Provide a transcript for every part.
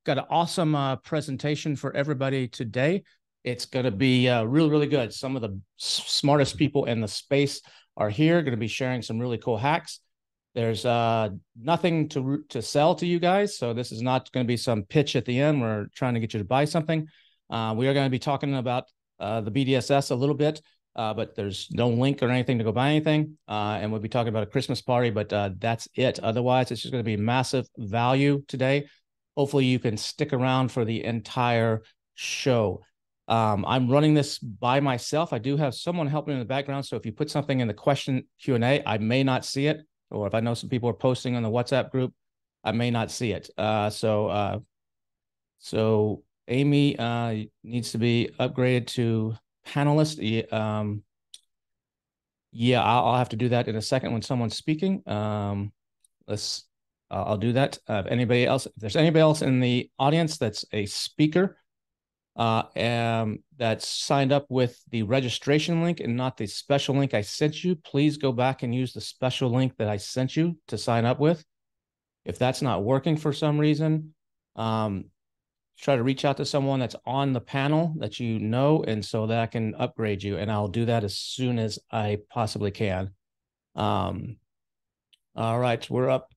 got an awesome presentation for everybody today. It's going to be really, really good. Some of the smartest people in the space are here, going to be sharing some really cool hacks. There's nothing to sell to you guys, so this is not going to be some pitch at the end. We're trying to get you to buy something. We are going to be talking about the BDSS a little bit, but there's no link or anything to go buy anything. And we'll be talking about a Christmas party, but that's it. Otherwise, it's just going to be massive value today. Hopefully, you can stick around for the entire show. I'm running this by myself. I do have someone helping in the background, so if you put something in the question Q&A, I may not see it. Or if I know some people are posting on the WhatsApp group, I may not see it. So Amy needs to be upgraded to panelist. Yeah, I'll have to do that in a second when someone's speaking. I'll do that. If there's anybody else in the audience that's a speaker, that's signed up with the registration link and not the special link I sent you, please go back and use the special link that I sent you to sign up with. If that's not working for some reason, try to reach out to someone that's on the panel that you know, and so that I can upgrade you, and I'll do that as soon as I possibly can. All right, we're up.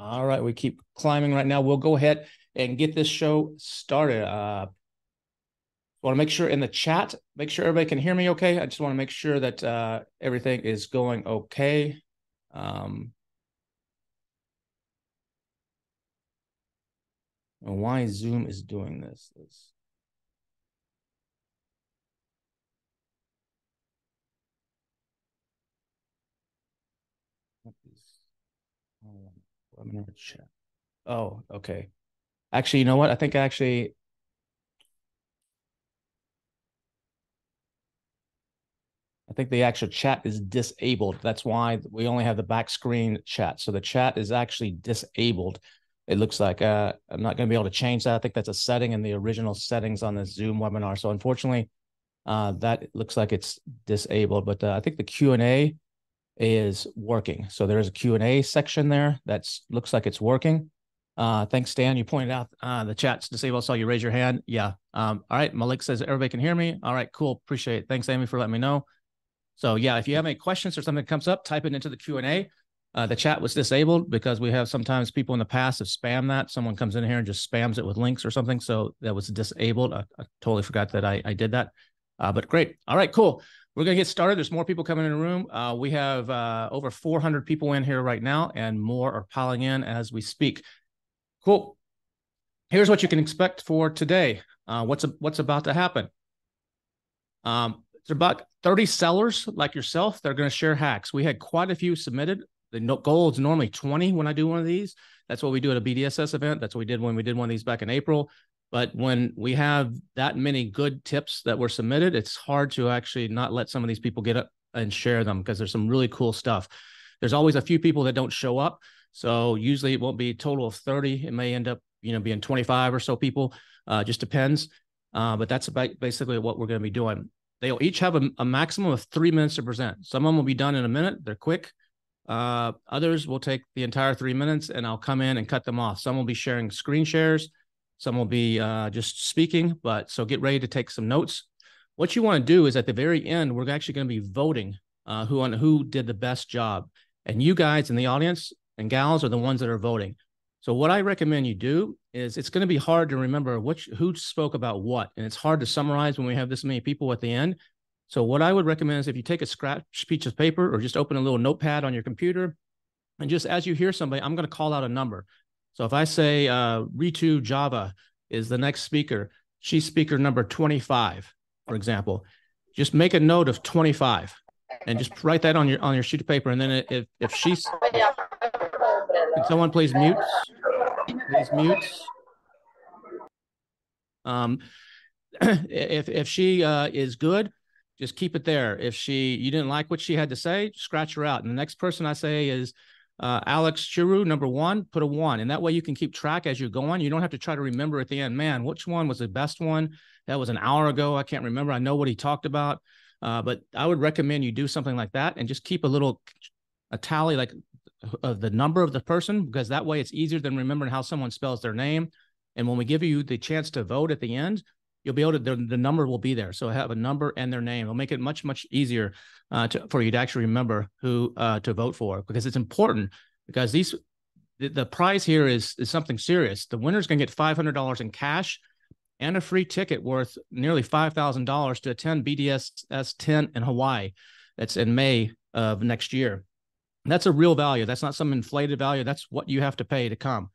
All right, we keep climbing right now. We'll go ahead and get this show started. Want to make sure in the chat, make sure everybody can hear me okay. I just want to make sure that everything is going okay. Why Zoom is doing this. Webinar chat. Oh, okay. Actually, you know what? I think the actual chat is disabled. That's why we only have the back screen chat. So the chat is actually disabled. It looks like I'm not going to be able to change that. I think that's a setting in the original settings on the Zoom webinar. So unfortunately, that looks like it's disabled. But I think the Q&A is working. So there's a Q&A section there that looks like it's working. Thanks, Stan. You pointed out the chat's disabled. Saw you raise your hand. Yeah. All right. Malik says everybody can hear me. All right, cool. Appreciate it. Thanks, Amy, for letting me know. So yeah, if you have any questions or something that comes up, type it into the Q&A. The chat was disabled because we have sometimes people in the past have spammed that. Someone comes in here and just spams it with links or something. So that was disabled. I totally forgot that I did that. But great. All right, cool. We're going to get started. There's more people coming in the room. We have over 400 people in here right now, and more are piling in as we speak. Cool. Here's what you can expect for today. What's about to happen. It's about 30 sellers like yourself that are going to share hacks. We had quite a few submitted. The goal is normally 20 when I do one of these. That's what we do at a BDSS event. That's what we did when we did one of these back in April. But when we have that many good tips that were submitted, it's hard to actually not let some of these people get up and share them because there's some really cool stuff. There's always a few people that don't show up. So usually it won't be a total of 30. It may end up, being 25 or so people. Just depends. But that's about basically what we're going to be doing. They'll each have a maximum of 3 minutes to present. Some of them will be done in a minute. They're quick. Others will take the entire 3 minutes, and I'll come in and cut them off. Some will be sharing screen shares. Some will be just speaking. So get ready to take some notes. What you want to do is at the very end, we're actually going to be voting who did the best job. And you guys in the audience and gals are the ones that are voting. So what I recommend you do is it's going to be hard to remember who spoke about what. And it's hard to summarize when we have this many people at the end. So what I would recommend is if you take a scratch piece of paper or just open a little notepad on your computer, and just as you hear somebody, I'm going to call out a number. So if I say Ritu Java is the next speaker, she's speaker number 25, for example, just make a note of 25 and just write that on your sheet of paper. And then if she's, can someone please mute? Please mute. If she is good, just keep it there. If you didn't like what she had to say, scratch her out. And the next person I say is Alex Churu, number 1, put a 1. And that way you can keep track as you're going. You don't have to try to remember at the end, man, which one was the best one? That was an hour ago. I can't remember. I know what he talked about. But I would recommend you do something like that and just keep a tally, like of the number of the person, because that way it's easier than remembering how someone spells their name. And when we give you the chance to vote at the end, you'll be able to, the number will be there. So have a number and their name. It'll make it much, much easier for you to actually remember who to vote for, because it's important, because the prize here is something serious. The winner's going to get $500 in cash and a free ticket worth nearly $5,000 to attend BDSS 10 in Hawaii. That's in May of next year. That's a real value. That's not some inflated value. That's what you have to pay to come.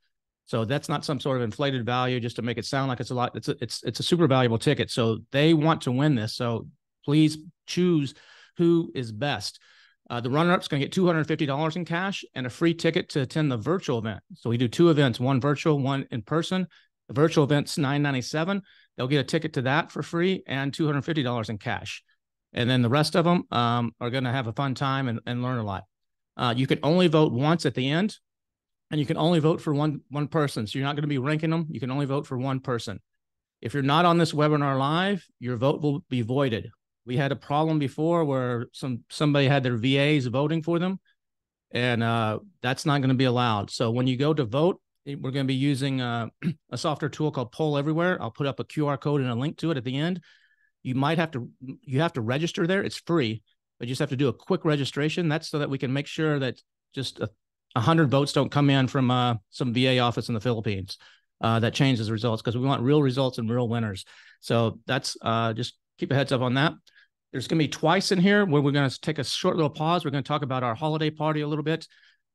So that's not some sort of inflated value just to make it sound like it's a lot. It's a super valuable ticket. So they want to win this. So please choose who is best. The runner-up is going to get $250 in cash and a free ticket to attend the virtual event. So we do 2 events, one virtual, one in person. The virtual event's $997. They'll get a ticket to that for free and $250 in cash. And then the rest of them are going to have a fun time and learn a lot. You can only vote once at the end, and you can only vote for one person. So you're not going to be ranking them. You can only vote for one person. If you're not on this webinar live, your vote will be voided. We had a problem before where somebody had their VAs voting for them, and that's not going to be allowed. So when you go to vote, we're going to be using a software tool called Poll Everywhere. I'll put up a QR code and a link to it at the end. You have to register there. It's free, but you just have to do a quick registration. That's so that we can make sure that just 100 votes don't come in from some VA office in the Philippines that changes results, because we want real results and real winners. So that's just keep a heads up on that. There's going to be twice in here where we're going to take a short little pause. We're going to talk about our holiday party a little bit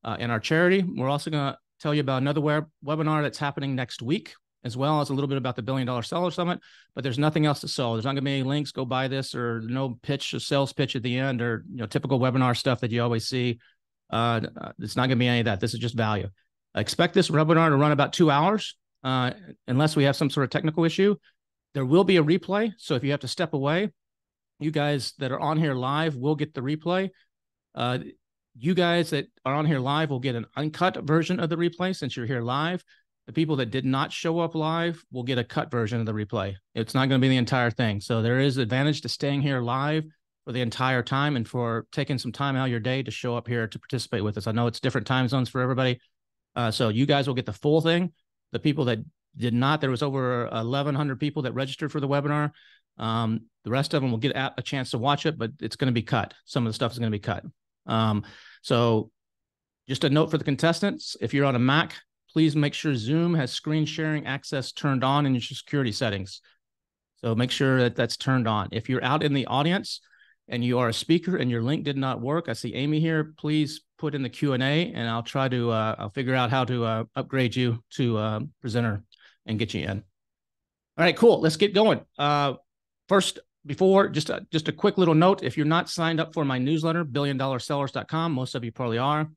and our charity. We're also going to tell you about another webinar that's happening next week, as well as a little bit about the $1 Billion Seller Summit. But there's nothing else to sell. There's not going to be any links, go buy this, or no pitch, a sales pitch at the end, or typical webinar stuff that you always see. It's not going to be any of that. This is just value. I expect this webinar to run about 2 hours, unless we have some sort of technical issue. There will be a replay. So if you have to step away, you guys that are on here live will get the replay. You guys that are on here live will get an uncut version of the replay since you're here live. The people that did not show up live will get a cut version of the replay. It's not going to be the entire thing. So there is advantage to staying here live for the entire time and for taking some time out of your day to show up here to participate with us. I know it's different time zones for everybody. So you guys will get the full thing. The people that did not, there was over 1,100 people that registered for the webinar. The rest of them will get a chance to watch it, but it's going to be cut. Some of the stuff is going to be cut. So just a note for the contestants, if you're on a Mac, please make sure Zoom has screen sharing access turned on in your security settings. So make sure that that's turned on. If you're out in the audience and you are a speaker and your link did not work, I see Amy here, please put in the Q&A and I'll try to, I'll figure out how to upgrade you to presenter and get you in. All right, cool. Let's get going. First, before, just a quick little note. If you're not signed up for my newsletter, billiondollarsellers.com, most of you probably are.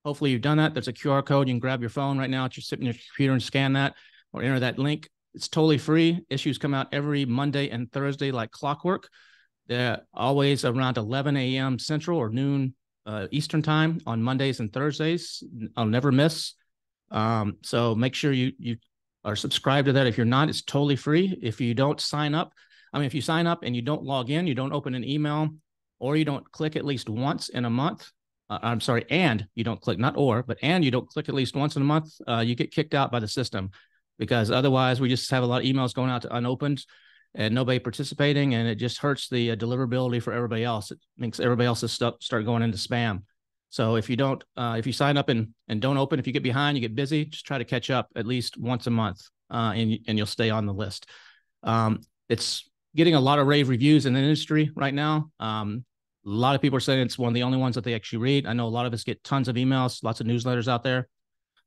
Hopefully you've done that. There's a QR code. You can grab your phone right now. You're sitting in your computer and scan that or enter that link. It's totally free. Issues come out every Monday and Thursday like clockwork. They're always around 11 a.m. Central or noon Eastern time on Mondays and Thursdays. I'll never miss. So make sure you are subscribed to that. If you're not, it's totally free. If you don't sign up, if you sign up and you don't log in, you don't open an email, or you don't click at least once in a month, and you don't click, not or, but and you don't click at least once in a month, you get kicked out by the system, because otherwise we just have a lot of emails going out to unopened and nobody participating, and it just hurts the deliverability for everybody else. It makes everybody else's stuff start going into spam. So if you don't, if you sign up and don't open, if you get behind, you get busy, just try to catch up at least once a month, and you'll stay on the list. It's getting a lot of rave reviews in the industry right now. A lot of people are saying it's one of the only ones that they actually read. I know a lot of us get tons of emails, lots of newsletters out there,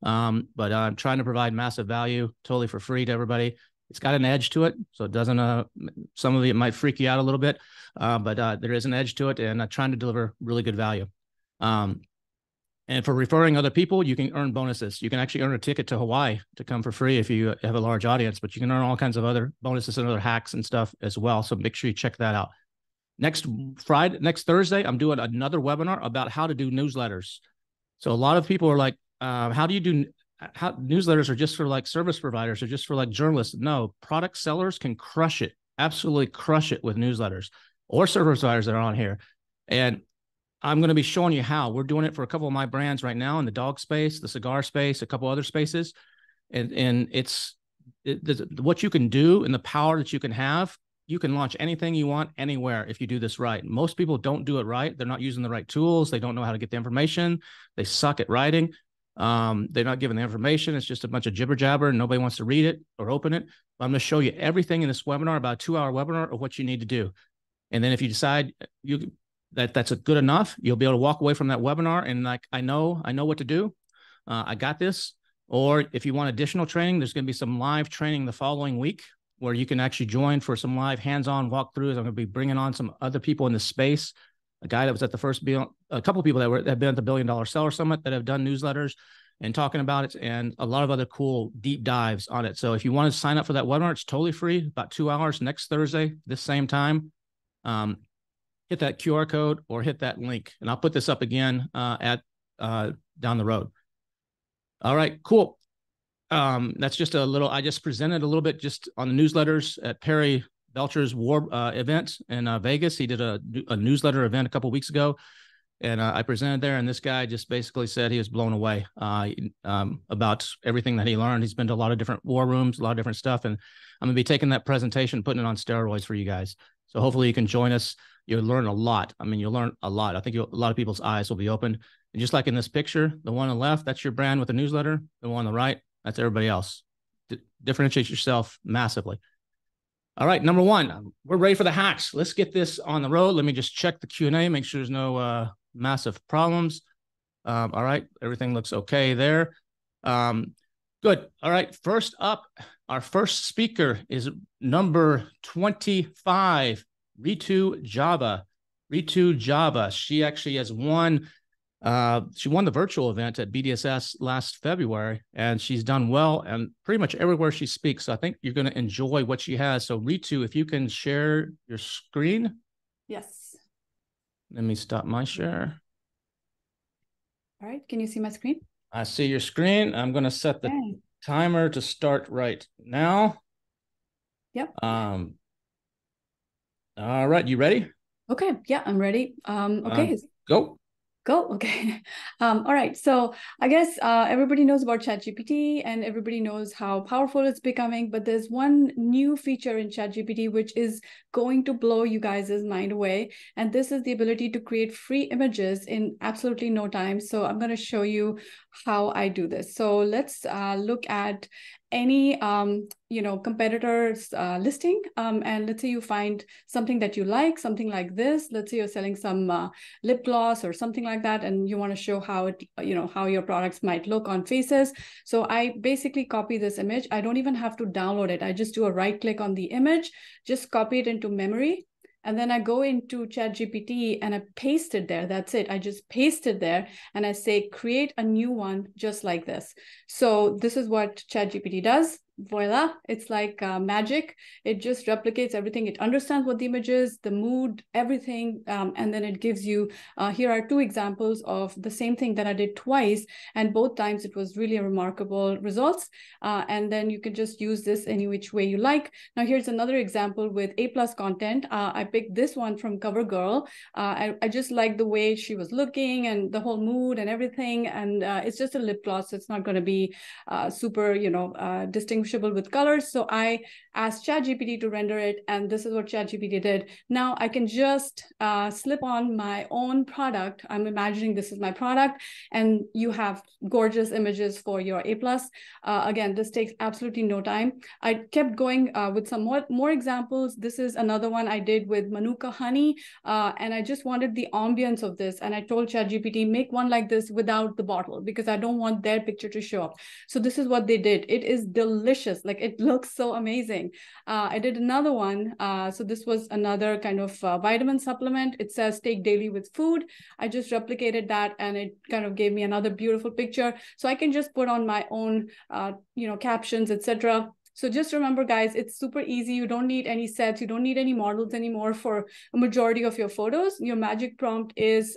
but I'm trying to provide massive value totally for free to everybody. It's got an edge to it, so it doesn't, some of it might freak you out a little bit, but there is an edge to it, and I'm trying to deliver really good value. And for referring other people, you can earn bonuses. You can actually earn a ticket to Hawaii to come for free if you have a large audience, but you can earn all kinds of other bonuses and other hacks and stuff as well. So make sure you check that out. Next Thursday, I'm doing another webinar about how to do newsletters. So a lot of people are like, how newsletters are just for like service providers or just for like journalists. No, product sellers can crush it, absolutely crush it with newsletters, or service providers that are on here. And I'm going to be showing you how. We're doing it for a couple of my brands right now in the dog space, the cigar space, a couple other spaces. And what you can do and the power that you can have. You can launch anything you want anywhere if you do this right. Most people don't do it right. They're not using the right tools. They don't know how to get the information. They suck at writing. They're not given the information. It's just a bunch of jibber jabber and nobody wants to read it or open it. But I'm going to show you everything in this webinar, about a 2-hour webinar, of what you need to do. And then if you decide that's good enough, you'll be able to walk away from that webinar and like, I know what to do. I got this. Or if you want additional training, there's going to be some live training the following week where you can actually join for some live hands-on walkthroughs. I'm going to be bringing on some other people in the space, a guy that was at the first, a couple of people that have been at the $1 Billion Seller Summit that have done newsletters and talking about it, and a lot of other cool deep dives on it. So if you want to sign up for that webinar, it's totally free, about 2 hours next Thursday, this same time. Hit that QR code or hit that link, and I'll put this up again down the road. All right, cool. That's just a little, I just presented a little bit just on the newsletters at Perry Belcher's war event in Vegas. He did a newsletter event a couple of weeks ago, and I presented there, and this guy just basically said he was blown away about everything that he learned. He's been to a lot of different war rooms, a lot of different stuff, and I'm gonna be taking that presentation, putting it on steroids for you guys. So hopefully you can join us. You'll learn a lot. I mean, you'll learn a lot. I think a lot of people's eyes will be opened. And just like in this picture, the one on the left, that's your brand with a newsletter. The one on the right, that's everybody else. Differentiate yourself massively. All right, number one, we're ready for the hacks. Let's get this on the road. Let me just check the Q&A, make sure there's no massive problems. All right, everything looks okay there. Good. All right, first up, our first speaker is number 25, Ritu Java. Ritu Java. She actually has won. She won the virtual event at BDSS last February, and she's done well and pretty much everywhere she speaks. So I think you're going to enjoy what she has. So Ritu, if you can share your screen. Yes. Let me stop my share. All right. Can you see my screen? I see your screen. I'm going to set the timer to start right now. Yep. All right. You ready? Okay. Yeah, I'm ready. Okay. Go. Okay. All right. So I guess everybody knows about ChatGPT and everybody knows how powerful it's becoming, but there's one new feature in ChatGPT which is going to blow you guys' mind away. And this is the ability to create free images in absolutely no time. So I'm going to show you how I do this. So let's look at any competitor's listing, and let's say you find something that you like, something like this. Let's say you're selling some lip gloss or something like that, and you want to show how it, how your products might look on faces. So I basically copy this image. I don't even have to download it. I just do a right click on the image, just copy it into memory. And then I go into ChatGPT and I paste it there. That's it. I just paste it there and I say, create a new one just like this. So this is what ChatGPT does. Voila, it's like magic. It just replicates everything. It understands what the image is, the mood, everything. And then it gives you, here are 2 examples of the same thing that I did twice. And both times it was really remarkable results. And then you can just use this any which way you like. Now here's another example with A+ content. I picked this one from CoverGirl. I just like the way she was looking and the whole mood and everything. And it's just a lip gloss. So it's not going to be super, distinguished with colors. So I asked ChatGPT to render it, and this is what ChatGPT did. Now I can just slip on my own product. I'm imagining this is my product, and you have gorgeous images for your A+. Again, this takes absolutely no time. I kept going with some more examples. This is another one I did with Manuka honey, and I just wanted the ambience of this. And I told ChatGPT, make one like this without the bottle, because I don't want their picture to show up. So this is what they did. It is delicious. Like, it looks so amazing. I did another one. So this was another kind of vitamin supplement. It says take daily with food. I just replicated that, and it kind of gave me another beautiful picture. So I can just put on my own, captions, etc. So just remember, guys, it's super easy. You don't need any sets. You don't need any models anymore for a majority of your photos. Your magic prompt is,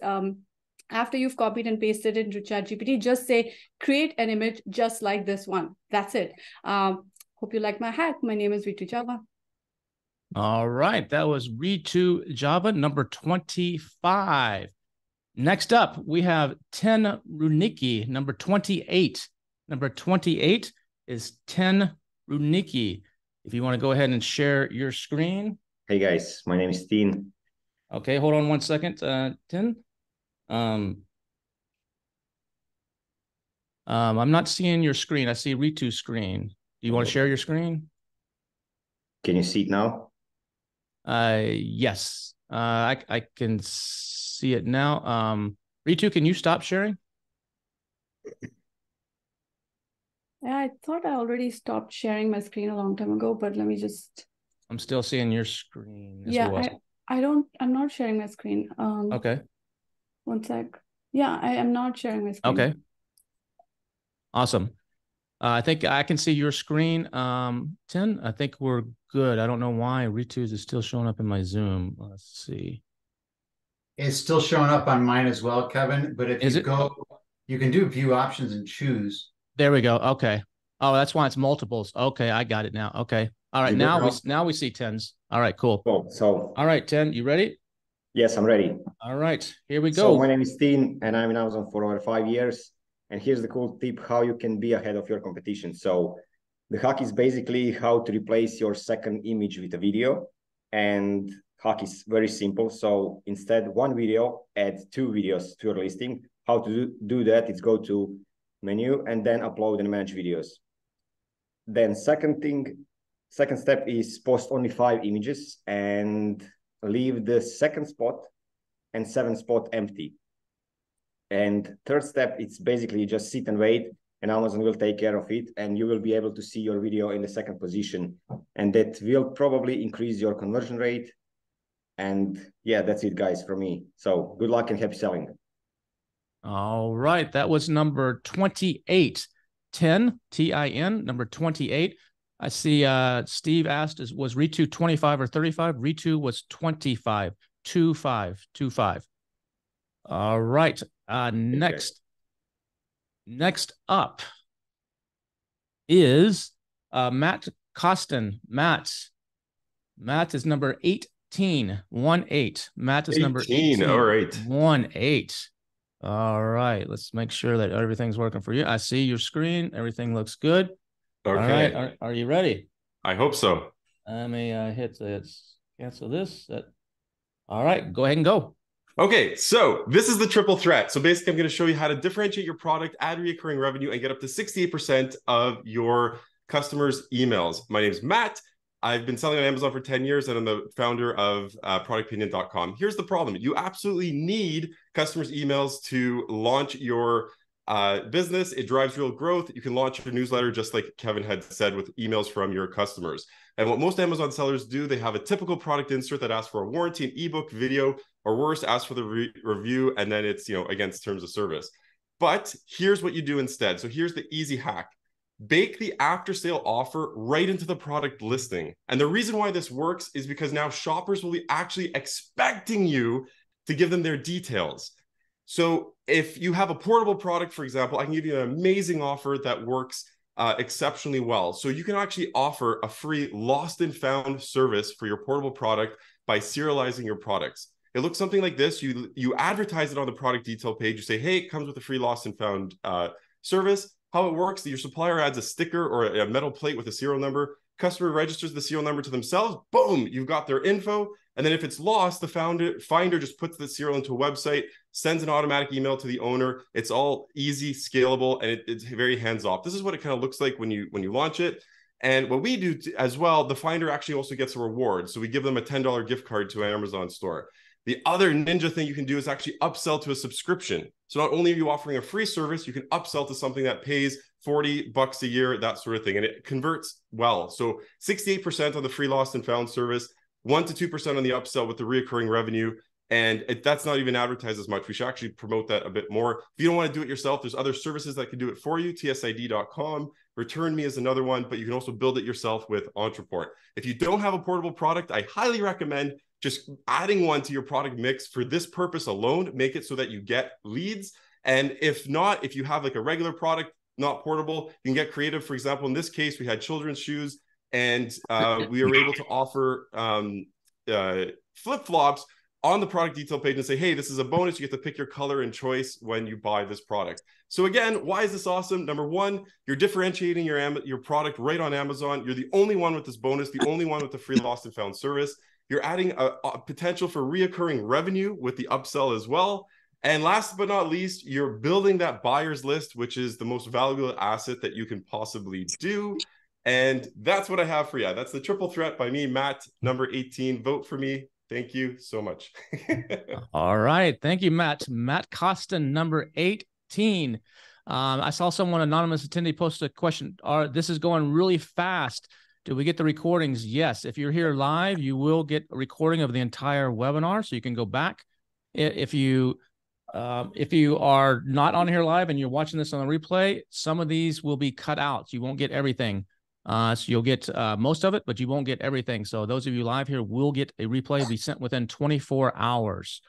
after you've copied and pasted it into ChatGPT, just say, create an image just like this one. That's it. Hope you like my hack. My name is Ritu Java. All right. That was Ritu Java, number 25. Next up, we have Ten Runiki, number 28. Number 28 is Ten Runiki. If you want to go ahead and share your screen. Hey guys, my name is Tin. Okay, hold on one second, Tin. I'm not seeing your screen. I see Ritu's screen. Do you want to share your screen? Can you see it now? Yes. I can see it now. Ritu, can you stop sharing? Yeah, I thought I already stopped sharing my screen a long time ago, but let me just. I'm still seeing your screen as yeah, well. I'm not sharing my screen. Okay. One sec. Yeah, I am not sharing my screen. Okay. Awesome. I think I can see your screen. 10, I think we're good. I don't know why Ritu's is still showing up in my Zoom. Let's see. It's still showing up on mine as well, Kevin. But if you go, you can do view options and choose. There we go. Okay. Oh, that's why it's multiples. Okay, I got it now. Okay. All right. Now we see 10s. All right, cool. So all right, 10, you ready? Yes, I'm ready. All right, here we go. So my name is Tin, and I'm in Amazon for over 5 years. And here's the cool tip how you can be ahead of your competition. So the hack is basically how to replace your second image with a video. And hack is very simple. So instead, one video, add 2 videos to your listing. How to do that is go to menu and then upload and manage videos. Then second step is post only 5 images and leave the second spot and 7th spot empty. And third step, it's basically just sit and wait, and Amazon will take care of it, and you will be able to see your video in the second position. And that will probably increase your conversion rate. And yeah, that's it, guys, from me. So good luck and happy selling. All right, that was number 28. 10, T-I-N, number 28. I see Steve asked, was Ritu 25 or 35? Ritu was 25, 25. All right. Next up is Matt Costin. Matt is number 18. 18. Matt is number 18. All right. 18. All right. Let's make sure that everything's working for you. I see your screen. Everything looks good. Okay. All right. Are you ready? I hope so. Let me hit this. Cancel this. All right. Go ahead and go. Okay, so this is the triple threat. So basically, I'm going to show you how to differentiate your product, add recurring revenue, and get up to 68% of your customers' emails. My name is Matt. I've been selling on Amazon for 10 years, and I'm the founder of ProductPinion.com. Here's the problem. You absolutely need customers' emails to launch your business. It drives real growth. You can launch your newsletter, just like Kevin had said, with emails from your customers. And what most Amazon sellers do, they have a typical product insert that asks for a warranty, an ebook, video, or worse, ask for the review, and then it's, against terms of service. But here's what you do instead. So here's the easy hack. Bake the after sale offer right into the product listing. And the reason why this works is because now shoppers will be actually expecting you to give them their details. So if you have a portable product, for example, I can give you an amazing offer that works exceptionally well. So you can actually offer a free lost and found service for your portable product by serializing your products. It looks something like this. You advertise it on the product detail page. You say, hey, it comes with a free lost and found service. How it works, your supplier adds a sticker or a metal plate with a serial number. Customer registers the serial number to themselves. Boom, you've got their info. And then if it's lost, the finder just puts the serial into a website, sends an automatic email to the owner. It's all easy, scalable, and it's very hands-off. This is what it kind of looks like when you launch it. And what we do as well, the finder actually also gets a reward. So we give them a $10 gift card to an Amazon store. The other ninja thing you can do is actually upsell to a subscription. So not only are you offering a free service, you can upsell to something that pays $40 a year, that sort of thing. And it converts well. So 68% on the free lost and found service, 1 to 2% on the upsell with the recurring revenue. And that's not even advertised as much. We should actually promote that a bit more. If you don't want to do it yourself, there's other services that can do it for you. TSID.com, ReturnMe is another one, but you can also build it yourself with Ontraport. If you don't have a portable product, I highly recommend just adding one to your product mix for this purpose alone. Make it so that you get leads. And if not, if you have like a regular product, not portable, you can get creative. For example, in this case, we had children's shoes, and we were able to offer flip-flops on the product detail page and say, hey, this is a bonus. You get to pick your color and choice when you buy this product. So again, why is this awesome? Number one, you're differentiating your product right on Amazon. You're the only one with this bonus, the only one with the free lost and found service. You're adding a potential for reoccurring revenue with the upsell as well. And last but not least, you're building that buyer's list, which is the most valuable asset that you can possibly do. And that's what I have for you. That's the triple threat by me, Matt, number 18. Vote for me. Thank you so much. All right. Thank you, Matt. Matt Costin, number 18. I saw someone, anonymous attendee, post a question. This is going really fast. Do we get the recordings? Yes. If you're here live, you will get a recording of the entire webinar, so you can go back. If you are not on here live and you're watching this on the replay, some of these will be cut out. You won't get everything. So you'll get most of it, but you won't get everything. So those of you live here will get a replay. It'll be sent within 24 hours.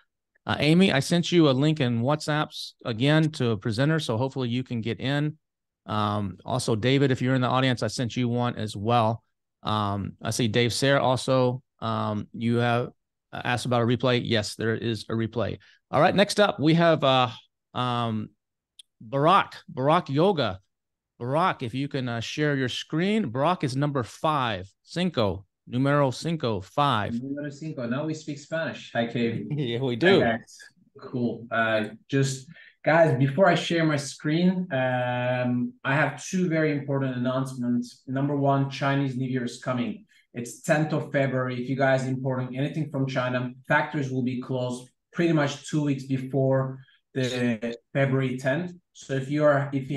Amy, I sent you a link in WhatsApps again to a presenter, so hopefully you can get in. Also, David, if you're in the audience, I sent you one as well. I see Dave Sayre also. You have asked about a replay. Yes, there is a replay. All right, next up, we have Barak Yoga. Barak, if you can share your screen. Barak is number 5. Numero 5. Numero 5. Now we speak Spanish. Hi, Cave. Yeah, we do. Okay. Cool. Just guys, before I share my screen, I have 2 very important announcements. Number 1, Chinese New Year is coming. It's 10th of February. If you guys importing anything from China, factories will be closed pretty much 2 weeks before the February 10th. So if you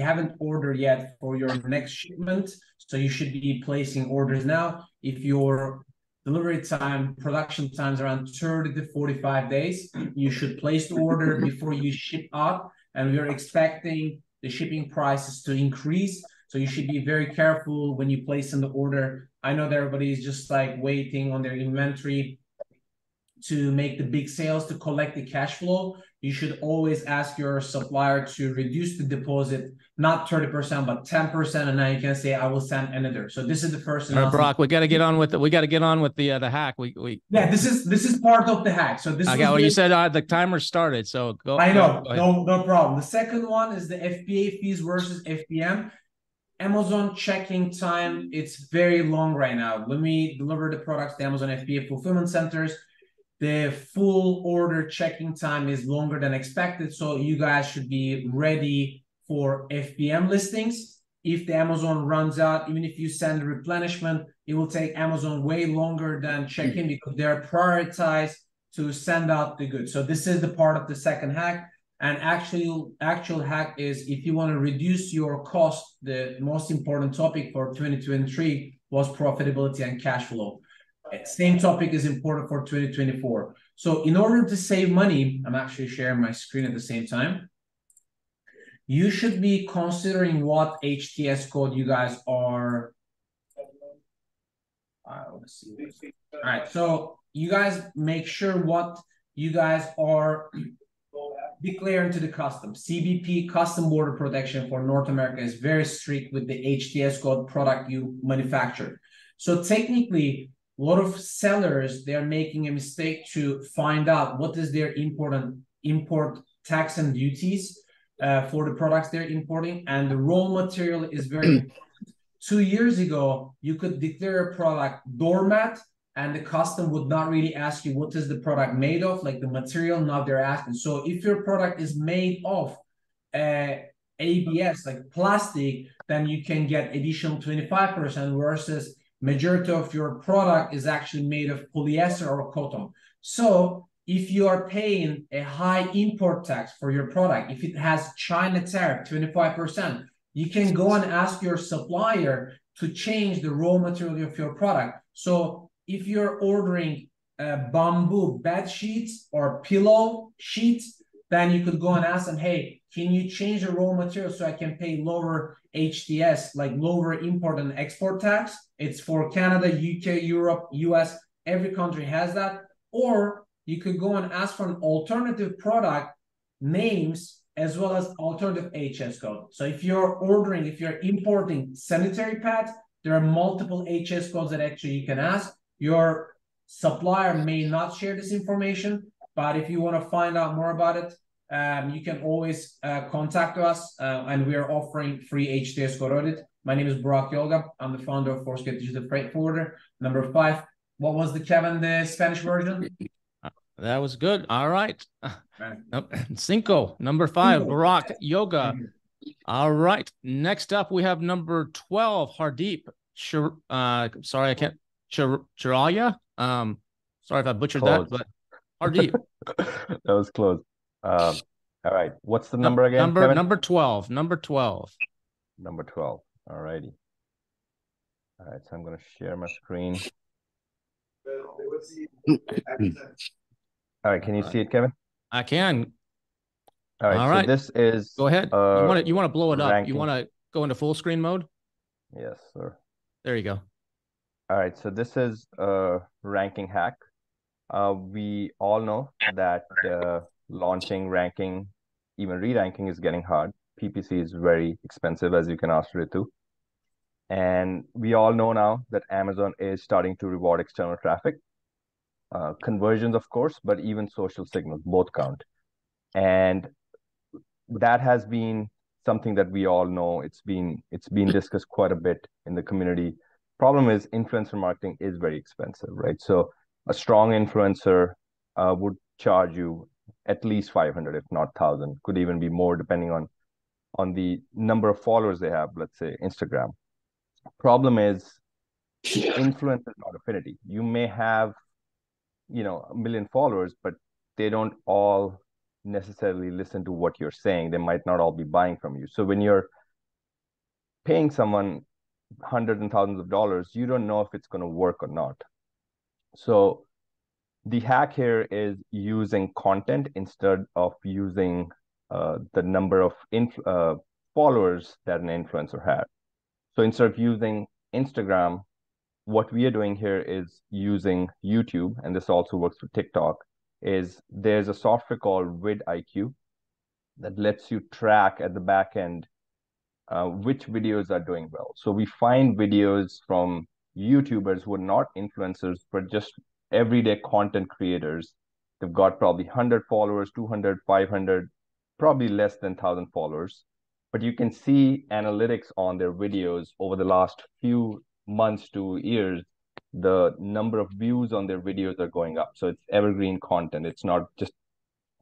haven't ordered yet for your next shipment, so you should be placing orders now. If your delivery time, production times around 30 to 45 days, you should place the order before you ship out. And we're expecting the shipping prices to increase. So you should be very careful when you place in the order. I know that everybody is just like waiting on their inventory to make the big sales to collect the cash flow. You should always ask your supplier to reduce the deposit, not 30%, but 10%, and now you can say, "I will send another." So this is the first. All right, Brock, we got to get on with it. We got to get on with the hack. Yeah, this is part of the hack. So this. Okay, well, you said the timer started, so go. I know, no problem. The second one is the FBA fees versus FBM. Amazon checking time, it's very long right now. When we deliver the products to Amazon FBA fulfillment centers, the full order checking time is longer than expected. So you guys should be ready for FBM listings. If the Amazon runs out, even if you send a replenishment, it will take Amazon way longer than check-in because they're prioritized to send out the goods. So this is the part of the second hack. And actual hack is if you want to reduce your cost, the most important topic for 2023 was profitability and cash flow. Same topic is important for 2024. So in order to save money, I'm actually sharing my screen at the same time. You should be considering what HTS code you guys are. Let's see. All right, so you guys make sure what you guys are declaring to the custom. CBP, custom border protection for North America, is very strict with the HTS code product you manufacture. So technically, a lot of sellers, they're making a mistake to find out what is their import tax and duties for the products they're importing. And the raw material is very important. 2 years ago, you could declare a product doormat and the custom would not really ask you what is the product made of, like the material. Now they're asking. So if your product is made of ABS, like plastic, then you can get additional 25% versus majority of your product is actually made of polyester or cotton. So if you are paying a high import tax for your product, if it has China tariff, 25%, you can go and ask your supplier to change the raw material of your product. So if you're ordering bamboo bed sheets or pillow sheets, then you could go and ask them, hey, can you change the raw material so I can pay lower HTS, like lower import and export tax? It's for Canada, UK, Europe, US, every country has that. Or you could go and ask for an alternative product names as well as alternative HS code. So if you're importing sanitary pads, there are multiple HS codes that actually you can ask. Your supplier may not share this information, But if you want to find out more about it, you can always contact us, and we are offering free HTS code audit. My name is Burak Yolga. I'm the founder of Force-Get Digital Freight Forwarder. Number 5. What was the Spanish version? That was good. All right. Cinco, number 5, Burak Yoga. All right. Next up, we have number 12, Hardeep. Sorry, I can't. Chiraya. Sorry if I butchered close. that, but Hardeep. That was close. All right. What's the number again? Number 12. Number 12. Number 12. All righty. All right. So I'm going to share my screen. All right. Can you see it, Kevin? I can. All right. All right. So this is. Go ahead. You want to blow it up. Ranking. You want to go into full screen mode? Yes, sir. There you go. All right. So this is a ranking hack. We all know that launching, ranking, even re-ranking is getting hard. PPC is very expensive, as you can ask Ritu. And we all know now that Amazon is starting to reward external traffic. Conversions, of course, but even social signals, both count. And that has been something that we all know. It's been discussed quite a bit in the community. Problem is, influencer marketing is very expensive, right? So a strong influencer would charge you at least 500, if not 1,000, could even be more depending on the number of followers they have, let's say Instagram. Problem is, influence is not affinity. You may have, 1 million followers, but they don't all necessarily listen to what you're saying. They might not all be buying from you. So when you're paying someone hundreds and thousands of dollars, you don't know if it's going to work or not. So the hack here is using content instead of using the number of followers that an influencer had. So instead of using Instagram, what we are doing here is using YouTube, and this also works for TikTok, is there's a software called vidIQ that lets you track at the back end which videos are doing well. So we find videos from YouTubers who are not influencers, but just everyday content creators. They've got probably 100 followers, 200, 500, probably less than 1,000 followers. But you can see analytics on their videos over the last few months to years. The number of views on their videos are going up. So it's evergreen content. It's not just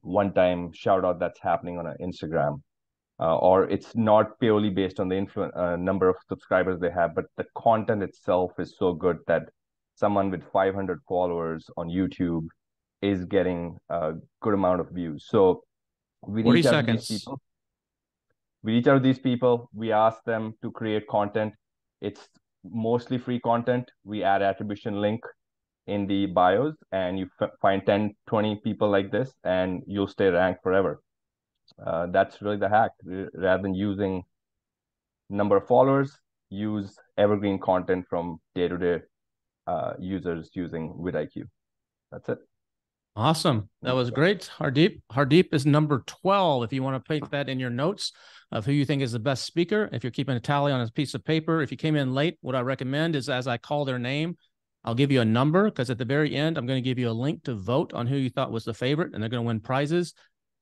one-time shout out that's happening on Instagram. Or it's not purely based on the number of subscribers they have, but the content itself is so good that someone with 500 followers on YouTube is getting a good amount of views. So we reach out to these people. We reach out to these people. We ask them to create content. It's mostly free content. We add attribution link in the bios, and you find 10, 20 people like this, and you'll stay ranked forever. That's really the hack. Rather than using number of followers, use evergreen content from day-to-day users using vidIQ. That's it. Awesome. That was great. Hardeep. Hardeep is number 12. If you want to put that in your notes of who you think is the best speaker, if you're keeping a tally on a piece of paper, if you came in late, what I recommend is as I call their name, I'll give you a number, because at the very end, I'm going to give you a link to vote on who you thought was the favorite, and they're going to win prizes.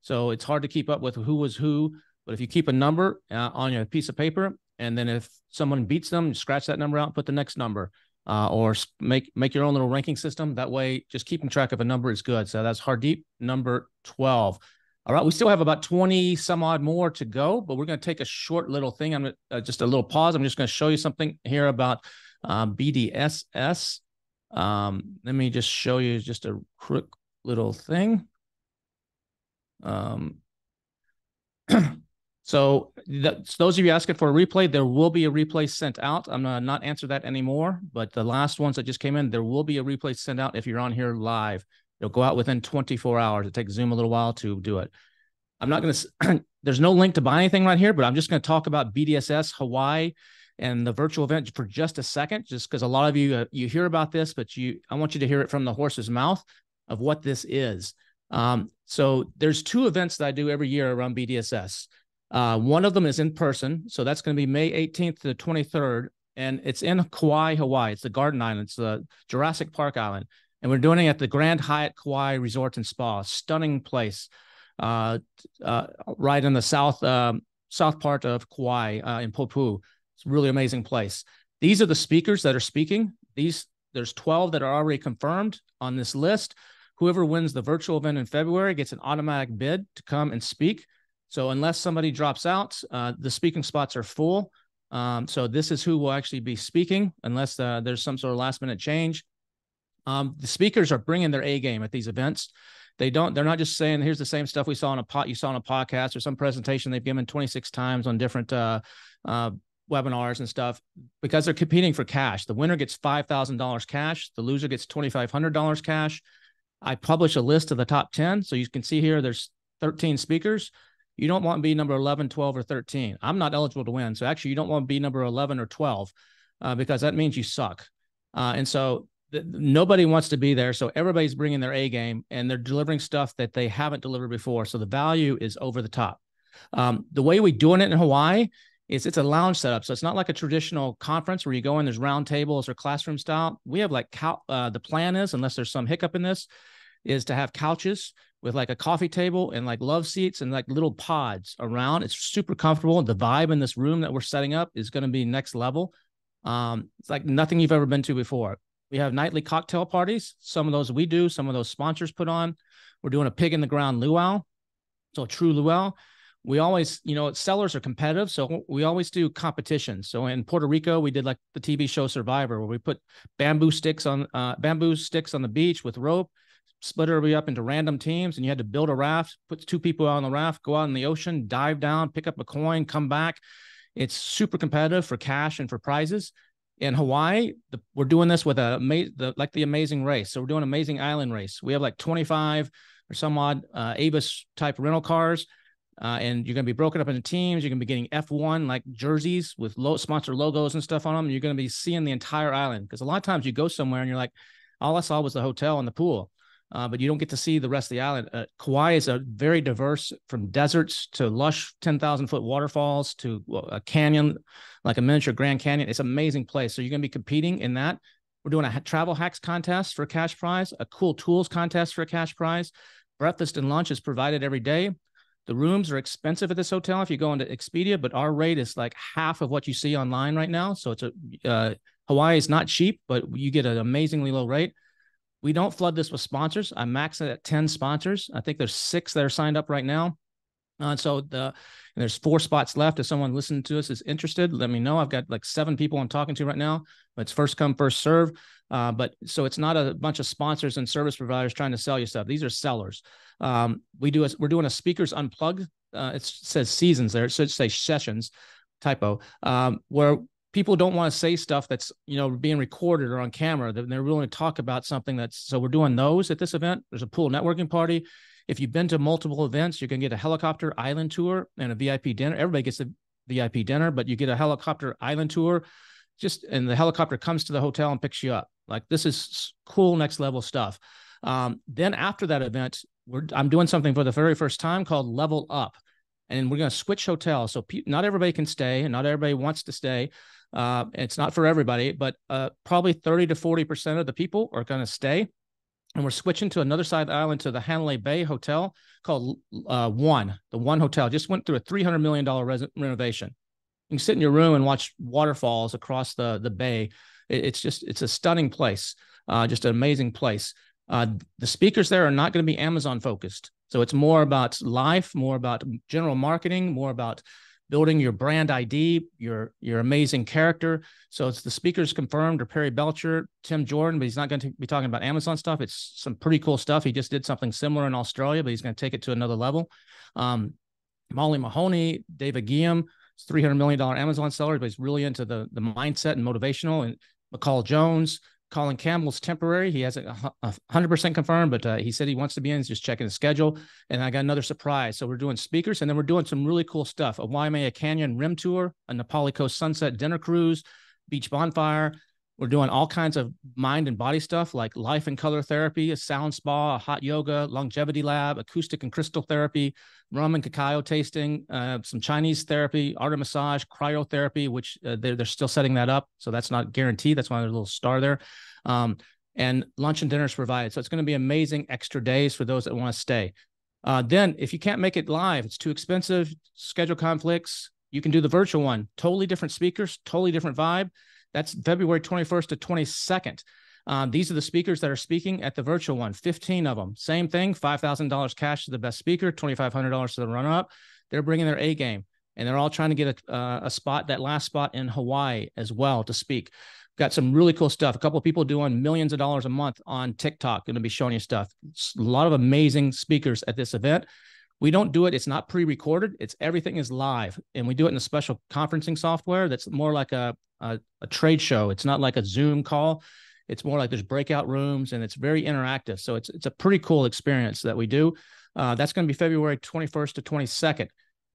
So it's hard to keep up with who was who, but if you keep a number on your piece of paper, and then if someone beats them, scratch that number out and put the next number, or make your own little ranking system. That way, just keeping track of a number is good. So that's Hardeep, number 12. All right, we still have about 20 some odd more to go, but we're going to take a short little thing. I'm just a little pause. I'm just going to show you something here about BDSS. Let me just show you just a quick little thing. So those of you asking for a replay, there will be a replay sent out. I'm going to not answer that anymore, but the last ones that just came in, there will be a replay sent out if you're on here live. It'll go out within 24 hours. It takes Zoom a little while to do it. I'm not going to, there's no link to buy anything right here, but I'm just going to talk about BDSS Hawaii and the virtual event for just a second, just because a lot of you, you hear about this, but I want you to hear it from the horse's mouth of what this is. So there's 2 events that I do every year around BDSS. One of them is in person. So that's going to be May 18th to the 23rd. And it's in Kauai, Hawaii. It's the Garden Island. It's the Jurassic Park Island. And we're doing it at the Grand Hyatt Kauai Resort and Spa, stunning place, right in the south part of Kauai, in Popu. It's a really amazing place. These are the speakers that are speaking. There's 12 that are already confirmed on this list. Whoever wins the virtual event in February gets an automatic bid to come and speak. So unless somebody drops out, the speaking spots are full. So this is who will actually be speaking, unless there's some sort of last minute change. The speakers are bringing their A game at these events. They're not just saying, here's the same stuff you saw on a podcast or some presentation they've given 26 times on different webinars and stuff, because they're competing for cash. The winner gets $5,000 cash. The loser gets $2,500 cash. I publish a list of the top 10. So you can see here, there's 13 speakers. You don't want to be number 11, 12, or 13. I'm not eligible to win. So actually you don't want to be number 11 or 12 because that means you suck. And so nobody wants to be there. So everybody's bringing their A game and they're delivering stuff that they haven't delivered before. So the value is over the top. The way we're doing it in Hawaii is it's a lounge setup. So it's not like a traditional conference where you go in, there's round tables or classroom style. We have like, the plan is, unless there's some hiccup in this, is to have couches with like a coffee table and like love seats and like little pods around. It's super comfortable. The vibe in this room that we're setting up is going to be next level. It's like nothing you've ever been to before. We have nightly cocktail parties. Some of those we do, some of those sponsors put on. We're doing a pig in the ground luau. So a true luau. We always, sellers are competitive. So we always do competitions. So in Puerto Rico, we did like the TV show Survivor, where we put bamboo sticks on the beach with rope, split everybody up into random teams, and you had to build a raft, put 2 people out on the raft, go out in the ocean, dive down, pick up a coin, come back. It's super competitive for cash and for prizes. In Hawaii, we're doing this with the Amazing Race. So we're doing Amazing Island Race. We have like 25 or some odd Avis type rental cars. And you're going to be broken up into teams. You're going to be getting F1 like jerseys with sponsor logos and stuff on them. And you're going to be seeing the entire island, because a lot of times you go somewhere and you're like, all I saw was the hotel and the pool. But you don't get to see the rest of the island. Kauai is a very diverse, from deserts to lush 10,000-foot waterfalls to a canyon, like a miniature Grand Canyon. It's an amazing place. So you're going to be competing in that. We're doing a travel hacks contest for a cash prize, a cool tools contest for a cash prize. Breakfast and lunch is provided every day. The rooms are expensive at this hotel if you go into Expedia, but our rate is like half of what you see online right now. So it's Hawaii is not cheap, but you get an amazingly low rate. We don't flood this with sponsors. I max it at 10 sponsors. I think there's 6 that are signed up right now. So there's 4 spots left. If someone listening to us is interested, let me know. I've got like 7 people I'm talking to right now. It's first come, first serve. But so it's not a bunch of sponsors and service providers trying to sell you stuff. These are sellers. We're doing a speakers unplugged. It says seasons there. It should say sessions, typo, where people don't want to say stuff that's, being recorded or on camera. They're willing to talk about something so we're doing those at this event. There's a pool networking party. If you've been to multiple events, you can get a helicopter island tour and a VIP dinner. Everybody gets a VIP dinner, but you get a helicopter island tour, and the helicopter comes to the hotel and picks you up. Like, this is cool, next level stuff. Then after that event, I'm doing something for the very first time called Level Up. And we're going to switch hotels. So not everybody can stay and not everybody wants to stay. It's not for everybody, but probably 30 to 40% of the people are going to stay. And we're switching to another side of the island, to the Hanalei Bay Hotel called the One Hotel. Just went through a $300 million renovation. You can sit in your room and watch waterfalls across the bay. It's a stunning place, just an amazing place. The speakers there are not going to be Amazon focused. So it's more about life, more about general marketing, more about building your brand ID, your amazing character. So it's the speakers confirmed are Perry Belcher, Tim Jordan, but he's not going to be talking about Amazon stuff. It's some pretty cool stuff. He just did something similar in Australia, but he's going to take it to another level. Molly Mahoney, David Guillaume, $300 million Amazon seller, but he's really into the mindset and motivational. And McCall Jones, Colin Campbell's temporary. He hasn't 100% confirmed, but he said he wants to be in. He's just checking his schedule. And I got another surprise. So we're doing speakers, and then we're doing some really cool stuff. A Waimea Canyon rim tour, a Nepali Coast sunset dinner cruise, beach bonfire. We're doing all kinds of mind and body stuff like life and color therapy, a sound spa, a hot yoga, longevity lab, acoustic and crystal therapy, rum and cacao tasting, some Chinese therapy, art of massage, cryotherapy, which they're still setting that up. So that's not guaranteed. That's why there's a little star there. And and lunch and dinner is provided. So it's going to be amazing extra days for those that want to stay. Then if you can't make it live, it's too expensive, schedule conflicts, you can do the virtual one. Totally different speakers, totally different vibe. That's February 21st to 22nd. These are the speakers that are speaking at the virtual one, 15 of them. Same thing, $5,000 cash to the best speaker, $2,500 to the runner-up. They're bringing their A game, and they're all trying to get a spot, that last spot in Hawaii as well to speak. Got some really cool stuff. A couple of people doing millions of dollars a month on TikTok going to be showing you stuff. It's a lot of amazing speakers at this event. We don't do it. It's not pre-recorded. It's everything is live, and we do it in a special conferencing software that's more like a trade show. It's not like a Zoom call. It's more like there's breakout rooms, and it's very interactive. So it's a pretty cool experience that we do. That's going to be February 21st to 22nd.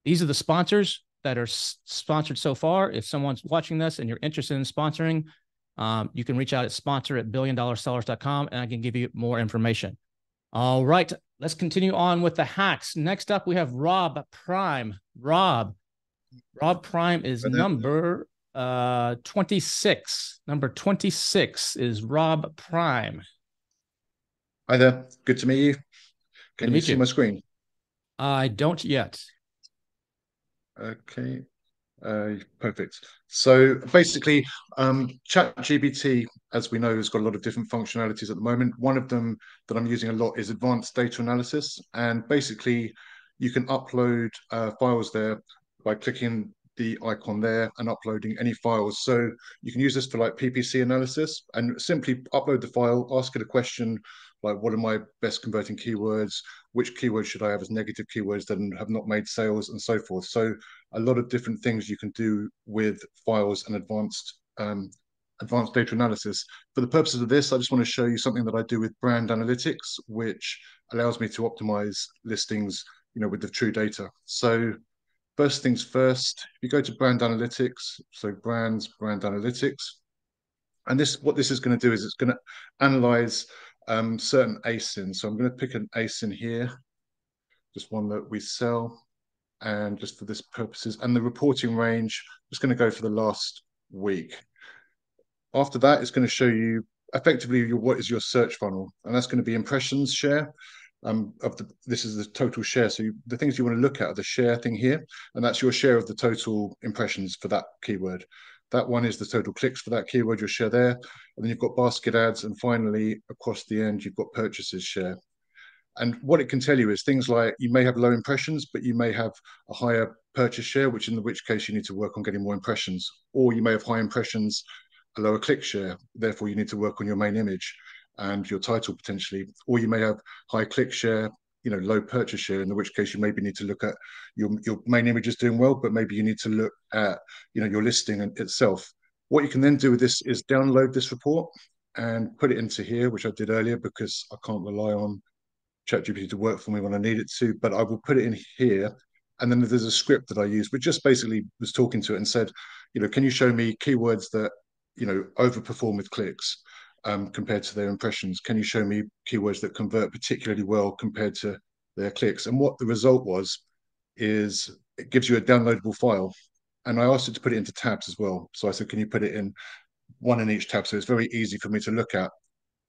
These are the sponsors that are sponsored so far. If someone's watching this and you're interested in sponsoring, you can reach out at sponsor@billiondollarsellers.com, and I can give you more information. All right, let's continue on with the hacks. Next up, we have Rob Prime. Rob Prime is number 26. Number 26 is Rob Prime. Hi there. Good to meet you. Can you see my screen? I don't yet. Okay. Perfect. So basically, ChatGPT, as we know, has got a lot of different functionalities at the moment. One of them that I'm using a lot is advanced data analysis. And basically, you can upload files there by clicking the icon there and uploading any files. So you can use this for like PPC analysis and simply upload the file, ask it a question like, what are my best converting keywords? Which keywords should I have as negative keywords that have not made sales, and so forth. So a lot of different things you can do with files and advanced data analysis. For the purposes of this, I just want to show you something that I do with brand analytics, which allows me to optimize listings, with the true data. So first things first, if you go to brand analytics, so brand analytics, and what this is going to do is it's going to analyze certain ASINs. So I'm going to pick an ASIN here, just one that we sell, and just for this purposes, and the reporting range, I'm just going to go for the last week. After that, it's going to show you effectively what is your search funnel, and that's going to be impressions share. This is the total share. So the things you want to look at are the share thing here, and that's your share of the total impressions for that keyword. That one is the total clicks for that keyword, your share there. And then you've got basket ads. And finally, across the end, you've got purchases share. And what it can tell you is things like you may have low impressions, but you may have a higher purchase share, which case you need to work on getting more impressions. Or you may have high impressions, a lower click share. Therefore, you need to work on your main image and your title potentially. Or you may have high click share, low purchase share, in which case you maybe need to look at your main image is doing well, but maybe you need to look at, your listing itself. What you can then do with this is download this report and put it into here, which I did earlier because I can't rely on ChatGPT to work for me when I need it to, but I will put it in here. And then there's a script that I use, which just basically was talking to it and said, can you show me keywords that, overperform with clicks? Compared to their impressions? Can you show me keywords that convert particularly well compared to their clicks? And what the result was is it gives you a downloadable file. And I asked it to put it into tabs as well. So I said, can you put it in one in each tab? So it's very easy for me to look at.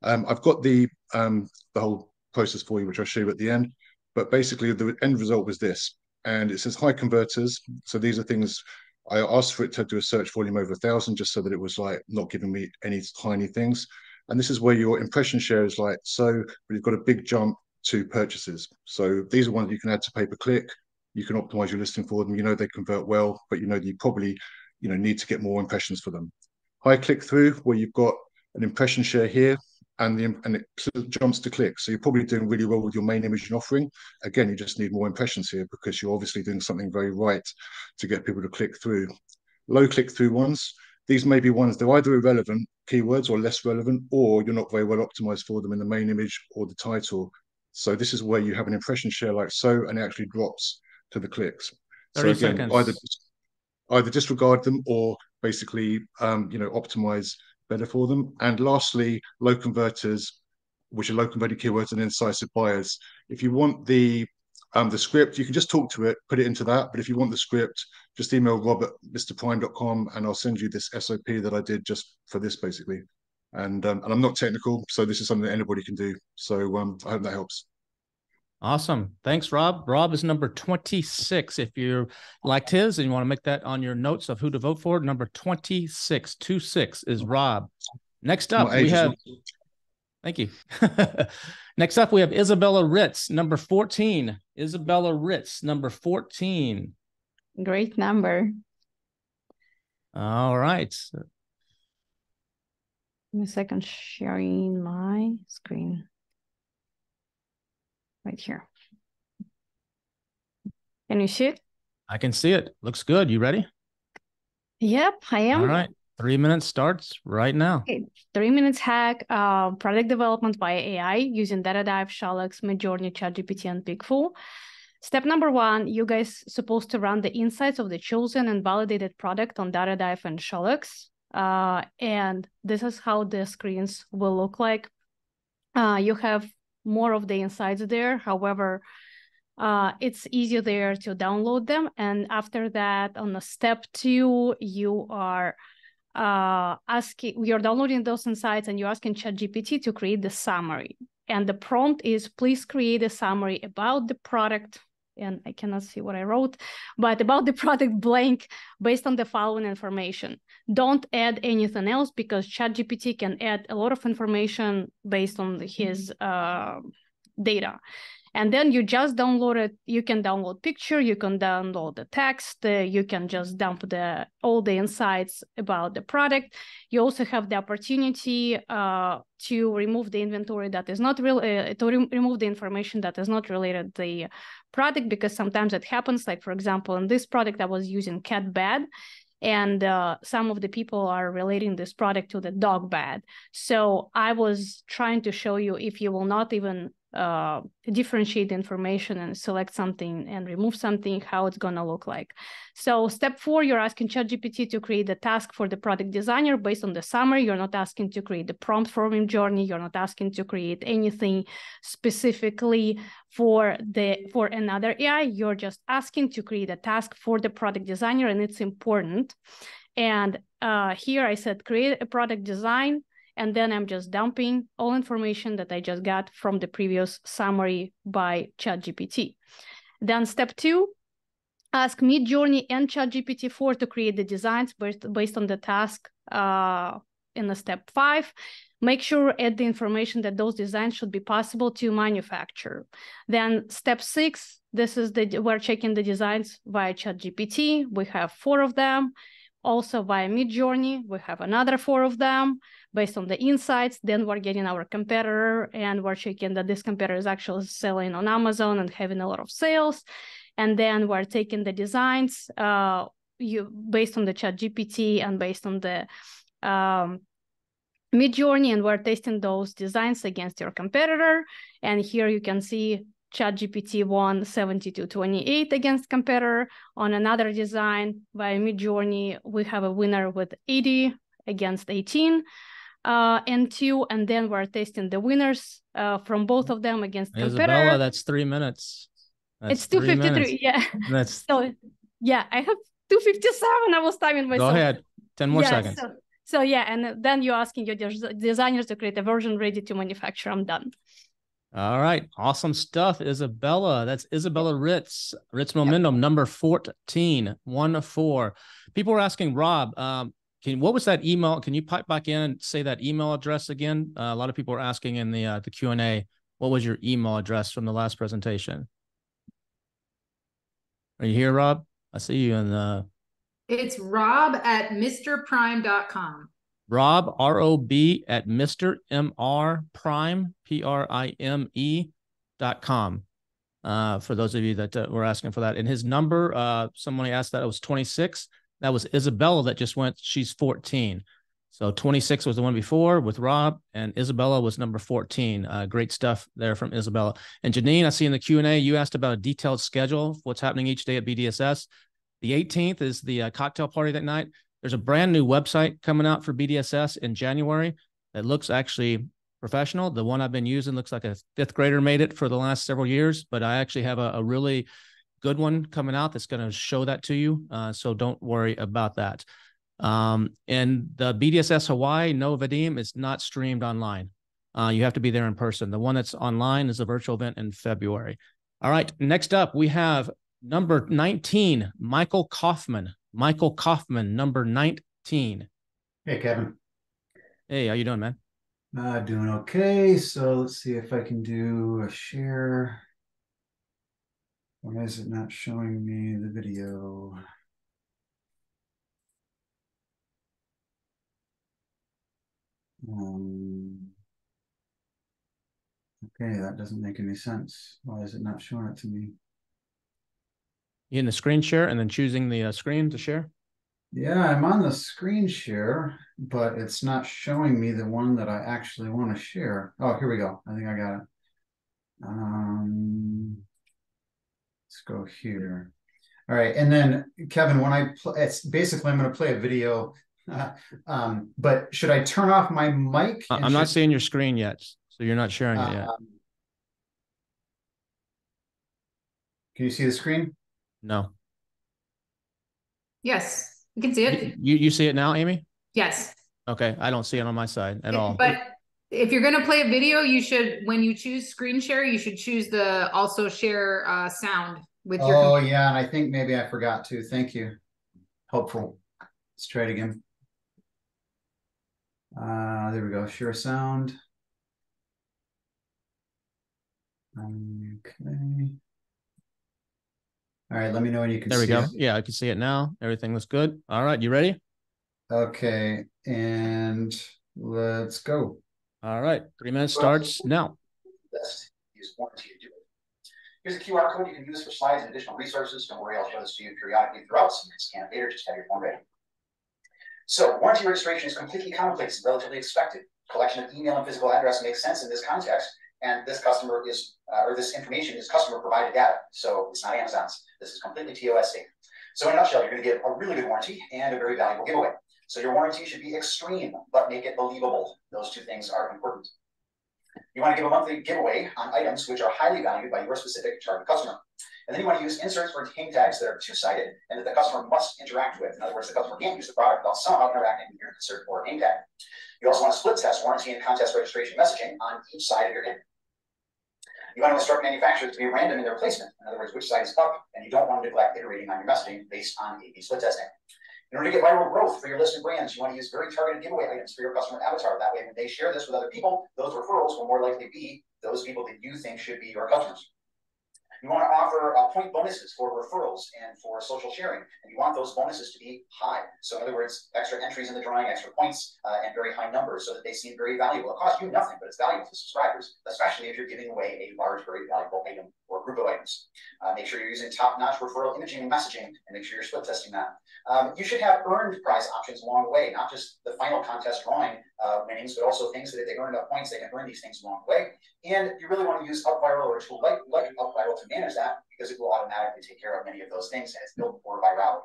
I've got the whole process for you, which I'll show you at the end. But basically, the end result was this. And it says high converters. So these are things I asked for it to do a search volume over 1,000, just so that it was like not giving me any tiny things. And this is where your impression share is like, so you've got a big jump to purchases. So these are ones you can add to pay-per-click. You can optimize your listing for them. They convert well, but you probably, need to get more impressions for them. High click-through, where you've got an impression share here, and it jumps to click. So you're probably doing really well with your main image and offering. Again, you just need more impressions here because you're obviously doing something very right to get people to click through. Low click-through ones, these may be ones that are either irrelevant keywords or less relevant, or you're not very well optimized for them in the main image or the title. So this is where you have an impression share like so, and it actually drops to the clicks. 30 so again, seconds. Either disregard them or basically, optimize better for them. And lastly, low converters, which are low converted keywords and incisive buyers. If you want the script, you can just talk to it, put it into that. But if you want the script, just email rob@mrprime.com and I'll send you this SOP that I did just for this, basically. And I'm not technical, so this is something that anybody can do. So I hope that helps. Awesome. Thanks, Rob. Rob is number 26. If you liked his and you want to make that on your notes of who to vote for, number 26, 26 is Rob. Next up, we have, thank you. Next up, we have Isabella Ritz, number 14. Isabella Ritz, number 14. Great number. All right. Give me a second, sharing my screen. Right here. Can you see it? I can see it. Looks good. You ready? Yep, I am. All right. 3 minutes starts right now. Okay. 3 minutes hack, product development via AI using DataDive, Shalux, Midjourney, ChatGPT, and Pigful. Step number 1, you guys supposed to run the insights of the chosen and validated product on DataDive and Shalux. And this is how the screens will look like. You have more of the insights there. However, it's easier there to download them. And after that, on the step 2, you are you're downloading those insights and you're asking ChatGPT to create the summary. And the prompt is, please create a summary about the product. And I cannot see what I wrote, but about the product blank based on the following information. Don't add anything else because ChatGPT can add a lot of information based on his data. And then you just download it. You can download picture, you can download the text, you can just dump all the insights about the product. You also have the opportunity to remove the inventory that is not real, remove the information that is not related to the product, because sometimes it happens. Like, for example, in this product, I was using cat bed, and some of the people are relating this product to the dog bed. So I was trying to show you, if you will not even differentiate the information and select something and remove something, how it's going to look like. So step 4, you're asking ChatGPT to create the task for the product designer based on the summary. You're not asking to create the prompt for Midjourney. You're not asking to create anything specifically for another AI. You're just asking to create a task for the product designer, and it's important. And here I said create a product design, and then I'm just dumping all information that I just got from the previous summary by ChatGPT. Then step 2, ask Midjourney and ChatGPT-4 to create the designs based on the task in the step 5. Make sure add the information that those designs should be possible to manufacture. Then step 6, this is we're checking the designs via ChatGPT. We have 4 of them. Also via Midjourney, we have another 4 of them based on the insights. Then we're getting our competitor, and we're checking that this competitor is actually selling on Amazon and having a lot of sales. And then we're taking the designs based on the ChatGPT and based on the Midjourney, and we're testing those designs against your competitor. And here you can see ChatGPT won 70-28 against competitor. On another design by Midjourney, we have a winner with 80 against 18 and 2. And then we're testing the winners from both of them against competitor. Isabella, that's 3 minutes. It's 2:53. Yeah. That's so. Yeah, I have 2:57. I was timing myself. Go ahead. 10 more seconds. So yeah, and then you're asking your designers to create a version ready to manufacture. I'm done. All right. Awesome stuff, Isabella. That's Isabella Ritz Momentum, number 14, 1-4. People were asking, Rob, what was that email? Can you pipe back in and say that email address again? A lot of people are asking in the Q&A, what was your email address from the last presentation? Are you here, Rob? I see you in the... It's rob@mrprime.com. Rob, R-O-B, at Mr. M-R Prime, Prime.com. For those of you that were asking for that. And his number, somebody asked that it was 26. That was Isabella that just went. She's 14. So 26 was the one before with Rob, and Isabella was number 14. Great stuff there from Isabella. And Janine, I see in the Q&A, you asked about a detailed schedule of what's happening each day at BDSS. The 18th is the cocktail party that night. There's a brand new website coming out for BDSS in January that looks actually professional. The one I've been using looks like a 5th grader made it for the last several years, but I actually have a really good one coming out that's going to show that to you. So don't worry about that. And the BDSS Hawaii, no Vadim, is not streamed online. You have to be there in person. The one that's online is a virtual event in February. All right, next up, we have number 19, Michael Kaufman. Michael Kaufman, number 19. Hey, Kevin. Hey, how you doing, man? Doing okay. So let's see if I can do a share. Why is it not showing me the video? Okay, that doesn't make any sense. Why is it not showing it to me? You in the screen share and then choosing the screen to share? Yeah, I'm on the screen share, but it's not showing me the one that I actually want to share. Oh, here we go. I think I got it. Let's go here. All right, and then Kevin, when I play, it's basically I'm going to play a video. But should I turn off my mic? I'm not seeing your screen yet, so you're not sharing it yet. Can you see the screen? No. Yes. You can see it. You see it now, Amy? Yes. Okay. I don't see it on my side at all. But if you're going to play a video, you should, when you choose screen share, you should choose the also share sound with your computer. Yeah. And I think maybe I forgot to. Thank you. Helpful. Let's try it again. There we go. Share sound. Okay. All right, let me know when you can see it. There we go. Yeah, I can see it now. Everything looks good. All right, you ready? Okay, and let's go. All right, 3 minutes starts now. Use warranty to do it. Here's a QR code you can use for slides and additional resources. Don't worry, I'll show this to you periodically throughout, so you can scan it later, just have your phone ready. So, warranty registration is completely commonplace and relatively expected. Collection of email and physical address makes sense in this context, and this customer is, or this information is customer provided data. So it's not Amazon's. This is completely TOS safe. So in a nutshell, you're going to get a really good warranty and a very valuable giveaway. So your warranty should be extreme, but make it believable. Those two things are important. You want to give a monthly giveaway on items which are highly valued by your specific target customer. And then you want to use inserts or name tags that are two-sided and that the customer must interact with. In other words, the customer can't use the product without somehow interacting with your insert or name tag. You also want to split test warranty and contest registration messaging on each side of your image. You want to instruct manufacturers to be random in their placement. In other words, which side is up, and you don't want to neglect iterating on your messaging based on A/B split testing. In order to get viral growth for your list of brands, you want to use very targeted giveaway items for your customer avatar. That way, when they share this with other people, those referrals will more likely be those people that you think should be your customers. You want to offer point bonuses for referrals and for social sharing, and you want those bonuses to be high. So in other words, extra entries in the drawing, extra points, and very high numbers so that they seem very valuable. It costs you nothing, but it's valuable to subscribers, especially if you're giving away a large, very valuable item or group of items. Make sure you're using top-notch referral imaging and messaging, and make sure you're split testing that. You should have earned prize options along the way, not just the final contest drawing winnings, but also things that if they earn enough points, they can earn these things along the way. And you really want to use UpViral or a tool like UpViral to manage that, because it will automatically take care of many of those things, and it's built for virality.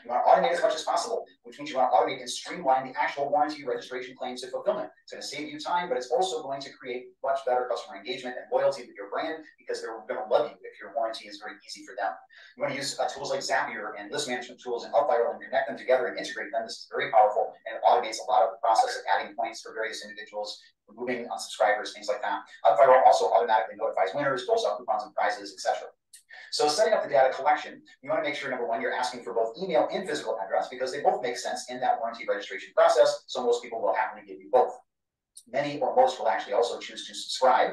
You want to automate as much as possible, which means you want to automate and streamline the actual warranty registration claims and fulfillment. It's going to save you time, but it's also going to create much better customer engagement and loyalty with your brand, because they're going to love you if your warranty is very easy for them. You want to use tools like Zapier and list management tools and UpViral and connect them together and integrate them. This is very powerful, and it automates a lot of the process of adding points for various individuals, removing unsubscribers, things like that. UpViral also automatically notifies winners, doles out coupons and prizes, etc. So setting up the data collection, you want to make sure, number one, you're asking for both email and physical address, because they both make sense in that warranty registration process. So most people will happily give you both. Many or most will actually also choose to subscribe.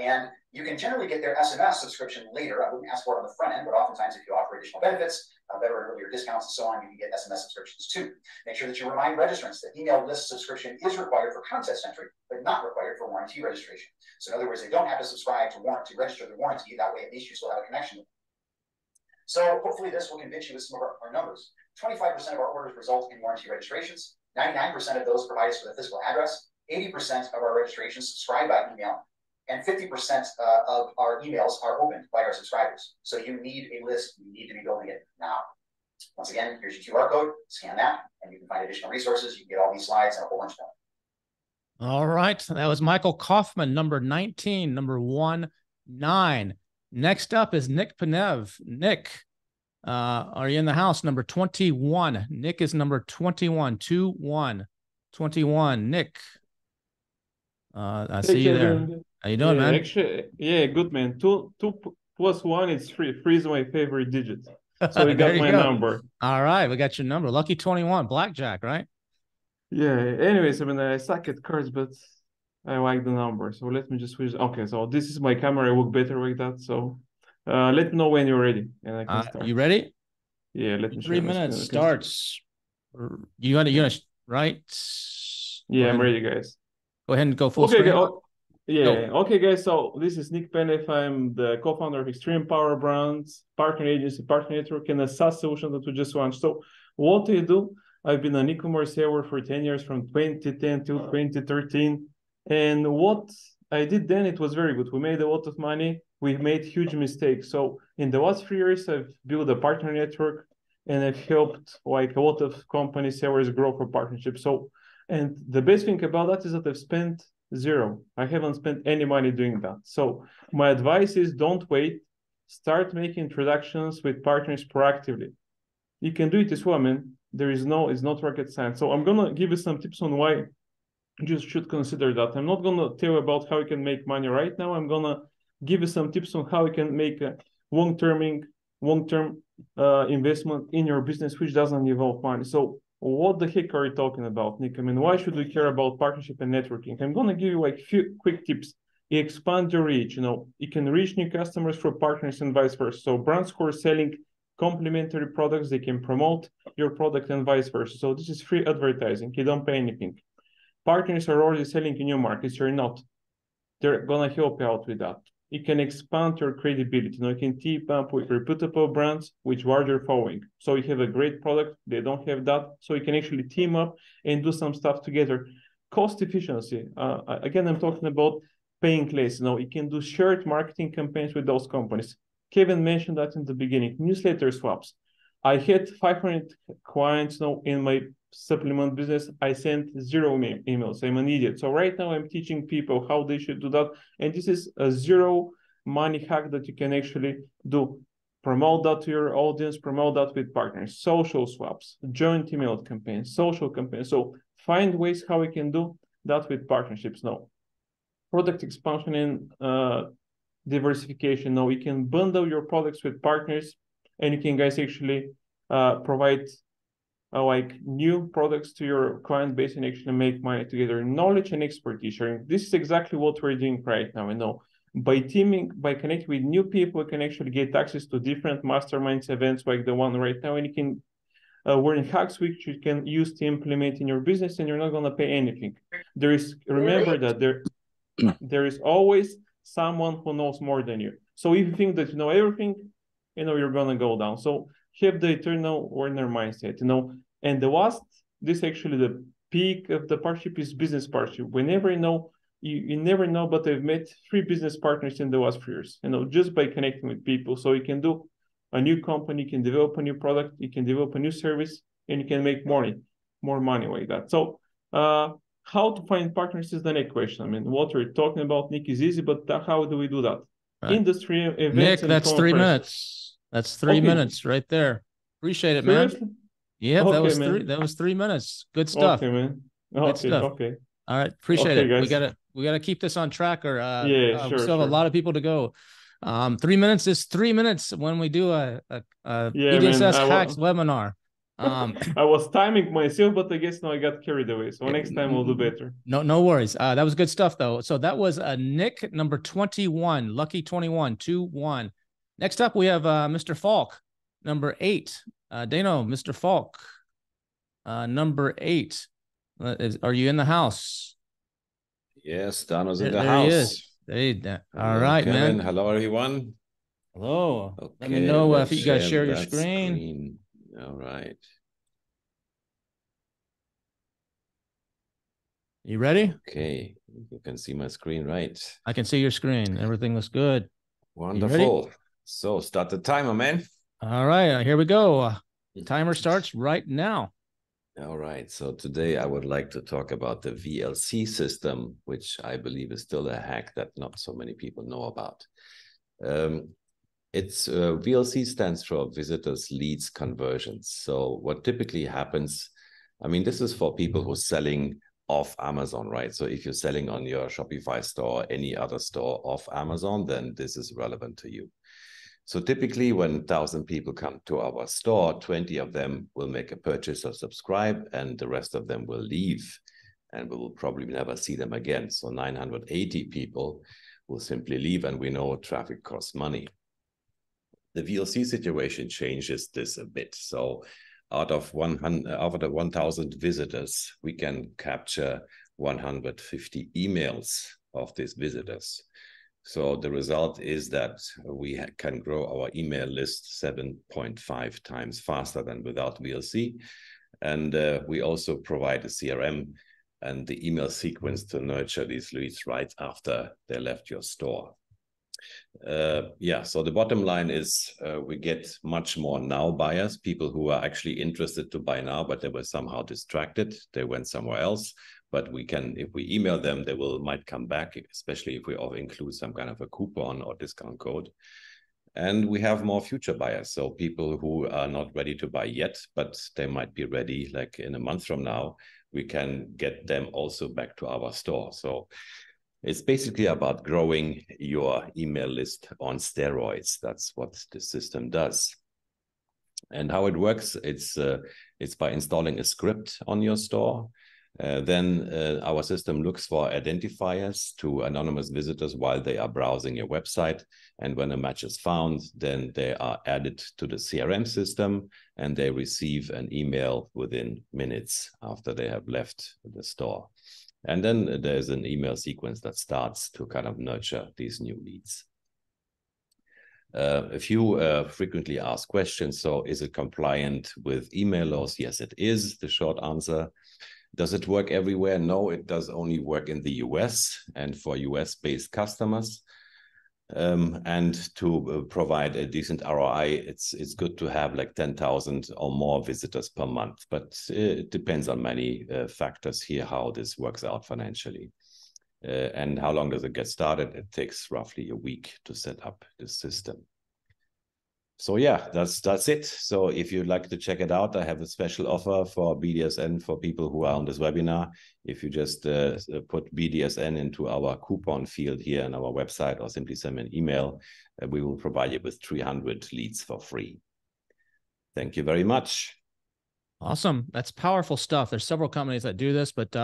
And you can generally get their SMS subscription later. I wouldn't ask for it on the front end, but oftentimes if you offer additional benefits, better and earlier discounts and so on, you can get SMS subscriptions too. Make sure that you remind registrants that email list subscription is required for contest entry, but not required for warranty registration. So in other words, they don't have to subscribe to register the warranty. That way, at least you still have a connection with them. So hopefully this will convince you with some of our numbers. 25% of our orders result in warranty registrations. 99% of those provide us with a physical address. 80% of our registrations subscribe by email. And 50% of our emails are opened by our subscribers. So you need a list. You need to be building it now. Once again, here's your QR code. Scan that, and you can find additional resources. You can get all these slides and a whole bunch more. All right. That was Michael Kaufman, number 19, number 19. Next up is Nick Panev. Nick, Are you in the house? Number 21. Nick is number 21. 21. Nick. I see you there. How you doing, man? Actually, yeah, good, man. Two plus 1 is 3. 3 is my favorite digit. So we got my number. All right, we got your number. Lucky 21, blackjack, right? Yeah. Anyways, I mean, I suck at cards, but I like the number. So let me just switch. Okay, so this is my camera. I work better like that. So let me know when you're ready, and I can start. You ready? Yeah. Let me. 3 minutes starts. You gonna right? Yeah, I'm ready, guys. Go ahead and go full screen. Okay, guys. So this is Nick Penef. I'm the co-founder of Extreme Power Brands, partner agency, partner network, and a SaaS solution that we just launched. So what do you do? I've been an e-commerce seller for 10 years, from 2010 to 2013. And what I did then, it was very good. We made a lot of money. We made huge mistakes. So in the last 3 years, I've built a partner network, and I've helped like a lot of company sellers grow for partnerships. So, and the best thing about that is that I've spent zero. I haven't spent any money doing that. So my advice is don't wait. Start making introductions with partners proactively. You can do it as well, man. It's not rocket science. So I'm going to give you some tips on why you should consider that. I'm not going to tell you about how you can make money right now. I'm going to give you some tips on how you can make a long-term investment in your business, which doesn't involve money. So what the heck are you talking about, Nick? I mean, why should we care about partnership and networking? I'm going to give you like few quick tips. You expand your reach. You can reach new customers through partners and vice versa. So brands who are selling complementary products, they can promote your product and vice versa. So this is free advertising. You don't pay anything. Partners are already selling in new markets. You're not. They're going to help you out with that. You can expand your credibility. You can team up with reputable brands with larger following. So you have a great product, they don't have that. So you can actually team up and do some stuff together. Cost efficiency. Again, I'm talking about paying less. You can do shared marketing campaigns with those companies. Kevin mentioned that in the beginning. Newsletter swaps. I had 500 clients in my supplement business. I sent 0 emails. I'm an idiot. So right now I'm teaching people how they should do that. And this is a zero money hack that you can actually do. Promote that to your audience, promote that with partners. Social swaps, joint email campaigns, social campaigns. So find ways how we can do that with partnerships. Product expansion and diversification. You can bundle your products with partners, and you can guys actually provide like new products to your client base and actually make money together. Knowledge and expertise sharing. This is exactly what we're doing right now. By connecting with new people, you can actually get access to different masterminds events like the one right now, and you can learn hacks which you can use to implement in your business, and you're not going to pay anything. Remember that there is always someone who knows more than you. So if you think that you know everything, you're going to go down. So have the eternal learner mindset, And this actually the peak of the partnership is business partnership. Whenever you never know, but I've met 3 business partners in the last 3 years, just by connecting with people. So you can do a new company, you can develop a new product, you can develop a new service, and you can make more money like that. So how to find partners is the next question. I mean, what we're talking about, Nick, is easy, but how do we do that? Right. Industry events. Nick, that's 3 minutes. That's 3 minutes right there. Appreciate it, man. Seriously? Yeah, Okay, that was man. That was 3 minutes. Good stuff. Okay, man. Good stuff. Okay. All right, appreciate it. Guys. We gotta keep this on track, or sure, still have a lot of people to go. 3 minutes is 3 minutes when we do a BDSS hacks webinar. I was timing myself, but I guess now I got carried away. So next time we'll do better. No worries. That was good stuff though. So that was Nick, number 21, lucky 21, 2-1. Next up, we have Mr. Falk, number 8. Dano, Mr. Falk, number 8. Are you in the house? Yes, Dano's in the there house. He is. Hey, all right, Kevin. man. Hello, everyone. Hello. Okay, let me know if you guys share your that screen. All right. You ready? Okay, you can see my screen, right? I can see your screen. Everything looks good. Wonderful. So start the timer, man. All right, here we go. The timer starts right now. All right. So today I would like to talk about the VLC system, which I believe is still a hack that not so many people know about. It's VLC stands for Visitors Leads Conversions. So what typically happens, I mean, this is for people who are selling off Amazon, right? So if you're selling on your Shopify store or any other store off Amazon, then this is relevant to you. So typically when 1,000 people come to our store, 20 of them will make a purchase or subscribe, and the rest of them will leave, and we will probably never see them again. So 980 people will simply leave, and we know traffic costs money. The VLC situation changes this a bit. So out of 1,000 visitors, we can capture 150 emails of these visitors. So the result is that we can grow our email list 7.5 times faster than without VLC. And we also provide a CRM and the email sequence to nurture these leads right after they left your store. Yeah, so the bottom line is we get much more now buyers, people who are actually interested to buy now, but they were somehow distracted. They went somewhere else. But we can, if we email them, they might come back, especially if we include some kind of a coupon or discount code. And we have more future buyers. So people who are not ready to buy yet, but they might be ready like in a month from now, we can get them also back to our store. So it's basically about growing your email list on steroids. That's what the system does. And how it works, it's by installing a script on your store. Then our system looks for identifiers to anonymous visitors while they are browsing your website. And when a match is found, then they are added to the CRM system and they receive an email within minutes after they have left the store. And then there's an email sequence that starts to kind of nurture these new leads. A few frequently asked questions. So is it compliant with email laws? Yes, it is, the short answer. Does it work everywhere? No, it does only work in the US and for US-based customers. And to provide a decent ROI, it's good to have like 10,000 or more visitors per month. But it depends on many factors here, how this works out financially. And how long does it get started? It takes roughly a week to set up the system. So yeah, that's it. So if you'd like to check it out, I have a special offer for BDSN for people who are on this webinar. If you just put BDSN into our coupon field here on our website or simply send me an email, we will provide you with 300 leads for free. Thank you very much. Awesome. That's powerful stuff. There's several companies that do this, but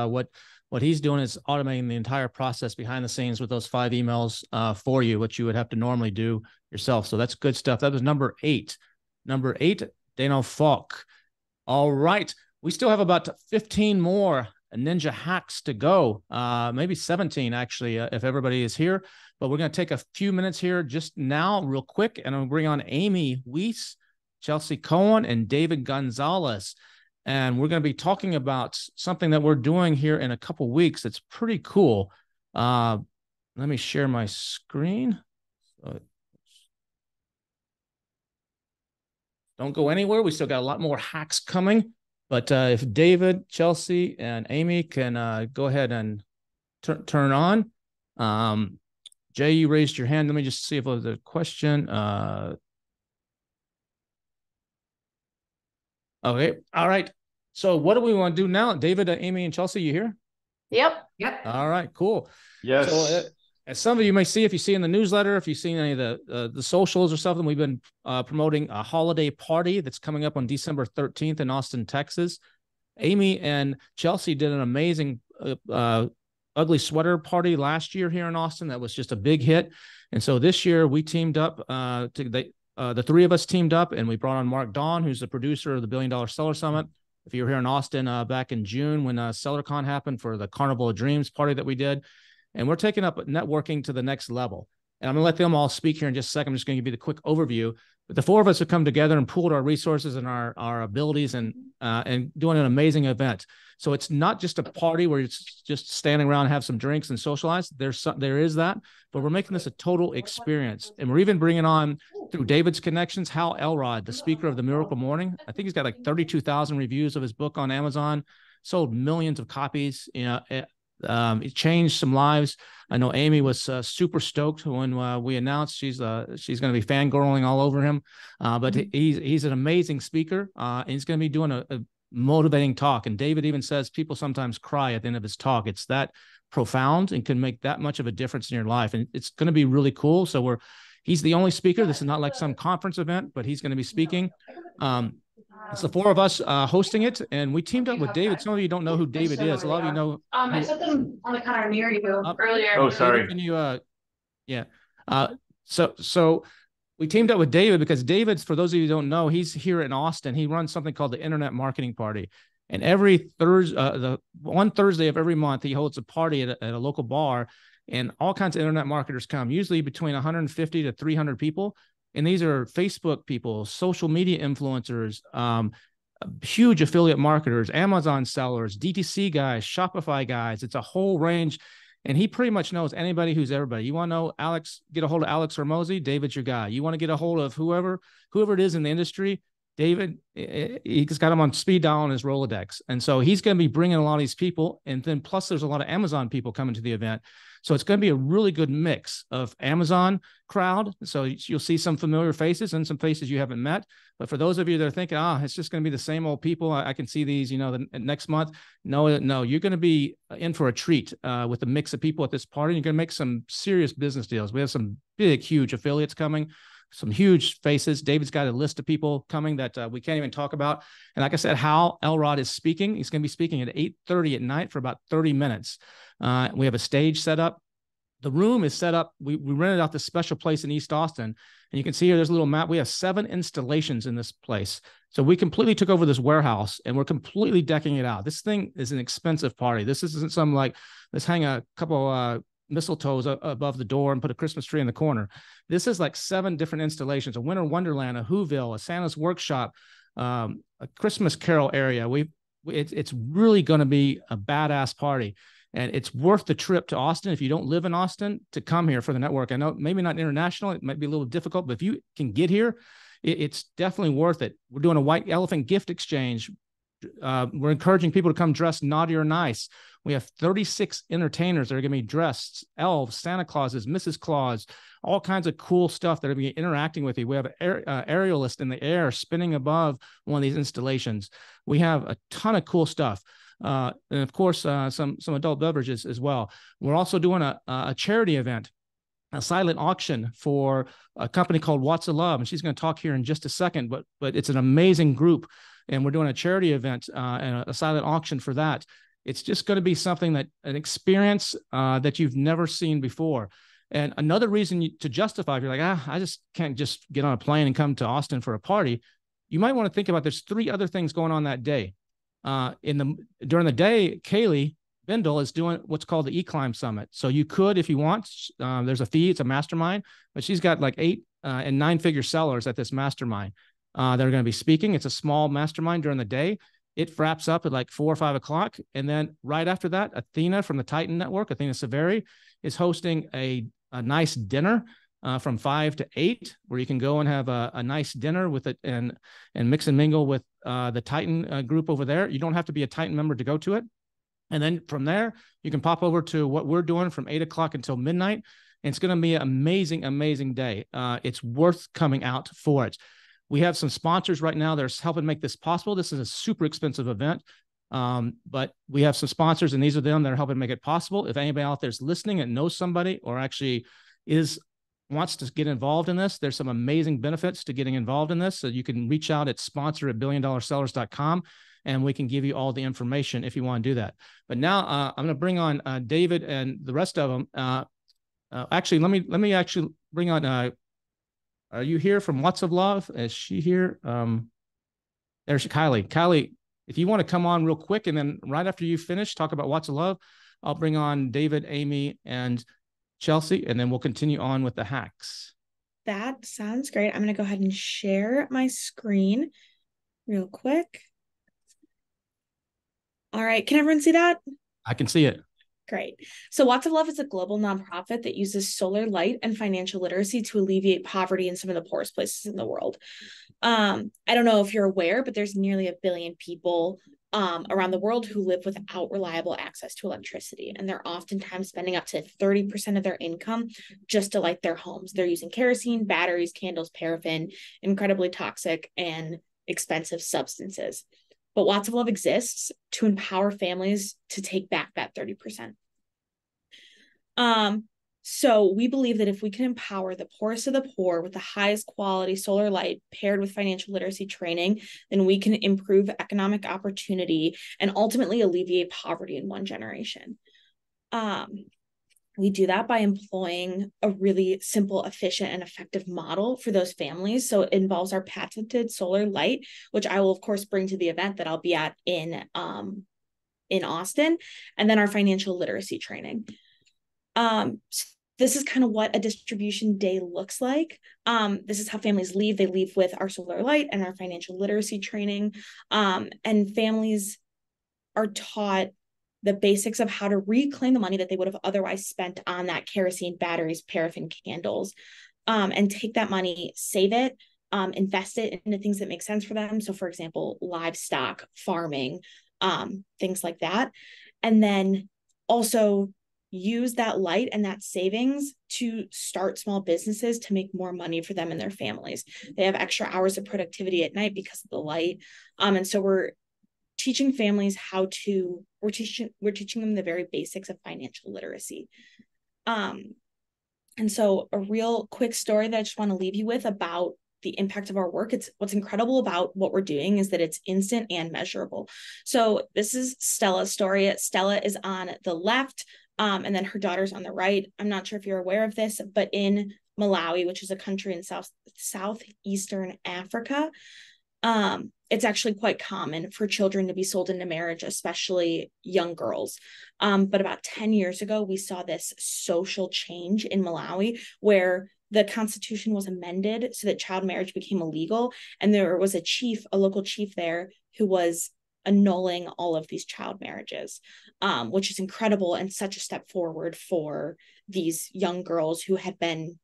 what he's doing is automating the entire process behind the scenes with those 5 emails for you, which you would have to normally do yourself. So that's good stuff. That was number 8. Number 8, Dano Falk. All right. We still have about 15 more Ninja hacks to go. Maybe 17, actually, if everybody is here. But we're going to take a few minutes here just now real quick, and I'll bring on Amy Weiss, Chelsea Cohen, and David Gonzalez. And we're going to be talking about something that we're doing here in a couple weeks that's pretty cool. Let me share my screen. Don't go anywhere. We still got a lot more hacks coming. But if David, Chelsea, and Amy can go ahead and turn on. Jay, you raised your hand. Let me just see if there's a question. Okay. All right. So what do we want to do now? David, Amy, and Chelsea, you here? Yep. All right, cool. Yes. So as some of you may see, if you see in the newsletter, if you've seen any of the socials or something, we've been promoting a holiday party that's coming up on December 13th in Austin, Texas. Amy and Chelsea did an amazing ugly sweater party last year here in Austin. That was just a big hit. And so this year we teamed up the 3 of us teamed up, and we brought on Mark Dawn, who's the producer of the $1 Billion Seller Summit. If you were here in Austin back in June when SellerCon happened for the Carnival of Dreams party that we did. And we're taking up networking to the next level. And I'm going to let them all speak here in just a second. I'm just going to give you the quick overview. But the 4 of us have come together and pooled our resources and our abilities and doing an amazing event. So it's not just a party where it's just standing around and have some drinks and socialize. There is that, but we're making this a total experience. And we're even bringing on, through David's connections, Hal Elrod, the speaker of the Miracle Morning. I think he's got like 32,000 reviews of his book on Amazon, sold millions of copies. You know, It changed some lives. I know Amy was super stoked when we announced she's going to be fangirling all over him. But he's an amazing speaker. And he's going to be doing a motivating talk. And David even says people sometimes cry at the end of his talk. It's that profound and can make that much of a difference in your life. And it's going to be really cool. So he's the only speaker. This is not like some conference event, but he's going to be speaking. It's the four of us hosting it, and we teamed up with David. Some of you don't know who David is. A lot of you know. I set them on the counter near you earlier. Oh, sorry. Can you? Yeah. So we teamed up with David because David, for those of you who don't know, he's here in Austin. He runs something called the Internet Marketing Party, and every Thursday, one Thursday of every month, he holds a party at a local bar, and all kinds of internet marketers come. Usually between 150 to 300 people. And these are Facebook people, social media influencers, huge affiliate marketers, Amazon sellers, DTC guys, Shopify guys. It's a whole range. And he pretty much knows anybody who's everybody. You want to know Alex, get a hold of Alex Hormozi, David's your guy. You want to get a hold of whoever it is in the industry, David, he's got him on speed dial on his Rolodex. And so he's going to be bringing a lot of these people. And then plus there's a lot of Amazon people coming to the event. So it's going to be a really good mix of Amazon crowd. So you'll see some familiar faces and some faces you haven't met. But for those of you that are thinking, it's just going to be the same old people, I can see these, the next month. No, you're going to be in for a treat with a mix of people at this party. You're going to make some serious business deals. We have some big, huge affiliates coming, some huge faces. David's got a list of people coming that we can't even talk about. And like I said, Hal Elrod is speaking. He's going to be speaking at 8:30 at night for about 30 minutes. We have a stage set up. The room is set up. We rented out this special place in East Austin. And you can see here, there's a little map. We have 7 installations in this place. So we completely took over this warehouse and we're completely decking it out. This thing is an expensive party. This isn't some like, let's hang a couple mistletoes above the door and put a Christmas tree in the corner. This is like 7 different installations, a Winter Wonderland, a Whoville, a Santa's Workshop, a Christmas Carol area. It's really going to be a badass party. And it's worth the trip to Austin if you don't live in Austin to come here for the network. I know maybe not international. It might be a little difficult, but if you can get here, it's definitely worth it. We're doing a white elephant gift exchange. We're encouraging people to come dressed naughty or nice. We have 36 entertainers that are going to be dressed, elves, Santa Clauses, Mrs. Claus, all kinds of cool stuff that are going to be interacting with you. We have an aerialist in the air spinning above one of these installations. We have a ton of cool stuff. And of course, some adult beverages as well. We're also doing a charity event, a silent auction for a company called Watts of Love. And she's going to talk here in just a second, but it's an amazing group. And we're doing a charity event and a silent auction for that. It's just going to be something an experience that you've never seen before. And another reason to justify, if you're like, I just can't just get on a plane and come to Austin for a party. You might want to think about there's 3 other things going on that day. During the day, Kaylee Bindle is doing what's called the eClimb Summit. So you could, if you want, there's a fee, it's a mastermind, but she's got like 8 and 9-figure sellers at this mastermind that are going to be speaking. It's a small mastermind during the day. It wraps up at like 4 or 5 o'clock. And then right after that, Athena from the Titan Network, Athena Severi, is hosting a nice dinner from 5 to 8, where you can go and have a nice dinner with it and mix and mingle with the Titan group over there. You don't have to be a Titan member to go to it. And then from there, you can pop over to what we're doing from 8 o'clock until midnight. And it's going to be an amazing, amazing day. It's worth coming out for it. We have some sponsors right now that are helping make this possible. This is a super expensive event, but we have some sponsors, and these are them that are helping make it possible. If anybody out there is listening and knows somebody or actually wants to get involved in this, there's some amazing benefits to getting involved in this. So you can reach out at sponsor@billiondollarsellers.com, and we can give you all the information if you want to do that. But now I'm going to bring on David and the rest of them. Actually, let me actually bring on. Are you here from Watts of Love? Is she here? There's Kylie. Kylie, if you want to come on real quick, and then right after you finish, talk about Watts of Love, I'll bring on David, Amy, and Chelsea, and then we'll continue on with the hacks. That sounds great. I'm going to go ahead and share my screen real quick. All right. Can everyone see that? I can see it. Great. So Watts of Love is a global nonprofit that uses solar light and financial literacy to alleviate poverty in some of the poorest places in the world. I don't know if you're aware, but there's nearly 1 billion people around the world who live without reliable access to electricity. And they're oftentimes spending up to 30% of their income just to light their homes. They're using kerosene, batteries, candles, paraffin, incredibly toxic and expensive substances. But Watts of Love exists to empower families to take back that 30%. So we believe that if we can empower the poorest of the poor with the highest quality solar light paired with financial literacy training, then we can improve economic opportunity and ultimately alleviate poverty in one generation. We do that by employing a really simple, efficient, and effective model for those families. So it involves our patented solar light, which I will, of course, bring to the event that I'll be at in Austin, and then our financial literacy training. This is kind of what a distribution day looks like. This is how families leave. They leave with our solar light and our financial literacy training. And families are taught the basics of how to reclaim the money that they would have otherwise spent on that kerosene, batteries, paraffin, candles, and take that money, save it, invest it into things that make sense for them. So for example, livestock, farming, things like that. And then also use that light and that savings to start small businesses to make more money for them and their families. They have extra hours of productivity at night because of the light. And so we're teaching families we're teaching them the very basics of financial literacy. And so a real quick story that I just want to leave you with about the impact of our work. It's what's incredible about what we're doing is that it's instant and measurable. So this is Stella's story. Stella is on the left. And then her daughter's on the right. I'm not sure if you're aware of this, but in Malawi, which is a country in southeastern Africa, it's actually quite common for children to be sold into marriage, especially young girls. But about 10 years ago, we saw this social change in Malawi where the constitution was amended so that child marriage became illegal. And there was a local chief there who was annulling all of these child marriages, which is incredible and such a step forward for these young girls who had been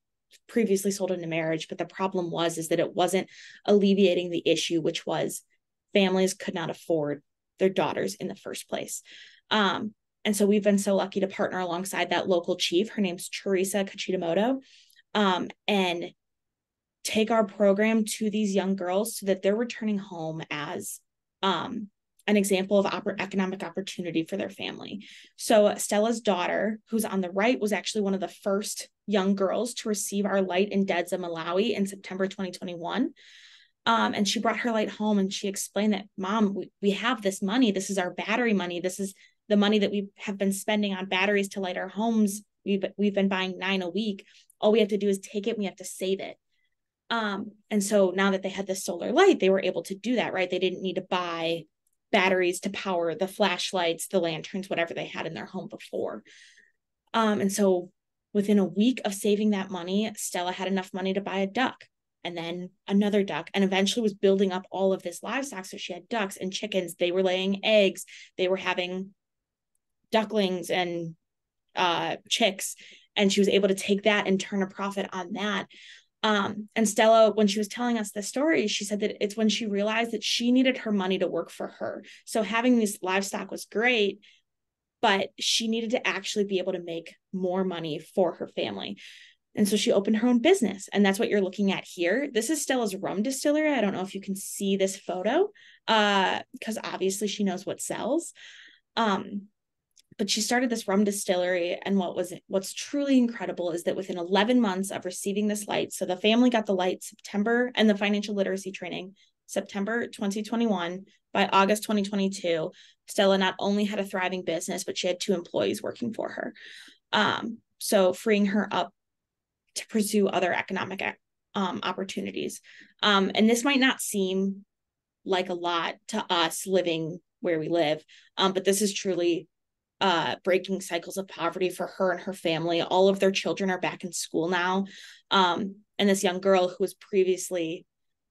previously sold into marriage. But the problem is that it wasn't alleviating the issue, which was families could not afford their daughters in the first place. And so we've been so lucky to partner alongside that local chief. Her name's Teresa Kachitamoto, and take our program to these young girls so that they're returning home as an example of economic opportunity for their family. So Stella's daughter, who's on the right, was actually one of the first young girls to receive our light in Dedza, Malawi in September 2021. And she brought her light home and she explained that, Mom, we have this money. This is our battery money. This is the money that we have been spending on batteries to light our homes. We've been buying 9 a week. All we have to do is take it. We have to save it. And so now that they had this solar light, they were able to do that, right? They didn't need to buy batteries to power the flashlights, the lanterns, whatever they had in their home before. And so within a week of saving that money, Stella had enough money to buy a duck and then another duck, and eventually was building up all of this livestock. So she had ducks and chickens. They were laying eggs. They were having ducklings and chicks. And she was able to take that and turn a profit on that. And Stella, when she was telling us the story, she said that it's when she realized that she needed her money to work for her. So having this livestock was great, but she needed to actually be able to make more money for her family. And so she opened her own business. And that's what you're looking at here. This is Stella's rum distillery. I don't know if you can see this photo, because obviously she knows what sells. But she started this rum distillery, and what's truly incredible is that within 11 months of receiving this light, so the family got the light September and the financial literacy training September 2021. By August 2022, Stella not only had a thriving business, but she had 2 employees working for her. So freeing her up to pursue other economic opportunities. And this might not seem like a lot to us living where we live, but this is truly breaking cycles of poverty for her and her family. All of their children are back in school now. And this young girl who was previously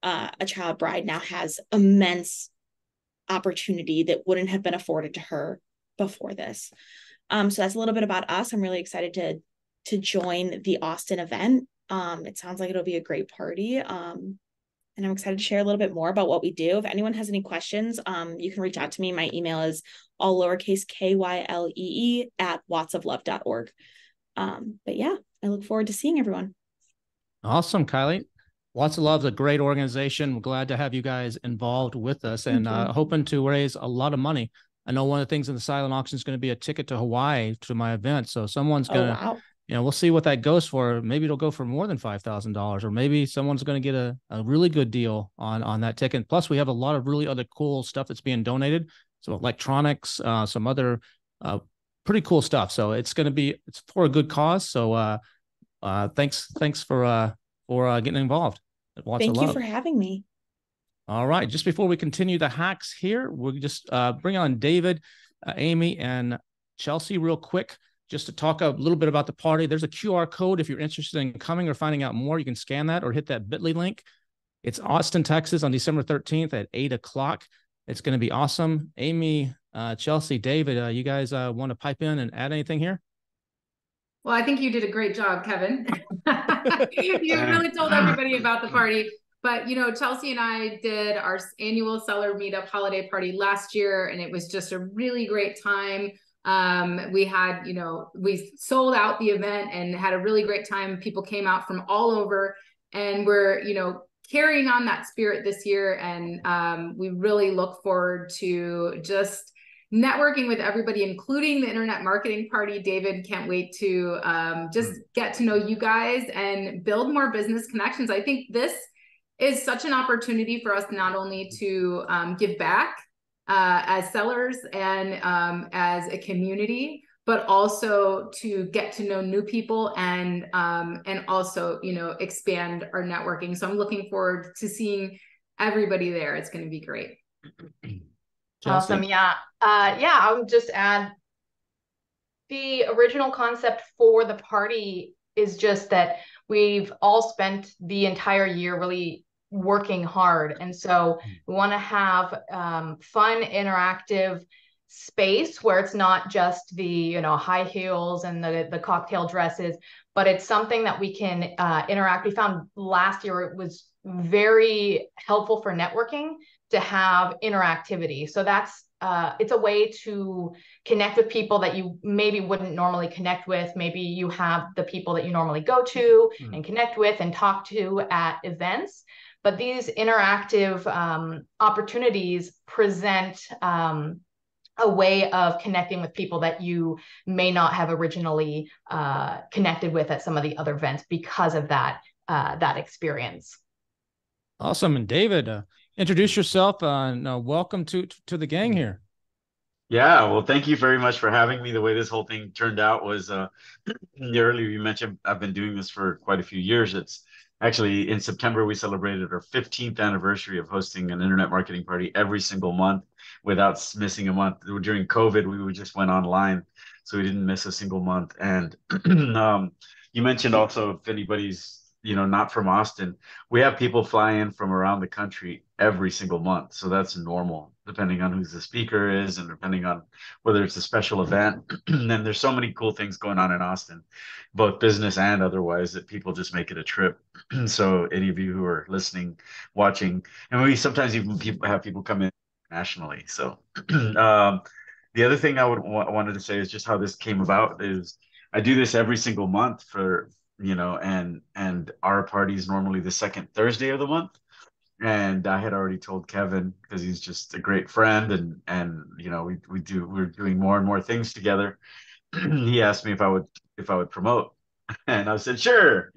a child bride now has immense opportunity that wouldn't have been afforded to her before this. So that's a little bit about us. I'm really excited to join the Austin event. It sounds like it'll be a great party. and I'm excited to share a little bit more about what we do. If anyone has any questions, you can reach out to me. My email is all lowercase KYLEE at wattsoflove.org. But yeah, I look forward to seeing everyone. Awesome, Kylie. Watts of Love is a great organization. We're glad to have you guys involved with us and hoping to raise a lot of money. I know one of the things in the silent auction is going to be a ticket to Hawaii to my event. So someone's going to, we'll see what that goes for. Maybe it'll go for more than $5,000, or maybe someone's going to get a really good deal on that ticket. Plus, we have a lot of really other cool stuff that's being donated. So electronics, some other pretty cool stuff. So it's for a good cause. So thanks for getting involved. Thank you for having me. All right. Just before we continue the hacks here, we'll just bring on David, Amy, and Chelsea real quick, just to talk a little bit about the party. There's a QR code. If you're interested in coming or finding out more, you can scan that or hit that bit.ly link. It's Austin, Texas on December 13th at 8 o'clock. It's going to be awesome. Amy, Chelsea, David, you guys want to pipe in and add anything here? Well, I think you did a great job, Kevin. You really told everybody about the party. But, Chelsea and I did our annual seller meetup holiday party last year, and it was just a really great time. We had, we sold out the event and had a really great time. People came out from all over, and we're, carrying on that spirit this year. And we really look forward to just networking with everybody, including the Internet Marketing Party. David, can't wait to just get to know you guys and build more business connections. I think this is such an opportunity for us not only to give back as sellers and as a community, but also to get to know new people and also, expand our networking. So I'm looking forward to seeing everybody there. It's going to be great. Awesome. Yeah. I would just add the original concept for the party is just that we've all spent the entire year really working hard. And so we want to have fun, interactive space where it's not just the, high heels and the cocktail dresses, but it's something that we can interact. We found last year it was very helpful for networking to have interactivity. So that's it's a way to connect with people that you maybe wouldn't normally connect with. Maybe you have the people that you normally go to and connect with and talk to at events. But these interactive opportunities present a way of connecting with people that you may not have originally connected with at some of the other events because of that experience. Awesome. And David, introduce yourself and welcome to the gang here. Yeah, well, thank you very much for having me. The way this whole thing turned out was earlier you mentioned I've been doing this for quite a few years. It's actually in September, we celebrated our 15th anniversary of hosting an internet marketing party every single month without missing a month. During COVID, we just went online, so we didn't miss a single month. And you mentioned also if anybody's not from Austin, we have people fly in from around the country every single month. So that's normal, depending on who the speaker is and depending on whether it's a special event. And there's so many cool things going on in Austin, both business and otherwise, that people just make it a trip. So any of you who are listening, watching, and we sometimes even have people come in nationally. So the other thing I wanted to say is just how this came about is I do this every single month for and our party is normally the second Thursday of the month. And I had already told Kevin, because he's just a great friend and we're doing more and more things together. He asked me if I would promote, and I said, sure,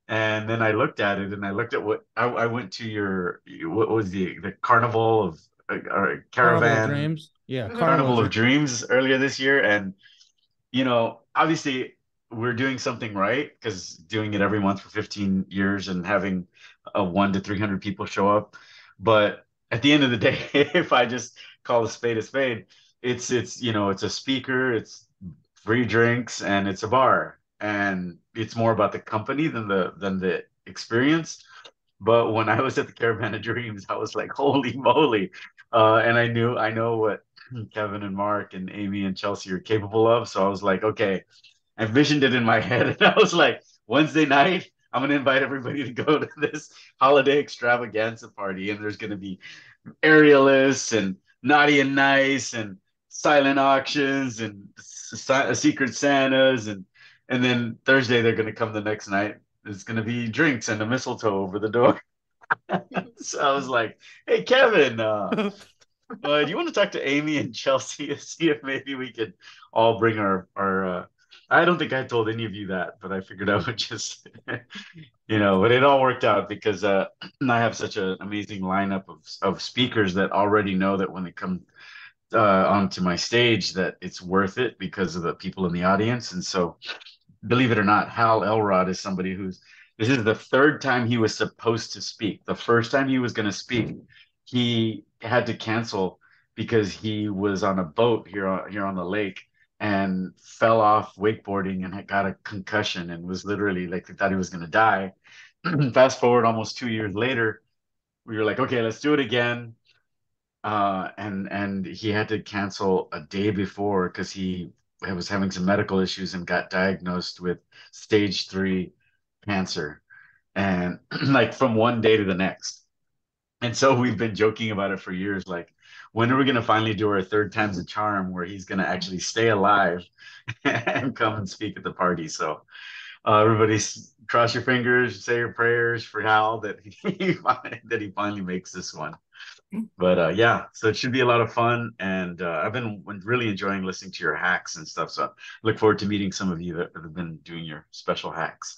and then I looked at it and I looked at what I went to what was the Carnival of Caravan Carnival of Dreams. Yeah. Carnival of Dreams earlier this year. And, obviously we're doing something right, because doing it every month for 15 years and having 100 to 300 people show up. But at the end of the day, if I just call a spade, it's a speaker, it's free drinks, and it's a bar, and it's more about the company than the experience. But when I was at the Caravan of Dreams, I was like, holy moly. And I know what Kevin and Mark and Amy and Chelsea are capable of. So I was like, okay, I envisioned it in my head, and I was like, Wednesday night, I'm going to invite everybody to go to this holiday extravaganza party, and there's going to be aerialists and naughty and nice and silent auctions and secret Santas, and then Thursday they're going to come the next night. It's going to be drinks and a mistletoe over the door. So I was like, hey, Kevin, do you want to talk to Amy and Chelsea and see if maybe we could all bring our I don't think I told any of you that, but I figured I would just, but it all worked out because I have such an amazing lineup of speakers that already know that when they come onto my stage that it's worth it because of the people in the audience. And so, believe it or not, Hal Elrod is somebody this is the third time he was supposed to speak. The first time he was going to speak, he had to cancel because he was on a boat here on the lake and fell off wakeboarding and had got a concussion and was literally like, they thought he was going to die. Fast forward almost 2 years later, we were like, okay, let's do it again. And he had to cancel a day before because he was having some medical issues and got diagnosed with stage 3 cancer, and like from one day to the next. And so we've been joking about it for years, like, when are we going to finally do our third time's a charm where he's going to actually stay alive and come and speak at the party? So everybody cross your fingers, say your prayers for Hal that he finally makes this one. But yeah, so it should be a lot of fun, and I've been really enjoying listening to your hacks and stuff. So look forward to meeting some of you that have been doing your special hacks.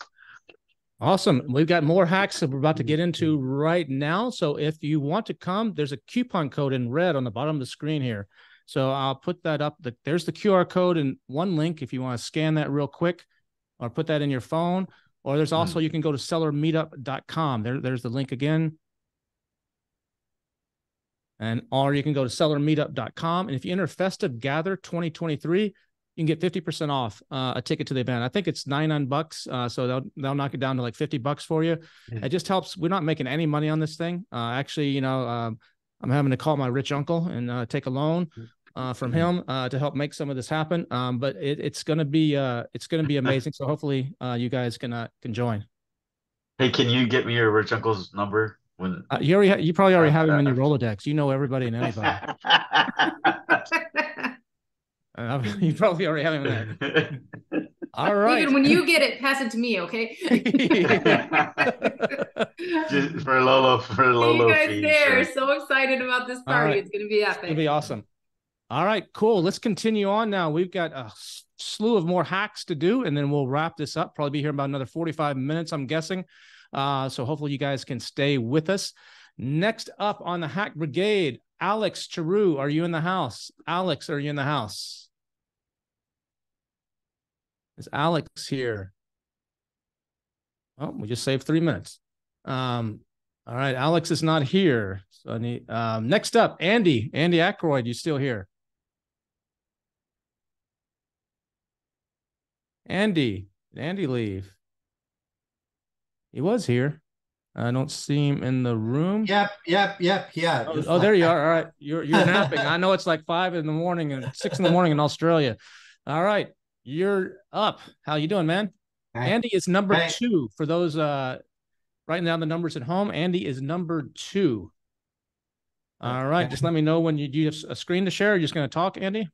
Awesome. We've got more hacks that we're about to get into right now. So if you want to come, there's a coupon code in red on the bottom of the screen here. So I'll put that up. There's the QR code and one link if you want to scan that real quick or put that in your phone. Or there's also, you can go to sellermeetup.com. There's the link again. Or you can go to sellermeetup.com. And if you enter Festive Gather 2023, you can get 50% off a ticket to the event. I think it's $99. So they'll knock it down to like $50 for you. It just helps. We're not making any money on this thing. Actually, I'm having to call my rich uncle and take a loan from him to help make some of this happen. But it's going to be amazing. So hopefully you guys can join. Hey, can you get me your rich uncle's number? When you probably already have him in your Rolodex. You know everybody and anybody. You probably already have him in there. All right. Even when you get it, pass it to me, okay? Just for Lolo. You guys there. So excited about this party. Right. It's going to be epic. It's going to be awesome. All right, cool. Let's continue on now. We've got a slew of more hacks to do, and then we'll wrap this up. Probably be here about another 45 minutes, I'm guessing. So hopefully you guys can stay with us. Next up on the Hack Brigade, Alex Charu, are you in the house? Alex, are you in the house? Is Alex here? Oh, we just saved 3 minutes. All right, Alex is not here. So next up, Andy Aykroyd, you still here? Did Andy leave? He was here. I don't see him in the room. Yep. Yeah. Oh, there you are. All right. You're napping. I know it's like 5 in the morning and 6 in the morning in Australia. All right. You're up. How you doing, man? Andy is number 2 for those writing down the numbers at home. Andy is number 2. All right. Just let me know when you have a screen to share. You're just going to talk, Andy?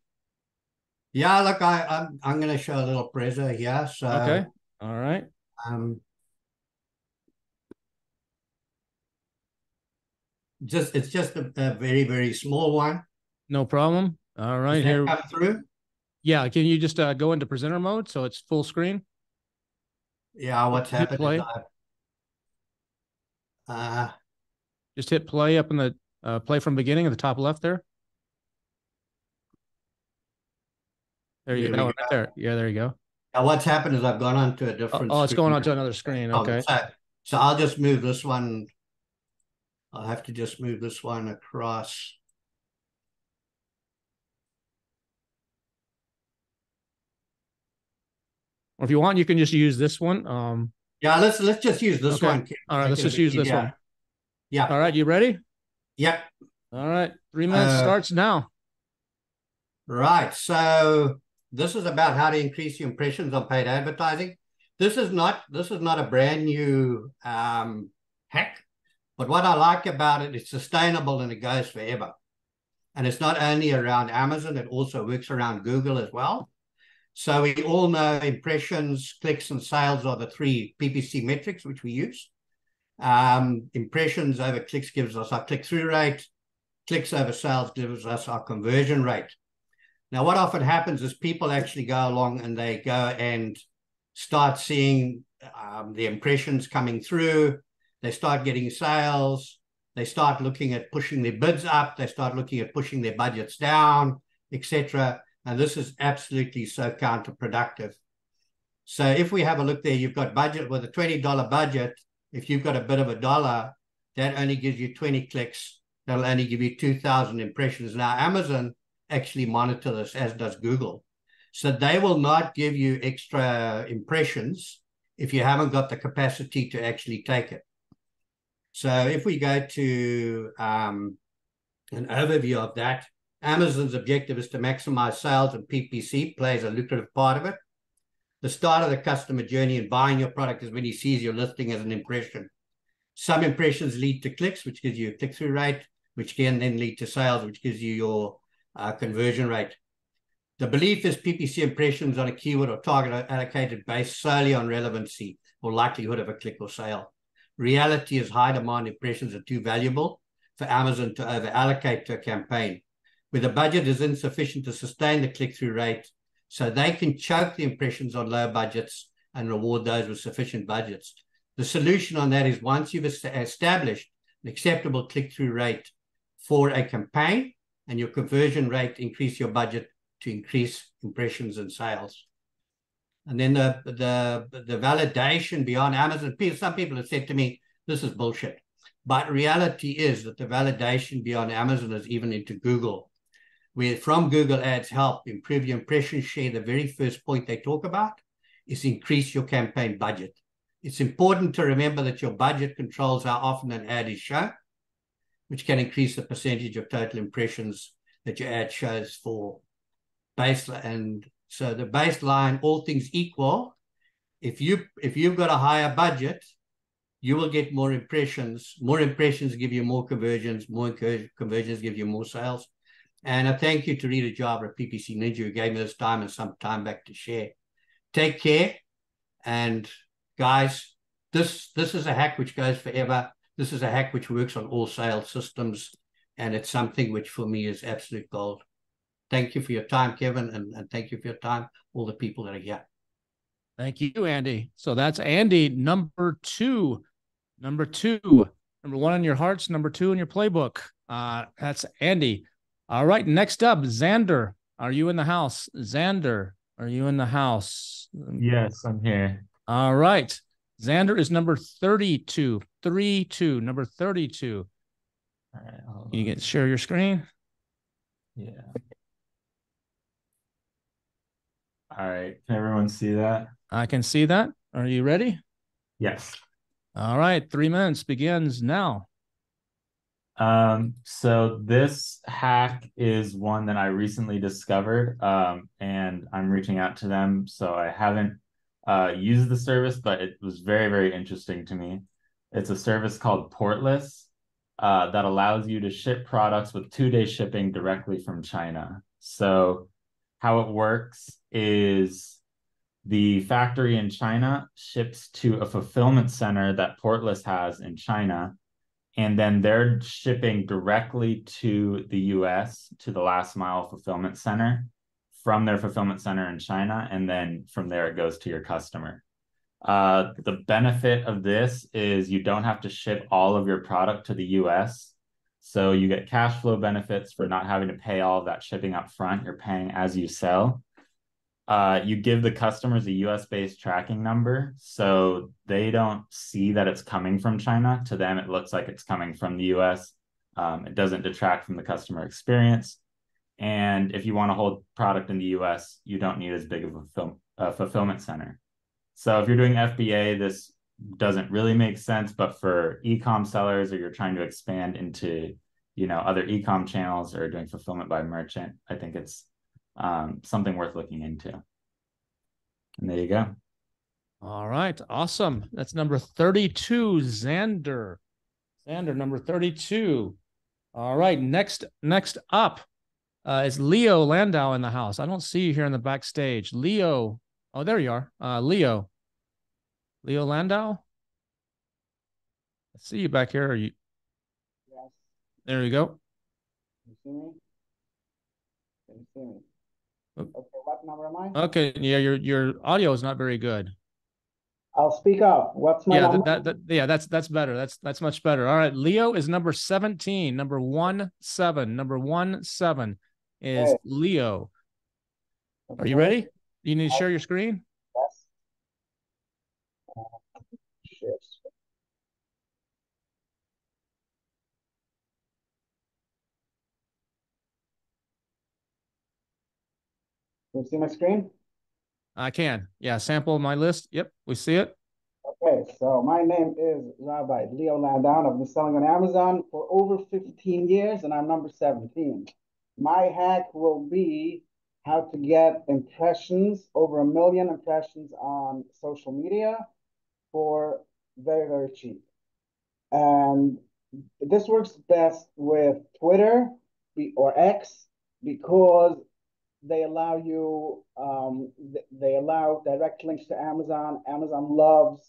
Yeah, look, I'm going to show a little presser here. So okay. All right. It's just a very, very small one. No problem. All right. Here come through. Yeah. Can you just go into presenter mode so it's full screen? Yeah. What's happened? Play. Just hit play up in the play from beginning at the top left there. There you go. Right there. Yeah, there you go. Now what's happened is I've gone on to a different it's going on to another screen. Okay. So I'll just move this one. I'll have to just move this one across. Or if you want, you can just use this one. Yeah, let's just use this one. All right, let's just use this one. Yeah. All right, you ready? Yep. All right, 3 minutes starts now. Right. So this is about how to increase your impressions on paid advertising. this is not a brand new hack, but what I like about it, it's sustainable and it goes forever. And it's not only around Amazon, it also works around Google as well. So we all know impressions, clicks, and sales are the 3 PPC metrics which we use. Impressions over clicks gives us our click-through rate. Clicks over sales gives us our conversion rate. Now, what often happens is people actually go along and they go and start seeing the impressions coming through. They start getting sales. They start looking at pushing their bids up. They start looking at pushing their budgets down, etc. And this is absolutely so counterproductive. So if we have a look there, you've got budget with a $20 budget. If you've got a bid of $1, that only gives you 20 clicks. That'll only give you 2,000 impressions. Now, Amazon actually monitor this, as does Google. So they will not give you extra impressions if you haven't got the capacity to actually take it. So if we go to an overview of that, Amazon's objective is to maximize sales, and PPC plays a lucrative part of it. The start of the customer journey in buying your product is when he sees your listing as an impression. Some impressions lead to clicks, which gives you a click-through rate, which can then lead to sales, which gives you your conversion rate. The belief is PPC impressions on a keyword or target are allocated based solely on relevancy or likelihood of a click or sale. Reality is high demand impressions are too valuable for Amazon to over-allocate to a campaign, where the budget is insufficient to sustain the click-through rate, so they can choke the impressions on low budgets and reward those with sufficient budgets. The solution on that is once you've established an acceptable click-through rate for a campaign and your conversion rate, increase your budget to increase impressions and sales. And then the validation beyond Amazon, some people have said to me, this is bullshit. But reality is that the validation beyond Amazon is even into Google, where from Google Ads help improve your impression share. The very first point they talk about is increase your campaign budget. It's important to remember that your budget controls how often an ad is shown, which can increase the percentage of total impressions that your ad shows for baseline. And so the baseline, all things equal, if you've got a higher budget, you will get more impressions. More impressions give you more conversions. More conversions give you more sales. And I thank you to Rita Java at PPC Ninja, who gave me this time and some time back to share. Take care. And guys, this is a hack which goes forever. This is a hack which works on all sales systems. And it's something which for me is absolute gold. Thank you for your time, Kevin, and thank you for your time, all the people that are here. Thank you, Andy. So that's Andy, number 2. Number 2. Number 1 in your hearts, number 2 in your playbook. That's Andy. All right, next up, Xander. Are you in the house? Xander, are you in the house? Yes, I'm here. All right. Xander is number 32. 32, number 32. All right. You can share your screen. Yeah. All right. Can everyone see that? I can see that. Are you ready? Yes. All right. 3 minutes begins now. So this hack is one that I recently discovered, and I'm reaching out to them. So I haven't used the service, but it was very, very interesting to me. It's a service called Portless that allows you to ship products with 2-day shipping directly from China. So how it works is the factory in China ships to a fulfillment center that Portless has in China, and then they're shipping directly to the US, to the last mile fulfillment center from their fulfillment center in China, and then from there it goes to your customer. The benefit of this is you don't have to ship all of your product to the US. So you get cash flow benefits for not having to pay all of that shipping up front. You're paying as you sell. You give the customers a US-based tracking number, so they don't see that it's coming from China. To them, it looks like it's coming from the US. It doesn't detract from the customer experience. And if you want to hold product in the US, you don't need as big of a fulfillment center. So if you're doing FBA, this doesn't really make sense, but for e-com sellers, or you're trying to expand into, other e-com channels or doing fulfillment by merchant, I think it's something worth looking into. And there you go. All right, awesome. That's number 32, Xander. Xander, number 32. All right, next up is Leo Landau in the house. I don't see you here in the backstage. Leo, oh, there you are. Leo Landau. I see you back here. Are you? Yes. There you go. Can you see me? Can you see me? Okay, what number am I? Okay, yeah, your audio is not very good. I'll speak up. What's my number? Yeah, that's better. That's much better. All right, Leo is number 17. Number 17. Number 17 is Leo. Are you ready? You need to share your screen? Yes. Can you see my screen? I can. Yeah, sample my list. Yep, we see it. Okay, so my name is Rabbi Leo Landau. I've been selling on Amazon for over 15 years, and I'm number 17. My hack will be how to get impressions, over 1 million impressions on social media for very, very cheap. And this works best with Twitter or X because they allow you, they allow direct links to Amazon. Amazon loves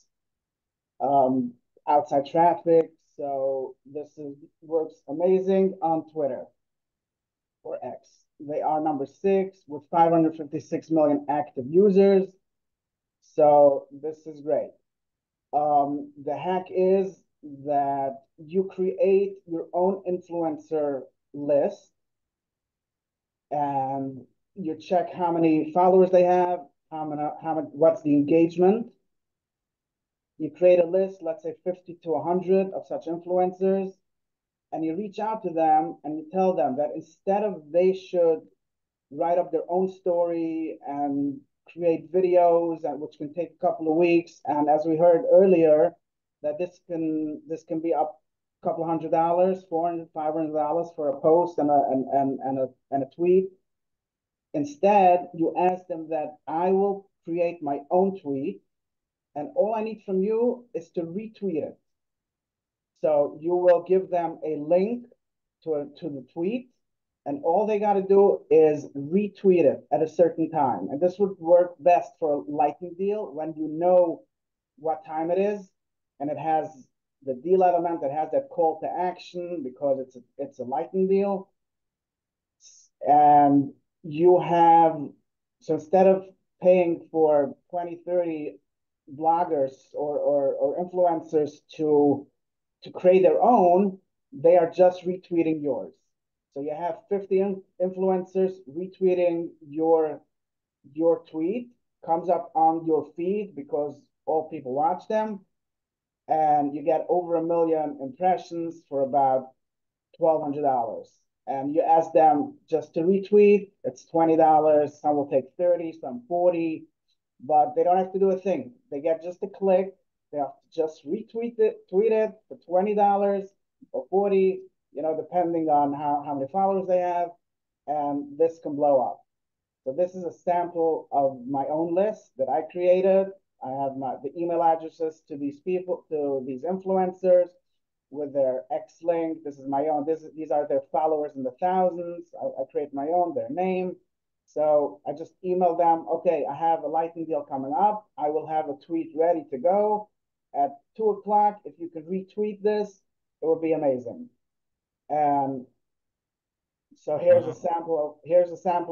outside traffic. So this works amazing on Twitter or X. They are number 6 with 556 million active users. So this is great. The hack is that you create your own influencer list and you check how many followers they have, what's the engagement. You create a list, let's say 50 to 100 of such influencers, and you reach out to them and you tell them that instead of they should write up their own story and create videos, and which can take a couple of weeks, and as we heard earlier, that this can be up a couple of $100, $400, $500 for a post and a tweet. Instead, you ask them that I will create my own tweet, and all I need from you is to retweet it. So you will give them a link to the tweet, and all they got to do is retweet it at a certain time. And this would work best for a lightning deal when you know what time it is, and it has the deal element that has that call to action because it's a lightning deal. And you have, so instead of paying for 20, 30 bloggers or influencers to create their own, they are just retweeting yours. So you have 50 influencers retweeting your tweet, comes up on your feed because all people watch them, and you get over 1 million impressions for about $1,200. And you ask them just to retweet, it's $20. Some will take 30, some 40, but they don't have to do a thing. They get just a click. They have to just tweet it for $20 or 40, depending on how many followers they have, and this can blow up. So this is a sample of my own list that I created. I have the email addresses to these people, to these influencers with their X link. This is my own. These are their followers in the thousands. I create my own, their name. So I just email them, okay, I have a lightning deal coming up. I will have a tweet ready to go at 2 o'clock. If you can retweet this, it would be amazing. And so here's a sample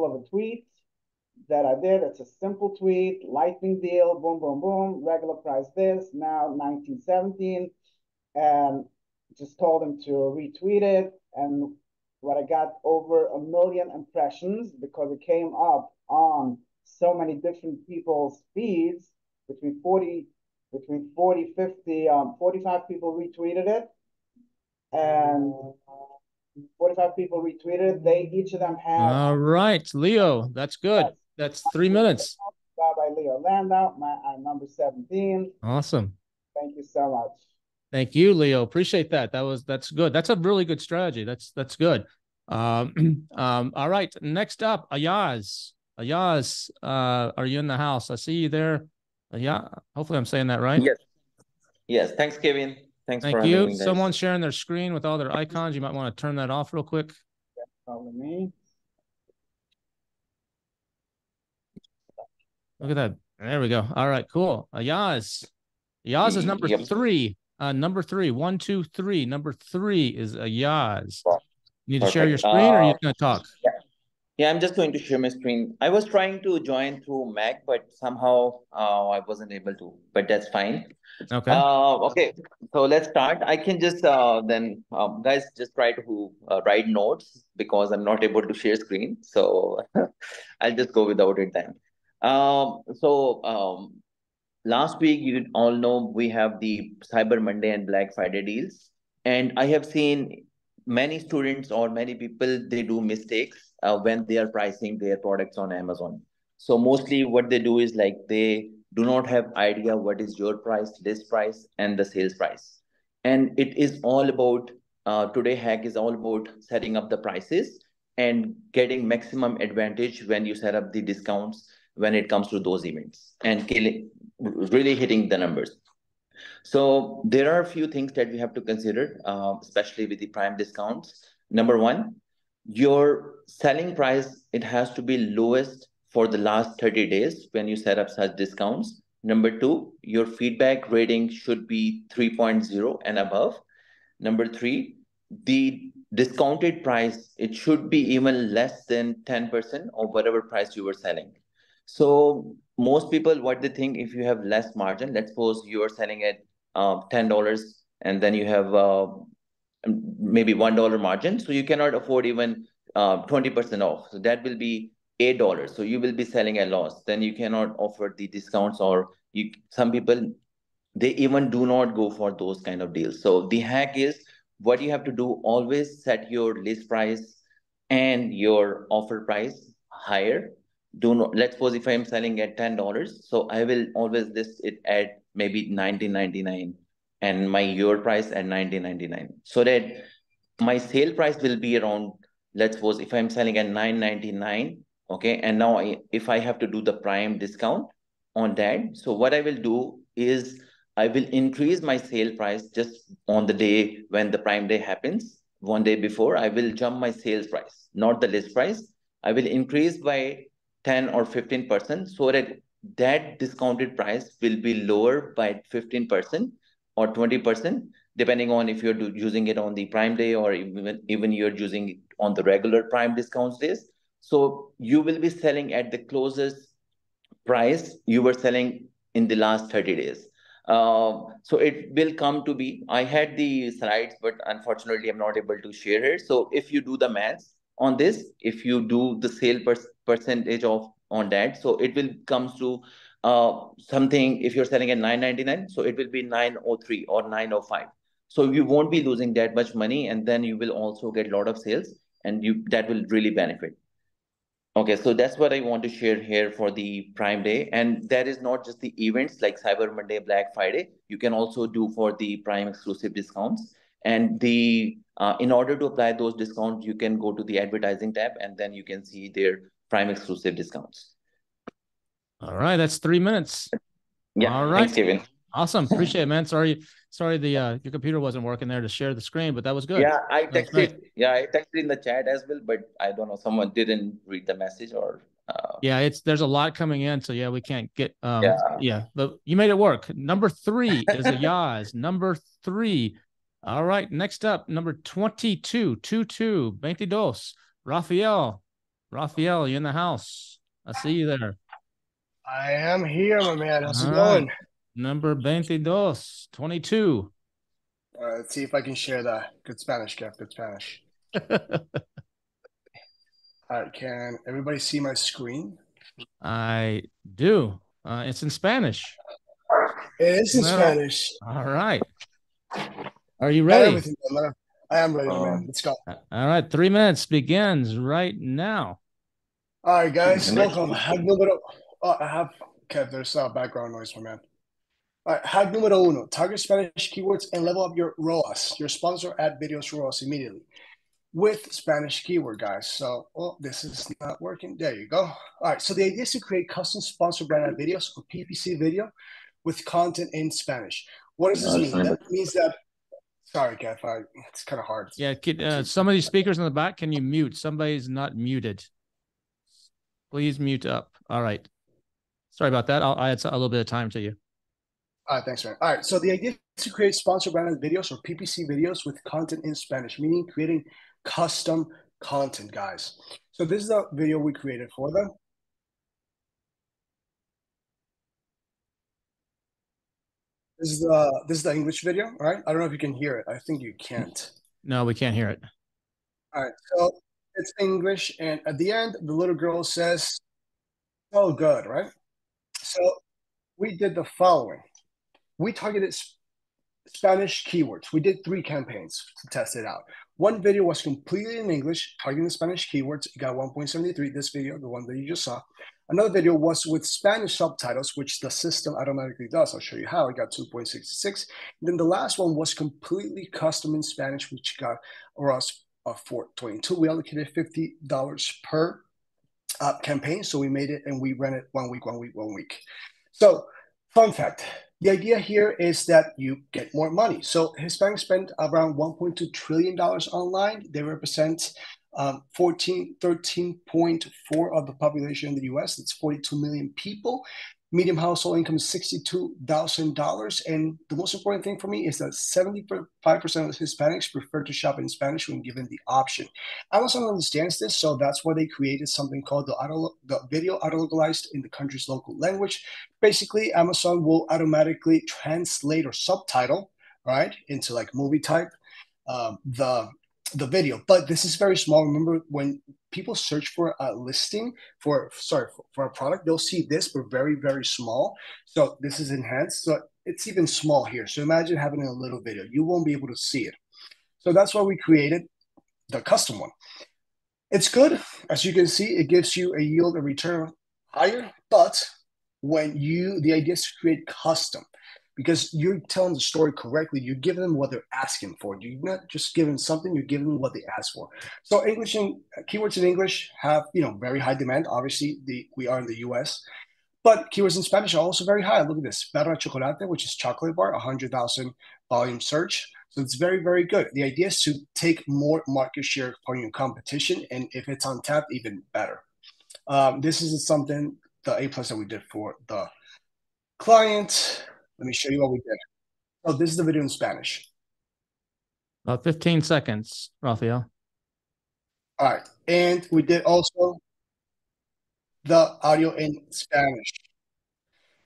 of a tweet that I did. It's a simple tweet, lightning deal, boom, boom, boom, regular price this, now $19.17, and just told them to retweet it. And what I got over 1 million impressions because it came up on so many different people's feeds, between 40, 50, 45 people retweeted it, and 45 people retweeted it. Each of them had. All right, Leo, that's good. Yes. That's 3 minutes. By Leo Landau, I'm number 17. Awesome. Thank you so much. Thank you, Leo. Appreciate that. That's good. That's a really good strategy. That's good. All right. Next up, Ayaz. Ayaz, are you in the house? I see you there. Yeah, hopefully I'm saying that right. Yes. Yes. Thanks, Kevin. Thanks Thank for having you. me, guys. Someone's sharing their screen with all their icons. You might want to turn that off real quick. Follow me. Look at that. There we go. All right, cool. Ayaz. Ayaz is number three. Number three. 1, 2, 3. Number 3 is Ayaz. You need to share your screen, or are you going to talk? Yeah, I'm just going to share my screen. I was trying to join through Mac, but somehow I wasn't able to, but that's fine. Okay. Okay, so let's start. I can just guys, just try to write notes because I'm not able to share screen. So I'll just go without it then. Last week, you all know we have the Cyber Monday and Black Friday deals. And I have seen many students or many people, they do mistakes when they are pricing their products on Amazon. So mostly what they do is like they do not have idea what is your price, list price, and the sales price. And it is all about, today hack is all about setting up the prices and getting maximum advantage when you set up the discounts when it comes to those events and really hitting the numbers. So there are a few things that we have to consider, especially with the prime discounts. Number one, your selling price, it has to be lowest for the last 30 days when you set up such discounts. Number two, your feedback rating should be 3.0 and above. Number three, the discounted price, it should be even less than 10% of whatever price you were selling. So most people, what they think, if you have less margin, let's suppose you are selling at $10 and then you have maybe $1 margin. So you cannot afford even 20% off. So that will be $8. So you will be selling at loss. Then you cannot offer the discounts, or some people, they even do not go for those kind of deals. So the hack is, what you have to do, always set your list price and your offer price higher. Do not, let's suppose if I'm selling at $10, so I will always list it at maybe $19.99 and my your price at $19.99, so that my sale price will be around, let's suppose if I'm selling at $9.99, okay, and now if I have to do the prime discount on that, so what I will do is I will increase my sale price just on the day when the prime day happens. One day before, I will jump my sales price, not the list price. I will increase by 10 or 15%, so that discounted price will be lower by 15% or 20%, depending on if you're using it on the prime day or even you're using it on the regular prime discounts days. So you will be selling at the closest price you were selling in the last 30 days. So it will come to be, I had the slides, but unfortunately I'm not able to share it. So if you do the maths on this, if you do the sale percentage of on that, so it will come to something, if you're selling at $9.99, so it will be $9.03 or $9.05. So you won't be losing that much money, and then you will also get a lot of sales, and that will really benefit. Okay, so that's what I want to share here for the Prime Day. And that is not just the events like Cyber Monday, Black Friday. You can also do for the Prime exclusive discounts. And in order to apply those discounts, you can go to the advertising tab, and then you can see their Prime exclusive discounts. All right, that's 3 minutes. Yeah, all right. Thanks, Kevin. Awesome, appreciate it, man. Sorry, your computer wasn't working there to share the screen, but that was good. Yeah, I texted in the chat as well, but I don't know, someone didn't read the message or. Yeah, there's a lot coming in, so yeah, we can't get. Yeah, but you made it work. Number 3 is Ayaz. Number 3. All right, next up, number 22, 22, Rafael. Rafael, you in the house? I see you there. I am here, my man. How's it going? Number 22. All right, let's see if I can share that. Good Spanish, Kev. Good Spanish. All right, can everybody see my screen? I do. It's in Spanish. It is in Spanish. All right. Are you ready? I am ready, man. Let's go. All right, 3 minutes begins right now. All right, guys, welcome. Hack número. I have Kev. There's background noise, my man. All right, hack número 1. Target Spanish keywords and level up your ROAS, your sponsor ad videos ROAS immediately. with Spanish keyword, guys. So, oh, this is not working. There you go. All right. So the idea is to create custom sponsored brand ad videos or PPC video with content in Spanish. What does this mean? That means that, sorry, Kev, it's kind of hard. Yeah, some of these speakers in the back, can you mute? Somebody's not muted. Please mute up. All right. Sorry about that. I'll add a little bit of time to you. All right, thanks, man. All right, so the idea is to create sponsored branded videos or PPC videos with content in Spanish, meaning creating custom content, guys. So this is the video we created for them. This is the English video, all right? I don't know if you can hear it. I think you can't. No, we can't hear it. All right, so it's English, and at the end, the little girl says, "Oh, good," right? So we did the following. We targeted Spanish keywords. We did 3 campaigns to test it out. One video was completely in English, targeting the Spanish keywords. It got 1.73, this video, the one that you just saw. Another video was with Spanish subtitles, which the system automatically does. I'll show you how. It got 2.66. Then the last one was completely custom in Spanish, which got around 422. We allocated $50 per campaign. So we made it and we ran it 1 week. So fun fact, the idea here is that you get more money. So Hispanics spend around $1.2 trillion online. They represent 13.4 of the population in the US. That's 42 million people. Median household income is $62,000. And the most important thing for me is that 75% of Hispanics prefer to shop in Spanish when given the option. Amazon understands this, so that's why they created something called the video auto-localized in the country's local language. Basically, Amazon will automatically translate or subtitle, right, into like movie type, the video. But this is very small. Remember, when people search for a listing for a product, they'll see this, but very, very small. So this is enhanced. So it's even small here. So imagine having a little video. You won't be able to see it. So that's why we created the custom one. It's good. As you can see, it gives you a yield and return higher. But when the idea is to create custom, because you're telling the story correctly, you're giving them what they're asking for. You're not just giving something, you're giving them what they ask for. So English and keywords in English have, very high demand. Obviously, we are in the US, but keywords in Spanish are also very high. Look at this, barra de chocolate, which is chocolate bar, 100,000 volume search. So it's very, very good. The idea is to take more market share from your competition, and if it's on tap, even better. This is something, the A+ that we did for the client. Let me show you what we did. Oh, this is the video in Spanish. About 15 seconds, Rafael. All right. And we did also the audio in Spanish.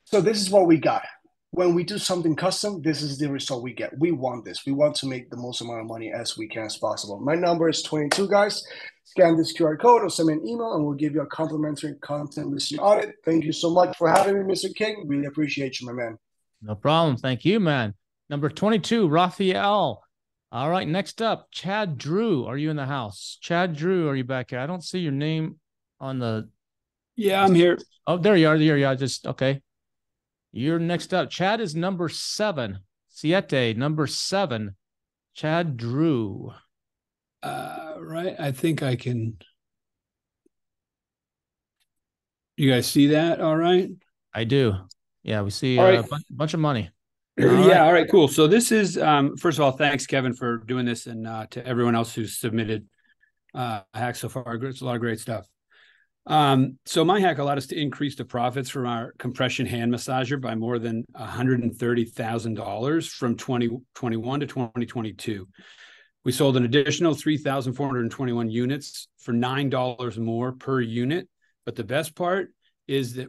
So this is what we got. When we do something custom, this is the result we get. We want this. We want to make the most amount of money as we can as possible. My number is 22, guys. Scan this QR code or send me an email, and we'll give you a complimentary content listing audit. Thank you so much for having me, Mr. King. Really appreciate you, my man. No problem. Thank you, man. Number 22, Rafael. All right, next up, Chad Drew. Are you in the house? Chad Drew, are you back here? I don't see your name on the... Yeah, I'm here. Oh, there you are. There you are. Okay. You're next up. Chad is number 7. Siete, number 7. Chad Drew. Right. I think I can... You guys see that all right? I do. Yeah, we see right. a bunch of money. All right, cool. So this is, first of all, thanks, Kevin, for doing this, and to everyone else who's submitted hacks so far. It's a lot of great stuff. So my hack allowed us to increase the profits from our compression hand massager by more than $130,000 from 2021 to 2022. We sold an additional 3,421 units for $9 more per unit. But the best part is that,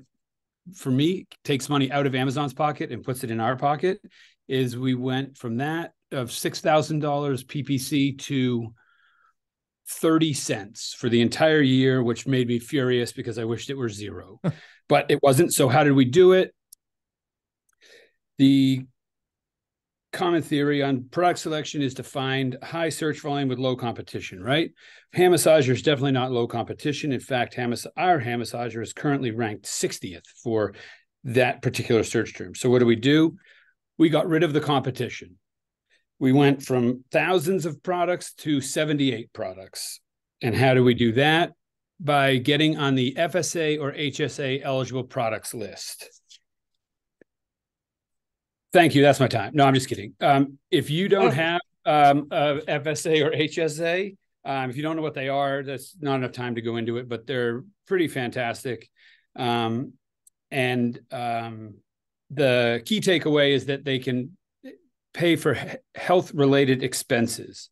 for me, takes money out of Amazon's pocket and puts it in our pocket, is we went from that of $6,000 PPC to 30 cents for the entire year, which made me furious because I wished it were zero, but it wasn't. So how did we do it? The common theory on product selection is to find high search volume with low competition, right? Hand massager is definitely not low competition. In fact, our hand massager is currently ranked 60th for that particular search term. So what do? We got rid of the competition. we went from thousands of products to 78 products. And how do we do that? By getting on the FSA or HSA eligible products list. Thank you. That's my time. No, I'm just kidding. If you don't have FSA or HSA, if you don't know what they are, that's not enough time to go into it, but they're pretty fantastic. The key takeaway is that they can pay for health-related expenses.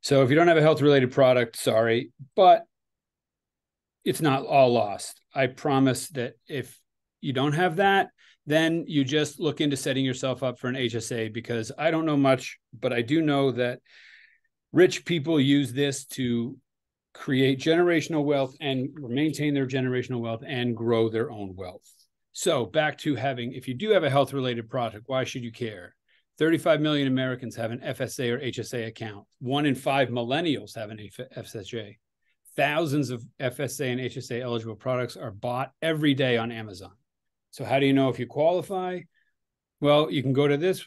So if you don't have a health-related product, sorry, but it's not all lost. I promise that if you don't have that, then you just look into setting yourself up for an HSA, because I don't know much, but I do know that rich people use this to create generational wealth and maintain their generational wealth and grow their own wealth. So back to having, if you do have a health-related product, why should you care? 35 million Americans have an FSA or HSA account. 1 in 5 millennials have an FSA. Thousands of FSA and HSA eligible products are bought every day on Amazon. So how do you know if you qualify? Well, you can go to this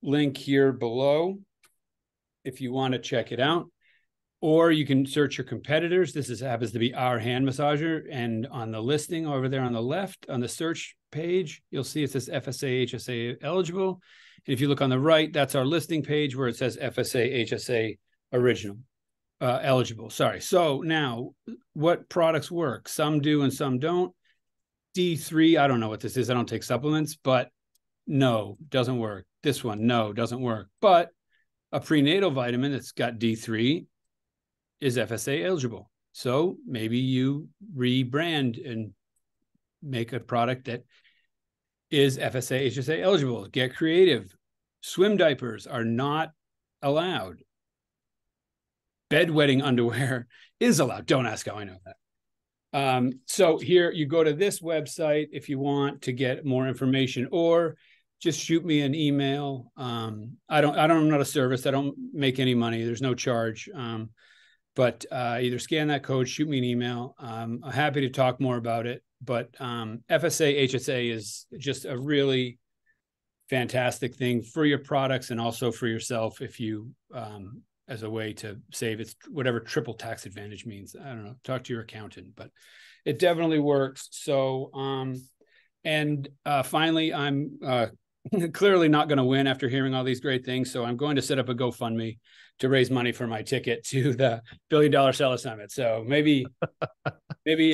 link here below if you want to check it out, or you can search your competitors. This happens to be our hand massager, and on the listing over there on the left, on the search page, you'll see it says FSA, HSA eligible. And if you look on the right, that's our listing page where it says FSA, HSA eligible. Sorry. So now, what products work? Some do and some don't. D3, I don't know what this is. I don't take supplements, but no, doesn't work. This one, no, doesn't work. But a prenatal vitamin that's got D3 is FSA eligible. So maybe you rebrand and make a product that is FSA, HSA eligible. Get creative. Swim diapers are not allowed. Bedwetting underwear is allowed. Don't ask how I know that. So here you go to this website if you want to get more information, or just shoot me an email. I'm not a service. I don't make any money. There's no charge. But either scan that code, shoot me an email. I'm happy to talk more about it. But FSA, HSA is just a really fantastic thing for your products and also for yourself if you, as a way to save. It's whatever triple tax advantage means. I don't know, talk to your accountant, but it definitely works. So, finally, I'm clearly not going to win after hearing all these great things. So I'm going to set up a GoFundMe to raise money for my ticket to the $1 Billion Seller Summit. So maybe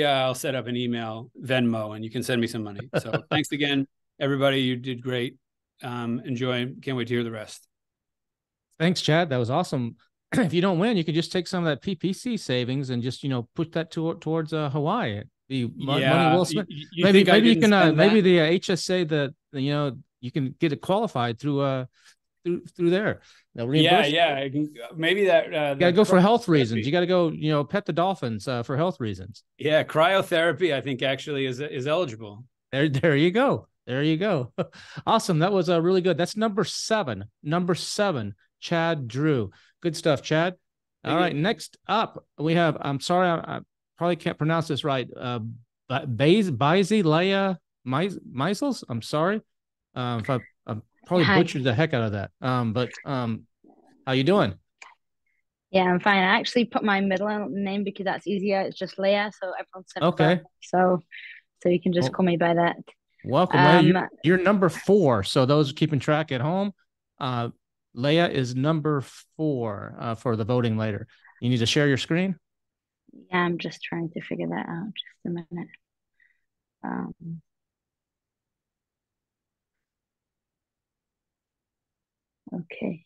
I'll set up an email, Venmo, and you can send me some money. So thanks again, everybody. You did great. Enjoy. Can't wait to hear the rest. Thanks, Chad. That was awesome. If you don't win, you can just take some of that PPC savings and just, put that towards Hawaii. Money well spent. Maybe you can maybe the HSA you can get it qualified through there. They'll reimburse. Yeah. Maybe that. You got to go for health reasons. You got to go, pet the dolphins for health reasons. Yeah, cryotherapy, I think actually is eligible. There you go. There you go. Awesome. That was really good. That's number 7. Chad Drew. Good stuff, Chad. All right. Next up, we have, I'm sorry, I probably can't pronounce this right. Leia Meisels. I'm sorry. If I probably butchered the heck out of that. But how you doing? Yeah, I'm fine. I actually put my middle name because that's easier. It's just Leia, so everyone's okay. So you can just call me by that. Welcome, Leia. You're number 4. So those keeping track at home, Leia is number 4 for the voting later. You need to share your screen? Yeah, I'm just trying to figure that out. Just a minute. Okay.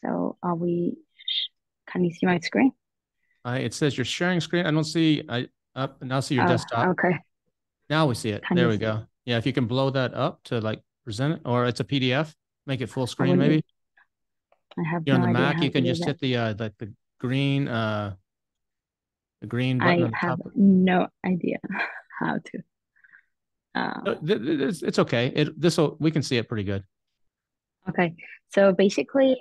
So can you see my screen? It says you're sharing screen. I don't see, now see your desktop. Okay. Now we see it. There we go. Yeah, if you can blow that up to present it, or it's a PDF, make it full screen maybe. I have on the Mac, you can just hit the green button. I have no idea how to. It's okay. We can see it pretty good. Okay, so basically,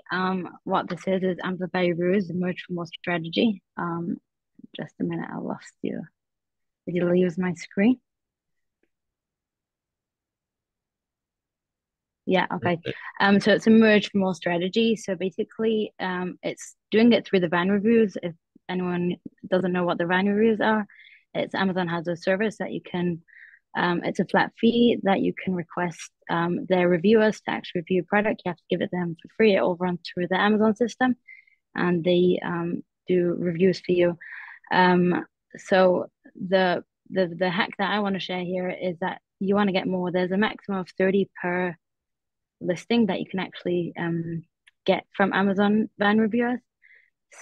what this is Amplify Reviews, Merge for More strategy. Just a minute, I lost you. Did you lose my screen? Yeah, okay. So it's a merge for more strategy. So basically, it's doing it through the van reviews. If anyone doesn't know what the van reviews are, it's Amazon has a service that you can, it's a flat fee that you can request their reviewers to actually review a product. You have to give it to them for free. It all runs through the Amazon system, and they do reviews for you. So the hack that I want to share here is that you want to get more. There's a maximum of 30 per listing that you can actually get from Amazon van reviewers.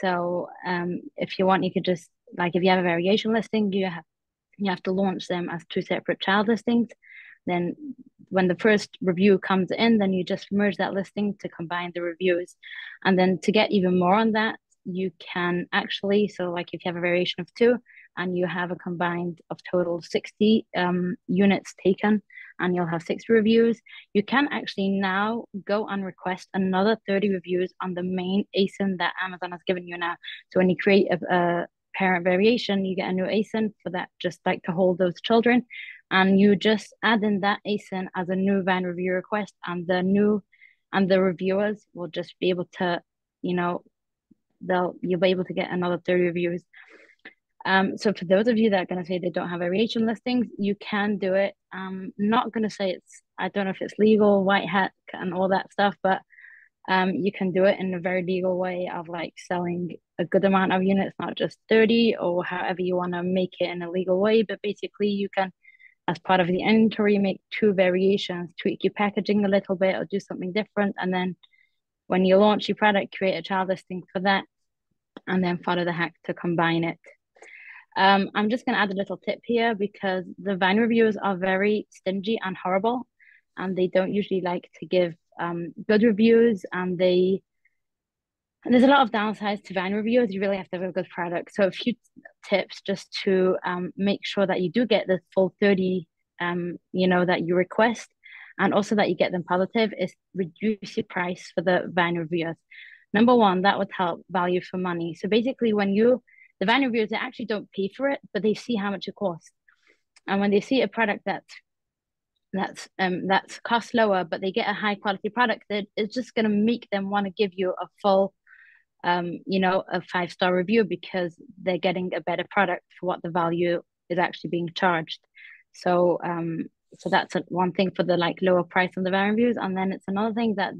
So if you want, you could just, like, if you have a variation listing, you have to launch them as 2 separate child listings. Then when the first review comes in, then you just merge that listing to combine the reviews. And then to get even more on that, you can actually, so like if you have a variation of 2 and you have a combined of total 60 units taken, and you'll have 60 reviews, you can actually now go and request another 30 reviews on the main ASIN that Amazon has given you now. So when you create a parent variation, you get a new ASIN for that, just like to hold those children. And you just add in that ASIN as a new van review request, and the reviewers will just be able to, you'll be able to get another 30 reviews. So for those of you that are going to say they don't have variation listings, you can do it. I'm not going to say I don't know if it's legal, white hat and all that stuff, but you can do it in a very legal way of like selling a good amount of units, not just 30 or however you want to make it in a legal way. But basically you can, as part of the inventory, make 2 variations, tweak your packaging a little bit or do something different. And then when you launch your product, create a child listing for that, and then follow the hack to combine it. I'm just going to add a little tip here, because the van reviews are very stingy and horrible, and they don't usually like to give good reviews, and there's a lot of downsides to van reviews. You really have to have a good product. So a few tips just to make sure that you do get the full 30, that you request, and also that you get them positive, is reduce your price for the van reviewers. Number 1, that would help value for money. So basically the van reviewers, they actually don't pay for it, but they see how much it costs. And when they see a product that's cost lower, but they get a high quality product, that it's just going to make them want to give you a full, a 5-star review, because they're getting a better product for what the value is actually being charged. So, so that's one thing for the lower price on the van reviews. And then it's another thing that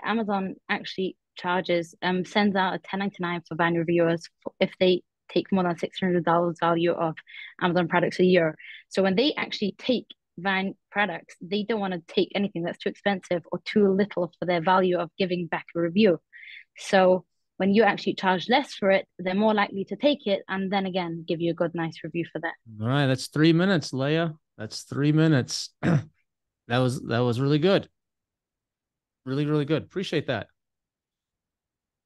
Amazon actually charges, sends out a 1099 for van reviewers if they take more than $600 value of Amazon products a year. So when they actually take van products, they don't want to take anything that's too expensive or too little for their value of giving back a review. So when you actually charge less for it, they're more likely to take it and then again give you a good, nice review for that. All right, that's 3 minutes, Leah. That's 3 minutes. That was really good. Really, really good. Appreciate that.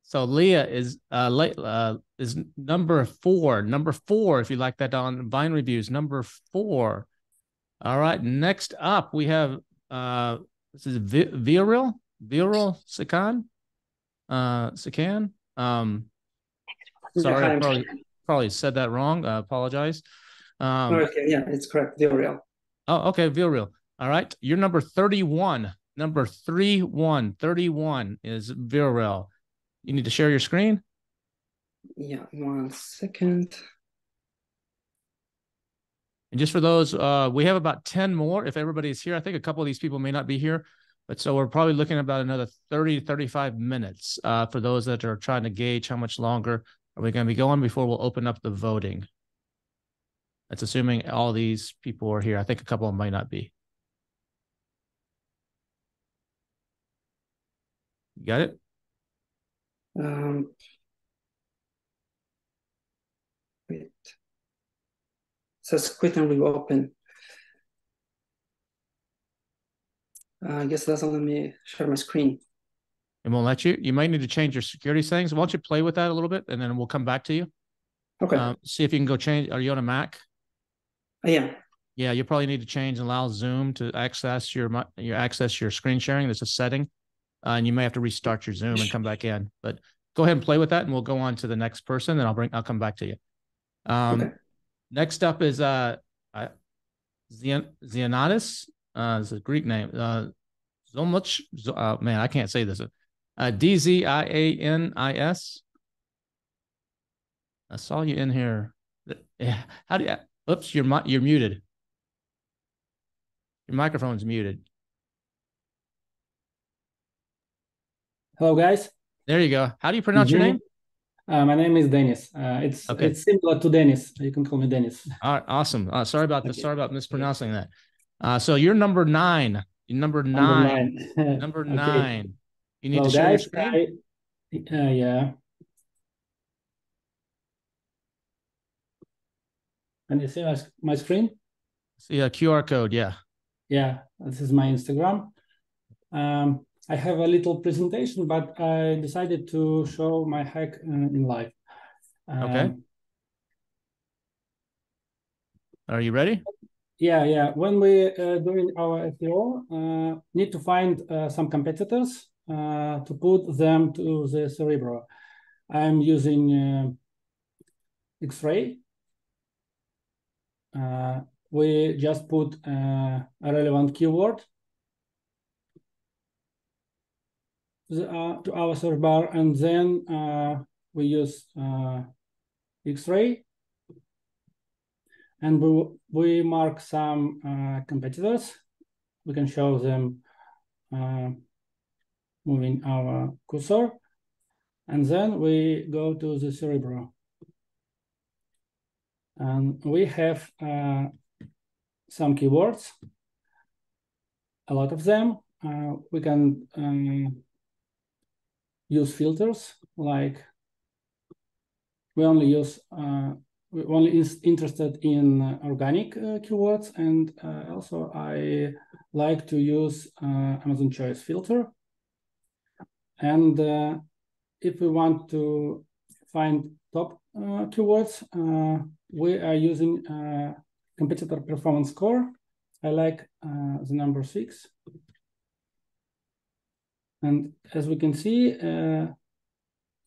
So Leah is number 4. Number 4, if you like that on Vine Reviews, number 4. All right. Next up, we have this is Viral Sikan. Sikan. Sorry, I probably said that wrong. I apologize. Okay, yeah, it's correct. Viral. Oh, okay, Viral. All right. You're number 31. Number 31 is Viral. You need to share your screen. Yeah, 1 second. And just for those, we have about 10 more. If everybody's here, I think a couple of these people may not be here, but so we're probably looking at about another 30 to 35 minutes for those that are trying to gauge how much longer are we going to be going before we'll open up the voting. That's assuming all these people are here. I think a couple of them might not be. You got it? Wait. It says quit and reopen. I guess it doesn't let me share my screen. It won't let you. You might need to change your security settings. Why don't you play with that a little bit, and then we'll come back to you. Okay. See if you can go change. Are you on a Mac? I am. Yeah, you probably need to change and allow Zoom to access your screen sharing. There's a setting, and you may have to restart your Zoom and come back in. But go ahead and play with that, and we'll go on to the next person, and I'll come back to you. Okay. Next up is Zianatis. It's a Greek name. Zomuch. Man, I can't say this. DZIANIS. I saw you in here. Yeah. How do you? Oops, you're muted. Your microphone's muted. Hello, guys. There you go. How do you pronounce your name? My name is Dennis. It's similar to Dennis. You can call me Dennis. All right, awesome. Sorry about this. Sorry about mispronouncing that. So you're number 9. Number nine. Number 9. You need to share your screen. Yeah. Can you see my screen? See a QR code. Yeah. Yeah, this is my Instagram. I have a little presentation, but I decided to show my hack in live. Okay. Are you ready? Yeah. When we doing our SEO, need to find some competitors to put them to the Cerebro. I'm using X-Ray. We just put a relevant keyword to our search bar, and then we use X-Ray, and we mark some competitors. We can show them moving our cursor, and then we go to the Cerebro. And we have some keywords, a lot of them. We can use filters, like we only interested in organic keywords, and also I like to use Amazon Choice filter. And if we want to find top keywords, we are using competitor performance score. I like the number 6. And as we can see, there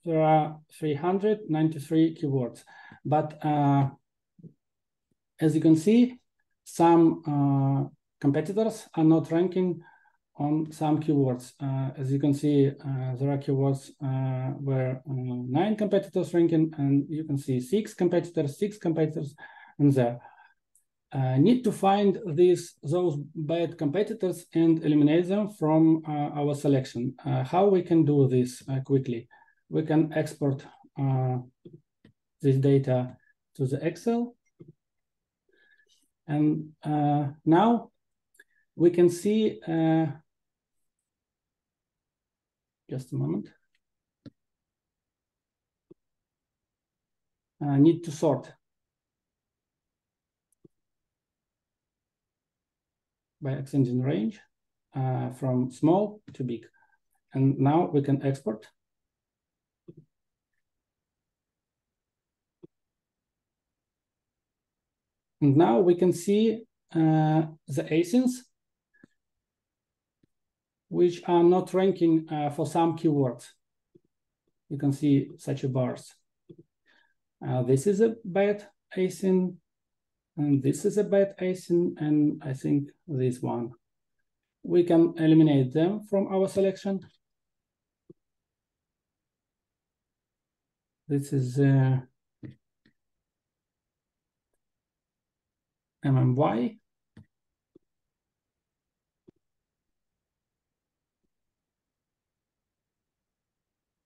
are 393 keywords. But as you can see, some competitors are not ranking on some keywords. As you can see, there are keywords where 9 competitors ranking, and you can see 6 competitors, and there. Need to find those bad competitors and eliminate them from our selection. How we can do this quickly? We can export this data to the Excel, and now we can see. Just a moment. Need to sort by extending range from small to big. And now we can export. And now we can see the ASINs, which are not ranking for some keywords. You can see such a bars. This is a bad ASIN, and this is a bad ASIN, and I think this one. We can eliminate them from our selection. This is MMY.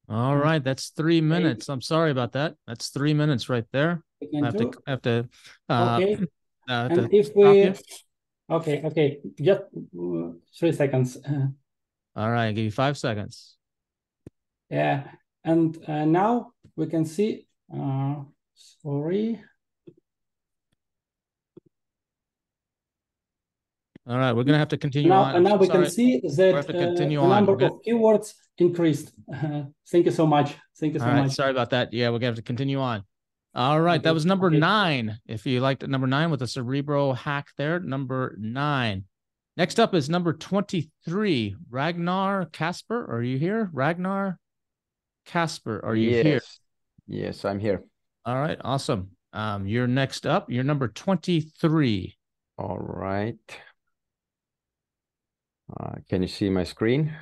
All right, that's 3 minutes. I'm sorry about that. That's 3 minutes right there. I have to. Okay. And if we, okay, just 3 seconds. All right, I'll give you 5 seconds. Yeah, and now we can see. Sorry. All right, we're gonna have to continue on. And now we can see that the number of keywords increased. Thank you so much. Thank you so much. Sorry about that. Yeah, we're gonna have to continue on. All right, that was number 9. If you liked number 9 with the Cerebro hack there, number 9. Next up is number 23, Ragnar Kasper. Are you here? Ragnar Kasper, are you here? Yes, I'm here. All right, awesome. You're next up. You're number 23. All right. Can you see my screen?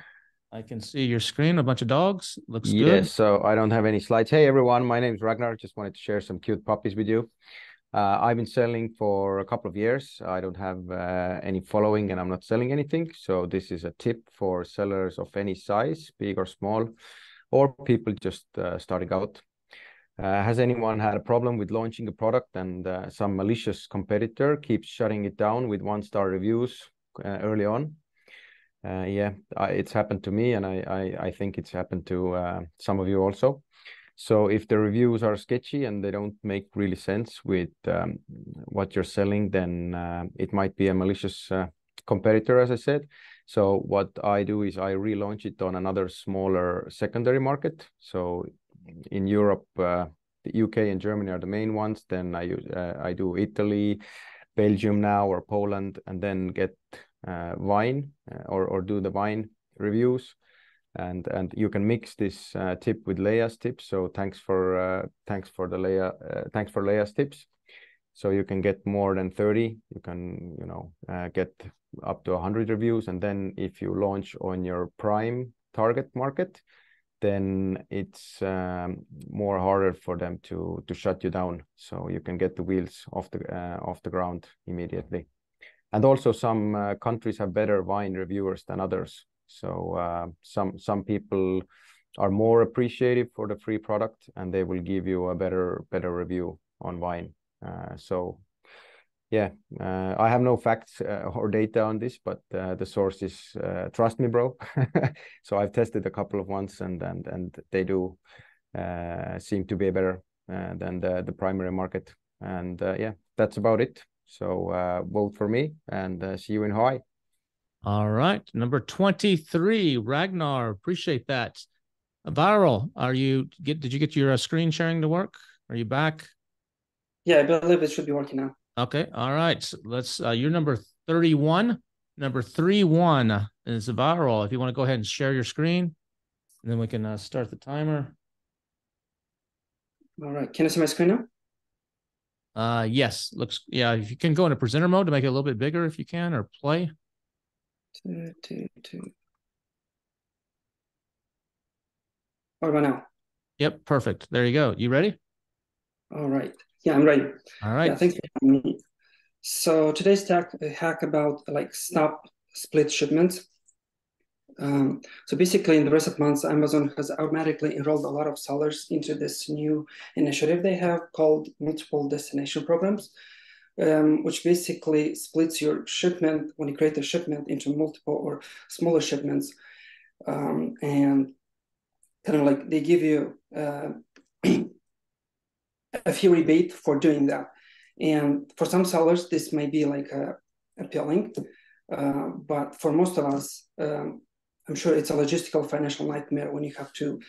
I can see your screen, a bunch of dogs. Looks good. Yes, so I don't have any slides. Hey, everyone, my name is Ragnar. Just wanted to share some cute puppies with you. I've been selling for a couple of years. I don't have any following and I'm not selling anything. So this is a tip for sellers of any size, big or small, or people just starting out. Has anyone had a problem with launching a product and some malicious competitor keeps shutting it down with 1-star reviews early on? Yeah, it's happened to me, and I think it's happened to some of you also. So if the reviews are sketchy and they don't make really sense with what you're selling, then it might be a malicious competitor, as I said. So what I do is I relaunch it on another smaller secondary market. So in Europe, the UK and Germany are the main ones. Then I do Italy, Belgium now, or Poland, and then get Wine or do the Wine reviews, and you can mix this tip with Leia's tips. So thanks for Leia's tips. So you can get more than 30. You can get up to 100 reviews, and then if you launch on your prime target market, then it's more harder for them to shut you down. So you can get the wheels off the ground immediately. And also some countries have better wine reviewers than others. So some people are more appreciative for the free product, and they will give you a better review on wine. So yeah, I have no facts or data on this, but the source is trust me, bro. So I've tested a couple of ones, and they do seem to be better than the primary market. And yeah, that's about it. So vote for me, and see you in Hawaii. All right, number 23, Ragnar. Appreciate that. Viral, did you get your screen sharing to work? Are you back? Yeah, I believe it should be working now. Okay, all right. So let's. You're number 31. Number 31 is Viral. If you want to go ahead and share your screen, and then we can start the timer. All right, can you see my screen now? Yes, looks, yeah, if you can go into presenter mode to make it a little bit bigger if you can, or play. 2. What about now? Yep, perfect. There you go. You ready? All right. Yeah, I'm ready. All right. Yeah, thanks for having me. So today's hack about stop split shipments. So basically, in the recent months, Amazon has automatically enrolled a lot of sellers into this new initiative they have called Multiple Destination Programs, which basically splits your shipment when you create a shipment into multiple or smaller shipments, and kind of like they give you a fee rebate for doing that. And for some sellers, this may be like appealing, but for most of us, I'm sure it's a logistical financial nightmare when you have to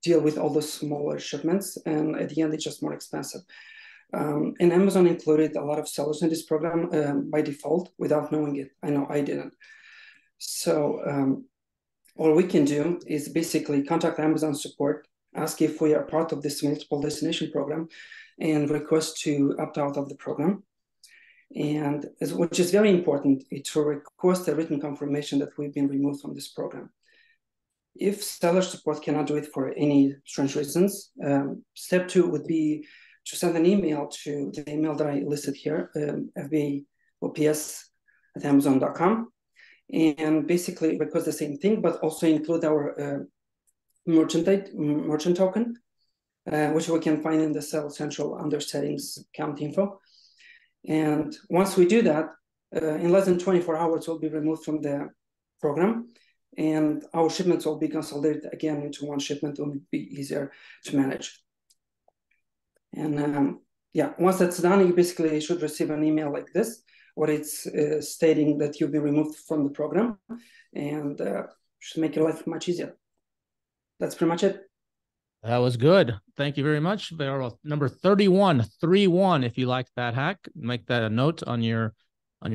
deal with all the smaller shipments, and at the end, it's just more expensive. And Amazon included a lot of sellers in this program by default without knowing it. I know I didn't. So all we can do is basically contact Amazon support, ask if we are part of this multiple destination program, and request to opt out of the program. And which is very important, to request a written confirmation that we've been removed from this program. If seller support cannot do it for any strange reasons, step 2 would be to send an email to the email that I listed here, fbops@amazon.com, and basically request the same thing, but also include our merchant token, which we can find in the Sales Central under Settings Account Info. And once we do that, in less than 24 hours, we'll be removed from the program, and our shipments will be consolidated again into one shipment. It will be easier to manage. And yeah, once that's done, you basically should receive an email like this, where it's stating that you'll be removed from the program, and should make your life much easier. That's pretty much it. That was good. Thank you very much. Vero. Number 31, 3-1. If you liked that hack, make that a note on your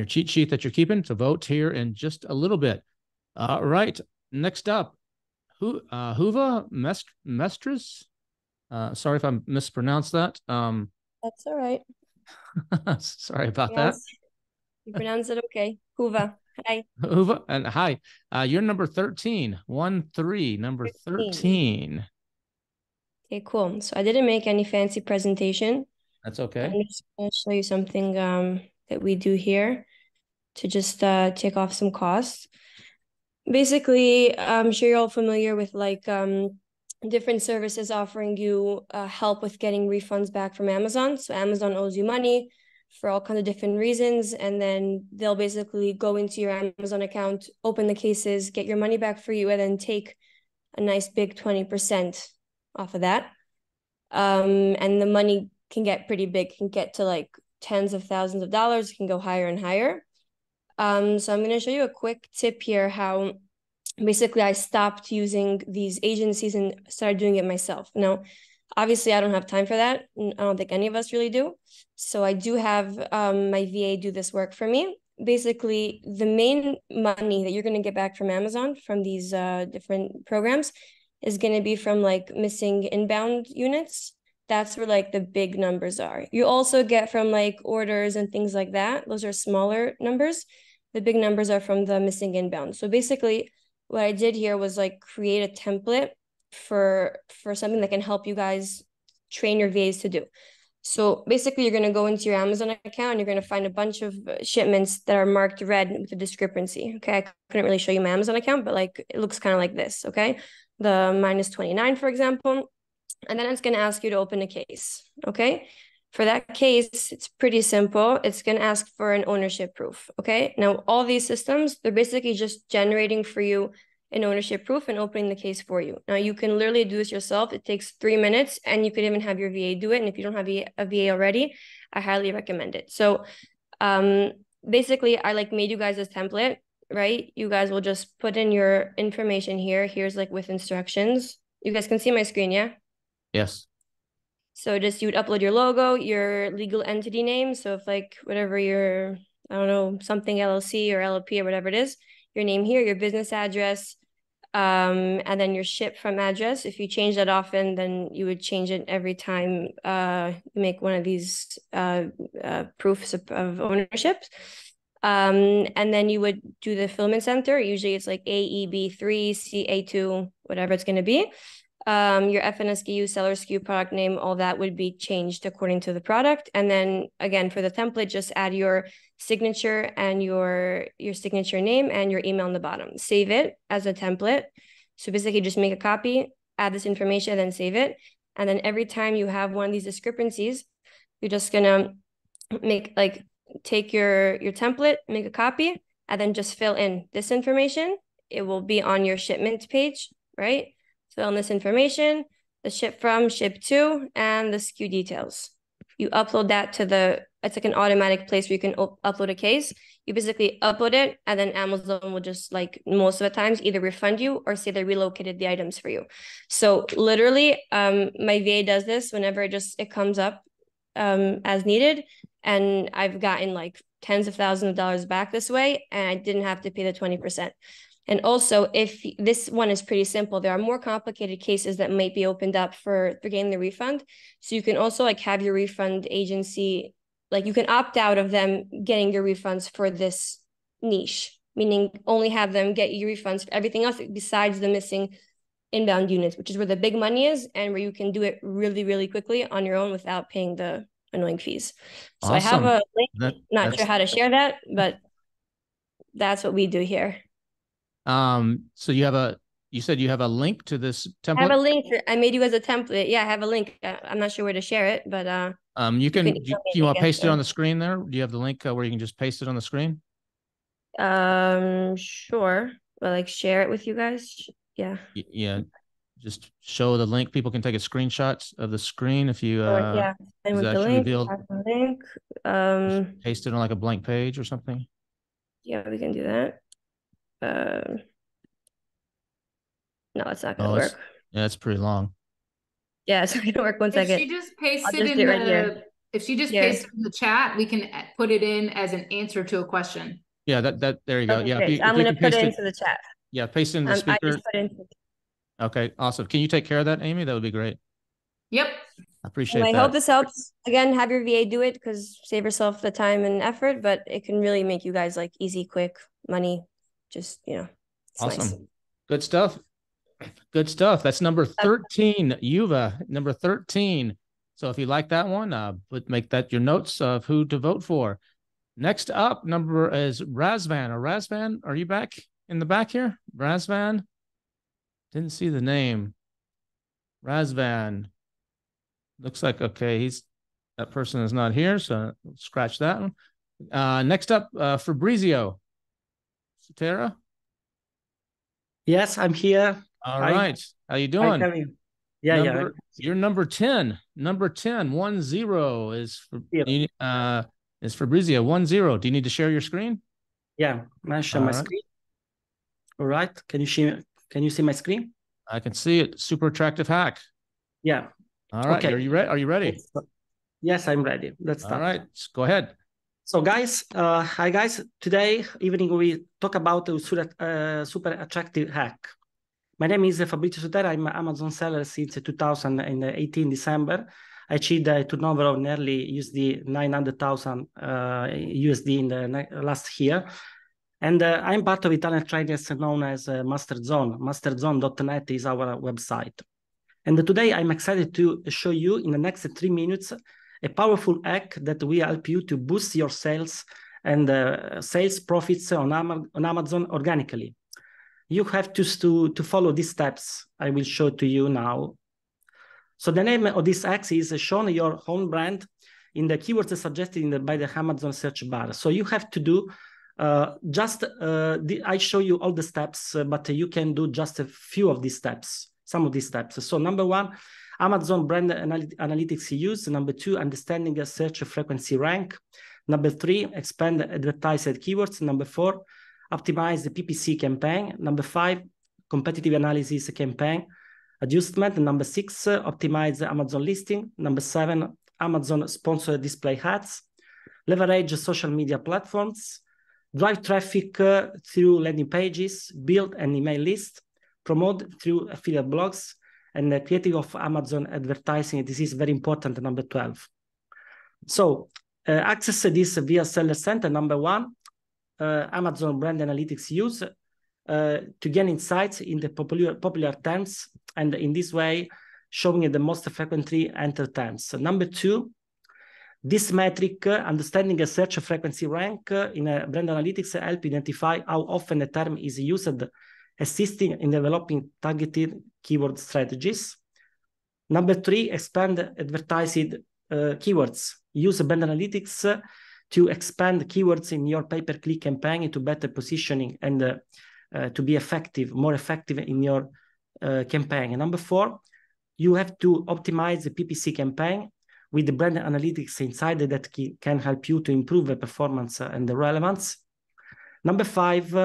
cheat sheet that you're keeping to vote here in just a little bit. All right. Next up, Huva Mestris. Sorry if I mispronounced that. That's all right. Sorry about that. You pronounce it okay. Huva. Hi. Huva, and hi. You're number 13. 1-3. Number 13. Okay, cool. So I didn't make any fancy presentation. That's okay. I'm just going to show you something that we do here to just take off some costs. Basically, I'm sure you're all familiar with like different services offering you help with getting refunds back from Amazon. So Amazon owes you money for all kinds of different reasons, and then they'll basically go into your Amazon account, open the cases, get your money back for you, and then take a nice big 20% off of that. And the money can get pretty big, can get to like tens of thousands of dollars, can go higher and higher. So I'm going to show you a quick tip here how basically I stopped using these agencies and started doing it myself. Now, obviously, I don't have time for that. I don't think any of us really do. So I do have my VA do this work for me. Basically, the main money that you're going to get back from Amazon from these different programs is going to be from like missing inbound units. That's where like the big numbers are. You also get from like orders and things like that. Those are smaller numbers. The big numbers are from the missing inbound. So basically what I did here was like create a template for something that can help you guys train your VAs to do. So basically you're going to go into your Amazon account and you're going to find a bunch of shipments that are marked red with a discrepancy. Okay. I couldn't really show you my Amazon account, but like it looks kind of like this. Okay. The -29, for example, and then it's going to ask you to open a case. Okay. For that case, it's pretty simple. It's going to ask for an ownership proof. Okay. Now, all these systems, they're basically just generating for you an ownership proof and opening the case for you. Now, you can literally do this yourself. It takes 3 minutes and you could even have your VA do it. And if you don't have a VA already, I highly recommend it. So basically, I like made you guys this template, right? You guys will just put in your information here. Here's like with instructions. You guys can see my screen, yeah? Yes. So just you would upload your logo, your legal entity name. So if like whatever your, I don't know, something LLC or LLP or whatever it is, your name here, your business address, and then your ship from address. If you change that often, then you would change it every time you make one of these proofs of ownership. And then you would do the fulfillment center. Usually it's like AEB3, CA2, whatever it's going to be. Your FN SKU, seller SKU, product name, all that would be changed according to the product. And then again, for the template, just add your signature and your signature name and your email on the bottom. Save it as a template. So basically just make a copy, add this information, then save it. And then every time you have one of these discrepancies, you're just gonna take your template, make a copy, and then just fill in this information. It will be on your shipment page, right? Fill in this information, the ship from, ship to, and the SKU details. You upload that to it's like an automatic place where you can upload a case. You basically upload it, and then Amazon will just like most of the times either refund you or say they relocated the items for you. So literally, my VA does this whenever it comes up as needed. And I've gotten like tens of thousands of dollars back this way, and I didn't have to pay the 20%. And also, if this one is pretty simple, there are more complicated cases that might be opened up for getting the refund. So you can also like have your refund agency, like you can opt out of them getting your refunds for this niche, meaning only have them get your refunds for everything else besides the missing inbound units, which is where the big money is and where you can do it really, really quickly on your own without paying the annoying fees. So awesome. I have a link, not sure how to share that, but that's what we do here. So you said you have a link to this template? I have a link. I made you as a template. Yeah, I have a link. I'm not sure where to share it, but you want to paste it on the screen there? Do you have the link where you can just paste it on the screen? Sure. Well, like share it with you guys. Yeah. Yeah. Just show the link. People can take a screenshot of the screen if you yeah. And with the link, paste it on like a blank page or something. Yeah, we can do that. No, it's not gonna work. Yeah, it's pretty long. Yeah, it's going to work. One second. If she just pastes I'll it just in do it right here. the, if she just Here. pastes it in the chat, we can put it in as an answer to a question. Yeah, there you go. Okay, Yeah, great. I'm going to put it into the chat. Yeah, paste it in the I speaker. just put it into. Okay, awesome. Can you take care of that, Amy? That would be great. Yep. I appreciate I that. hope this helps. Again, have your VA do it because save yourself the time and effort, but it can really make you guys like easy, quick money. Just, you know, it's awesome. nice. Good stuff. Good stuff. That's number 13, Yuva, number 13. So if you like that one, make that your notes of who to vote for. Next up, number is Razvan. Razvan, are you back in the back here? Razvan? Didn't see the name. Razvan. Looks like, okay, that person is not here, so scratch that one. Next up, Fabrizio. Sutera? Yes, I'm here. All right. How you doing? Yeah. You're number 10. Number 10, 10 is Fabrizio, 10. Do you need to share your screen? Yeah, I share my screen. All right. Can you see my screen? I can see it. Super attractive hack. Yeah. All right. Okay. Are you ready? Yes, I'm ready. Let's start. All right. Go ahead. So guys, hi guys. Today evening we talk about a super attractive hack. My name is Fabrizio Sutera. I'm an Amazon seller since 2018 December. I achieved a turnover of nearly USD 900,000 USD in the last year. And I'm part of Italian trainers known as MasterZone. MasterZone.net is our website. And today I'm excited to show you in the next 3 minutes a powerful hack that will help you to boost your sales and sales profits on Amazon organically. You have to follow these steps I will show to you now. So the name of this hack is shown your own brand in the keywords suggested by the Amazon search bar. So you have to do I show you all the steps, but you can do just a few of these steps, some of these steps. So number 1, Amazon brand analytics use. Number 2, understanding a search frequency rank. Number 3, expand advertised keywords. Number 4, optimize the PPC campaign. Number 5, competitive analysis campaign adjustment. Number 6, optimize Amazon listing. Number 7, Amazon sponsored display ads. Leverage social media platforms. Drive traffic through landing pages. Build an email list. Promote through affiliate blogs. And the creating of Amazon advertising. This is very important, number 12. So access this via Seller Center. Number 1, Amazon brand analytics use to gain insights in the popular terms, and in this way showing the most frequently entered terms. Number 2, this metric, understanding a search frequency rank in a brand analytics, help identify how often a term is used, assisting in developing targeted keyword strategies. Number 3, expand advertised keywords. Use brand analytics to expand keywords in your pay-per-click campaign to better positioning and to be more effective in your campaign. And number 4, you have to optimize the PPC campaign with the brand analytics inside that can help you to improve the performance and the relevance. Number 5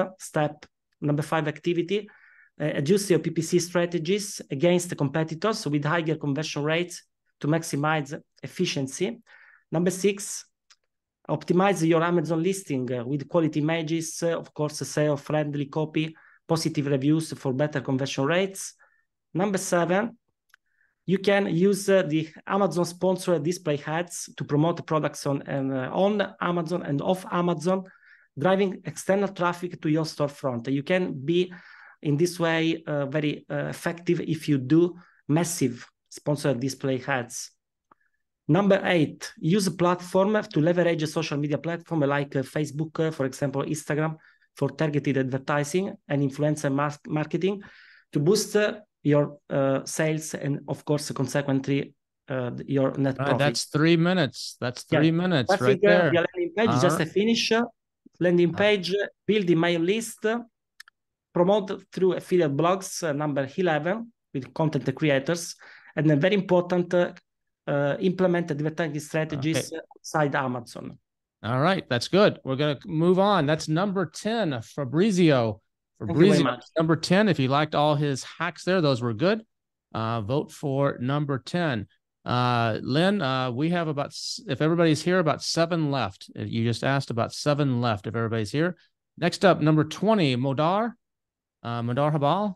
activity, adjust your PPC strategies against the competitors with higher conversion rates to maximize efficiency. Number 6, optimize your Amazon listing with quality images, of course, SEO-friendly copy, positive reviews for better conversion rates. Number 7, you can use the Amazon sponsored display ads to promote products on Amazon and off Amazon, driving external traffic to your storefront. You can be, in this way, very effective if you do massive sponsored display ads. Number 8, use a platform to leverage a social media platform like Facebook, for example, Instagram, for targeted advertising and influencer marketing to boost your sales and, of course, consequently, your net profit. That's 3 minutes. That's 3 minutes right there. The landing page, just a finish. Landing page, build email list, promote through affiliate blogs, number 11, with content creators, and then very important, implement advertising strategies outside Amazon. All right, that's good. We're going to move on. That's number 10, Fabrizio. Thank you very much. Number 10, if you liked all his hacks there, those were good. vote for number 10. Lynn, we have about, if everybody's here, about 7 left. You just asked about 7 left if everybody's here. Next up, number 20, Modar. Modar Habal.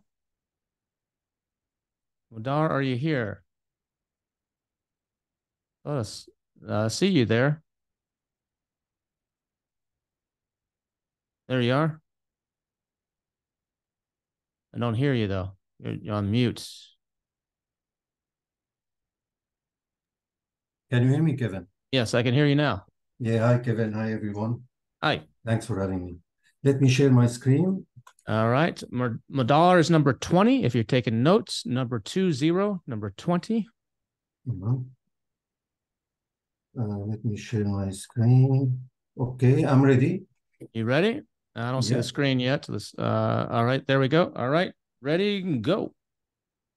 Modar, are you here? Let us see you there. There you are. I don't hear you though. You're on mute. Can you hear me, Kevin? Yes, I can hear you now. Yeah, hi, Kevin. Hi, everyone. Hi. Thanks for having me. Let me share my screen. All right. Modar is number 20. If you're taking notes, number 20, number 20. Let me share my screen. Okay, I'm ready. You ready? I don't see the screen yet. All right, there we go. All right, ready, go.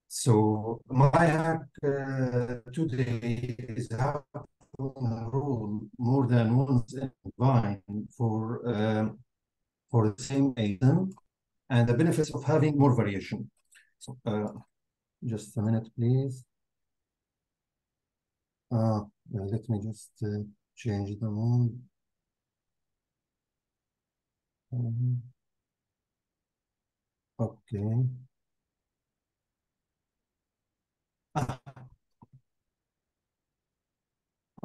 So my hack today is how to enroll more than once in Vine for the same item and the benefits of having more variation. So, just a minute, please. Let me just change the mode. Okay.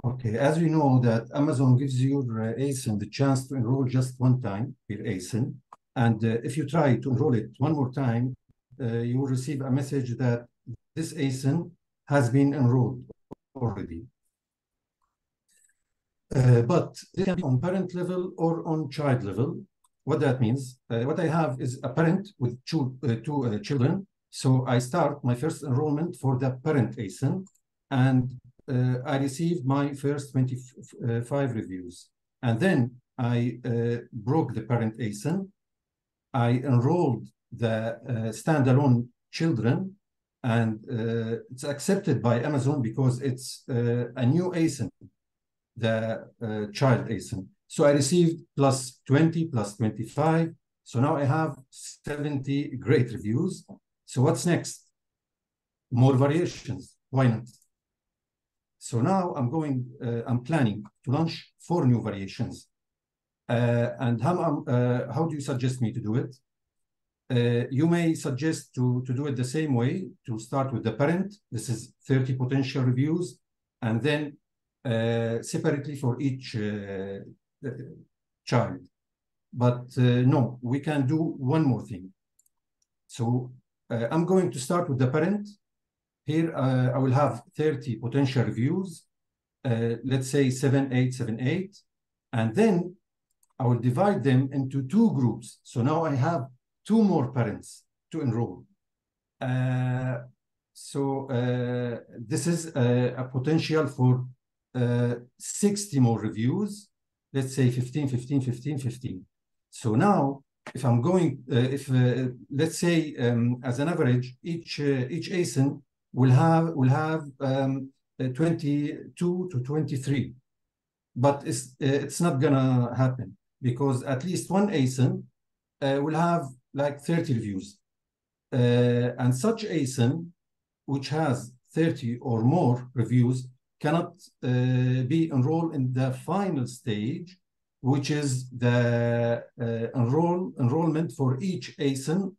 Okay, as we know that Amazon gives your ASIN the chance to enroll just one time per ASIN. And if you try to enroll it one more time, you will receive a message that this ASIN has been enrolled already. But it can be on parent level or on child level. What that means, what I have is a parent with two children. So I start my first enrollment for the parent ASIN, and I received my first 25 reviews. And then I broke the parent ASIN. I enrolled the standalone children, and it's accepted by Amazon because it's a new ASIN, the child ASIN. So I received plus 20, plus 25. So now I have 70 great reviews. So what's next? More variations. Why not? So now I'm planning to launch 4 new variations. And how do you suggest me to do it? You may suggest to do it the same way, to start with the parent. This is 30 potential reviews, and then separately for each child. But no, we can do one more thing. So I'm going to start with the parent. Here I will have 30 potential reviews, let's say 7, 8, 7, 8, and then I will divide them into 2 groups. So now I have 2 more parents to enroll. This is a potential for 60 more reviews. Let's say 15, 15, 15, 15. So now, if I'm going, let's say as an average, each ASIN will have 22 to 23, but it's not gonna happen because at least one ASIN will have like 30 reviews, and such ASIN which has 30 or more reviews cannot be enrolled in the final stage, which is the enrollment for each ASIN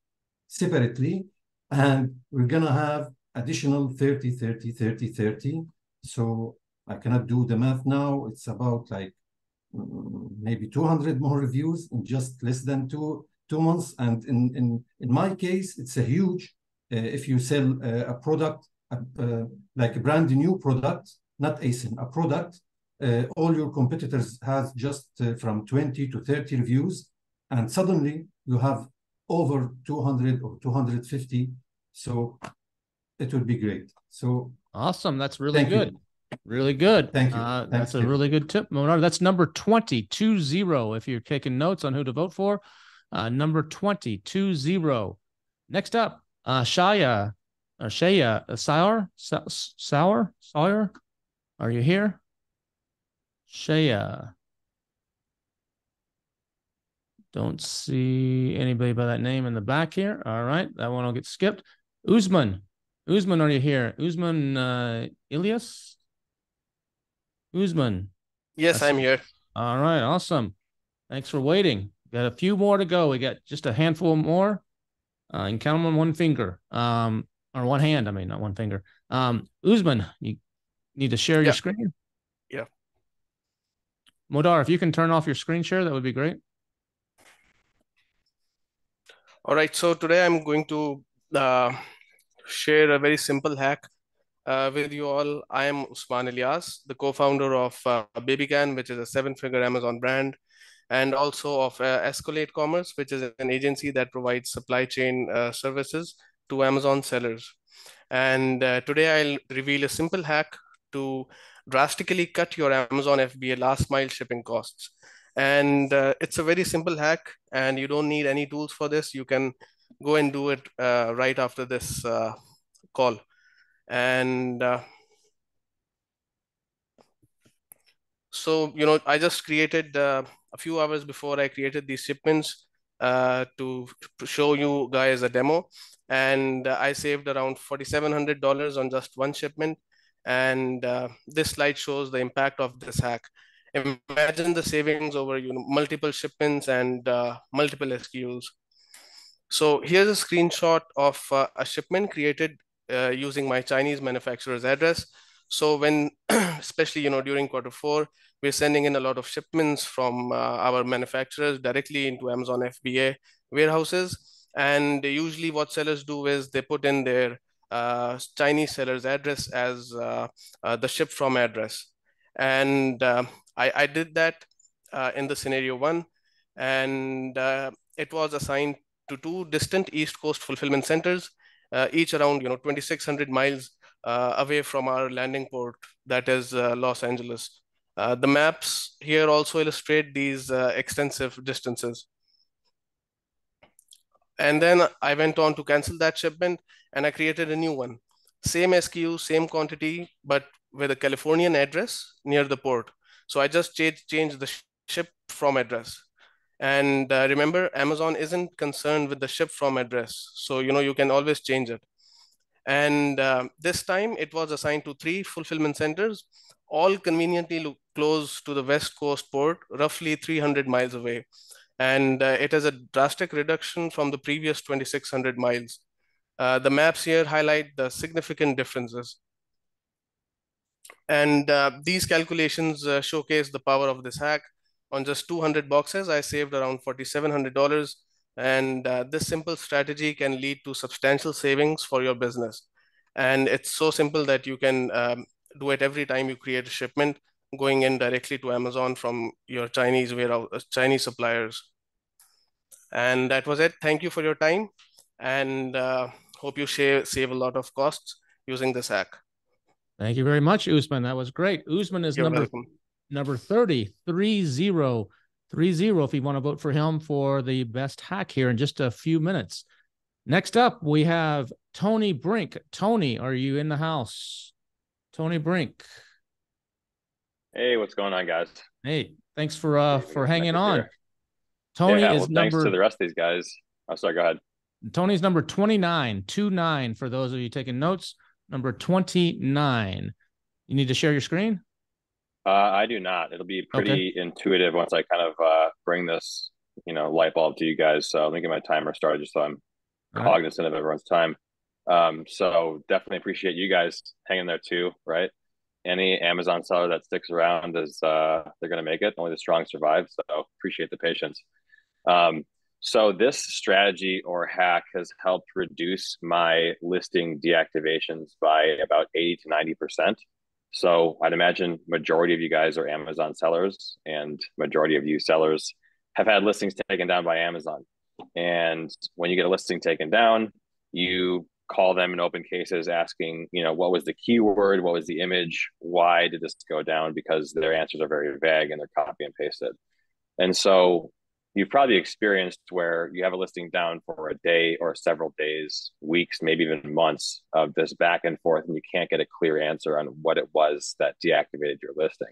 separately, and we're gonna have additional 30, 30, 30, 30. So I cannot do the math now. It's about like maybe 200 more reviews in just less than two months. And in my case, it's a huge, if you sell a product, like a brand new product, not ASIN, a product, all your competitors has just from 20 to 30 reviews, and suddenly you have over 200 or 250. So it would be great. So awesome. That's really good. Really good. Thank you. That's a really good tip, Monar. That's number 20. If you're taking notes on who to vote for. Number 20. Next up, Shaya Sawyer. Are you here? Shaya. Don't see anybody by that name in the back here. All right, that one will get skipped. Usman Usman, are you here? Usman Ilyas? Usman. Yes, I'm here. All right, awesome. Thanks for waiting. Got a few more to go. We got just a handful more. You can count them on one finger, or one hand. I mean, not one finger. Usman, you need to share your screen. Yeah. Modar, if you can turn off your screen share, that would be great. All right. So today I'm going to share a very simple hack with you all. I am Usman Ilyas, the co-founder of BabyCan, which is a 7-figure Amazon brand, and also of Escalate Commerce, which is an agency that provides supply chain services to Amazon sellers. And today I'll reveal a simple hack to drastically cut your Amazon FBA last mile shipping costs. And it's a very simple hack, and you don't need any tools for this. You can go and do it right after this call. And so, I just created a few hours before I created these shipments to show you guys a demo. And I saved around $4,700 on just one shipment. And this slide shows the impact of this hack. Imagine the savings over multiple shipments and multiple SKUs. So here's a screenshot of a shipment created using my Chinese manufacturer's address. So when, especially during Q4, we're sending in a lot of shipments from our manufacturers directly into Amazon FBA warehouses. And usually what sellers do is they put in their Chinese seller's address as the ship from address. And I did that in the scenario 1, and it was assigned to 2 distant East Coast fulfillment centers, each around 2,600 miles away from our landing port, that is Los Angeles. The maps here also illustrate these extensive distances. And then I went on to cancel that shipment, and I created a new one. Same SKU, same quantity, but with a Californian address near the port. So I just changed the ship from address. And remember, Amazon isn't concerned with the ship from address. So, you can always change it. And this time it was assigned to 3 fulfillment centers, all conveniently close to the West Coast port, roughly 300 miles away. And it is a drastic reduction from the previous 2,600 miles. The maps here highlight the significant differences. And these calculations showcase the power of this hack. On just 200 boxes, I saved around $4,700. And this simple strategy can lead to substantial savings for your business. And it's so simple that you can do it every time you create a shipment, going in directly to Amazon from your Chinese suppliers. And that was it. Thank you for your time. And hope you save a lot of costs using this hack. Thank you very much, Usman. That was great. Usman is number 30, 30, if you want to vote for him for the best hack here in just a few minutes. Next up, we have Tony Brink. Tony, are you in the house? Tony Brink. Hey, what's going on, guys? Hey, thanks for hanging on. Tony is thanks to the rest of these guys. Oh, sorry, go ahead. Tony's number 29, 29 for those of you taking notes. Number 29. You need to share your screen? I do not. It'll be pretty intuitive once I kind of bring this, light bulb to you guys. So let me get my timer started just so I'm cognizant of everyone's time. So definitely appreciate you guys hanging there too, right? Any Amazon seller that sticks around is they're going to make it. Only the strong survive. So appreciate the patience. So this strategy or hack has helped reduce my listing deactivations by about 80 to 90%. So I'd imagine majority of you guys are Amazon sellers, and majority of you sellers have had listings taken down by Amazon. And when you get a listing taken down, you call them in open cases asking, what was the keyword? What was the image? Why did this go down? Because their answers are very vague and they're copy and pasted. And so you've probably experienced where you have a listing down for a day or several days, weeks, maybe even months of this back and forth, and you can't get a clear answer on what it was that deactivated your listing.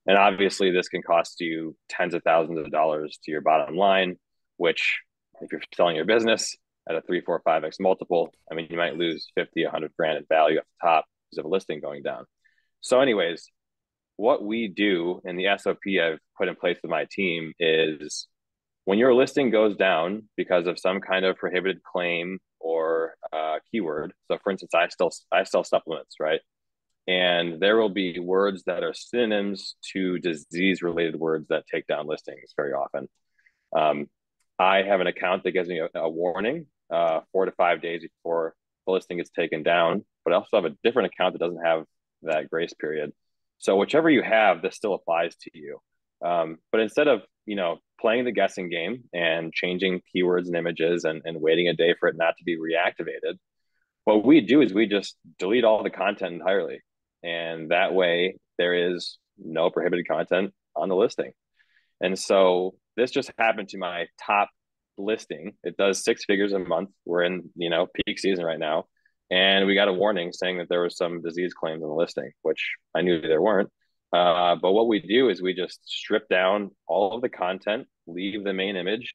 And obviously this can cost you tens of thousands of dollars to your bottom line, which if you're selling your business, at a 3, 4, 5x multiple, I mean, you might lose 50, 100 grand in value at the top because of a listing going down. So anyways, what we do in the SOP I've put in place with my team is when your listing goes down because of some kind of prohibited claim or keyword. So for instance, I sell supplements, right? And there will be words that are synonyms to disease-related words that take down listings very often. I have an account that gives me a warning 4 to 5 days before the listing gets taken down, but I also have a different account that doesn't have that grace period. So whichever you have, this still applies to you. But instead of, playing the guessing game and changing keywords and images and waiting a day for it not to be reactivated, what we do is we just delete all the content entirely. And that way there is no prohibited content on the listing. And so this just happened to my top listing. It does 6 figures a month. We're in, peak season right now. And we got a warning saying that there was some disease claims on the listing, which I knew there weren't. But what we do is we just strip down all of the content, leave the main image,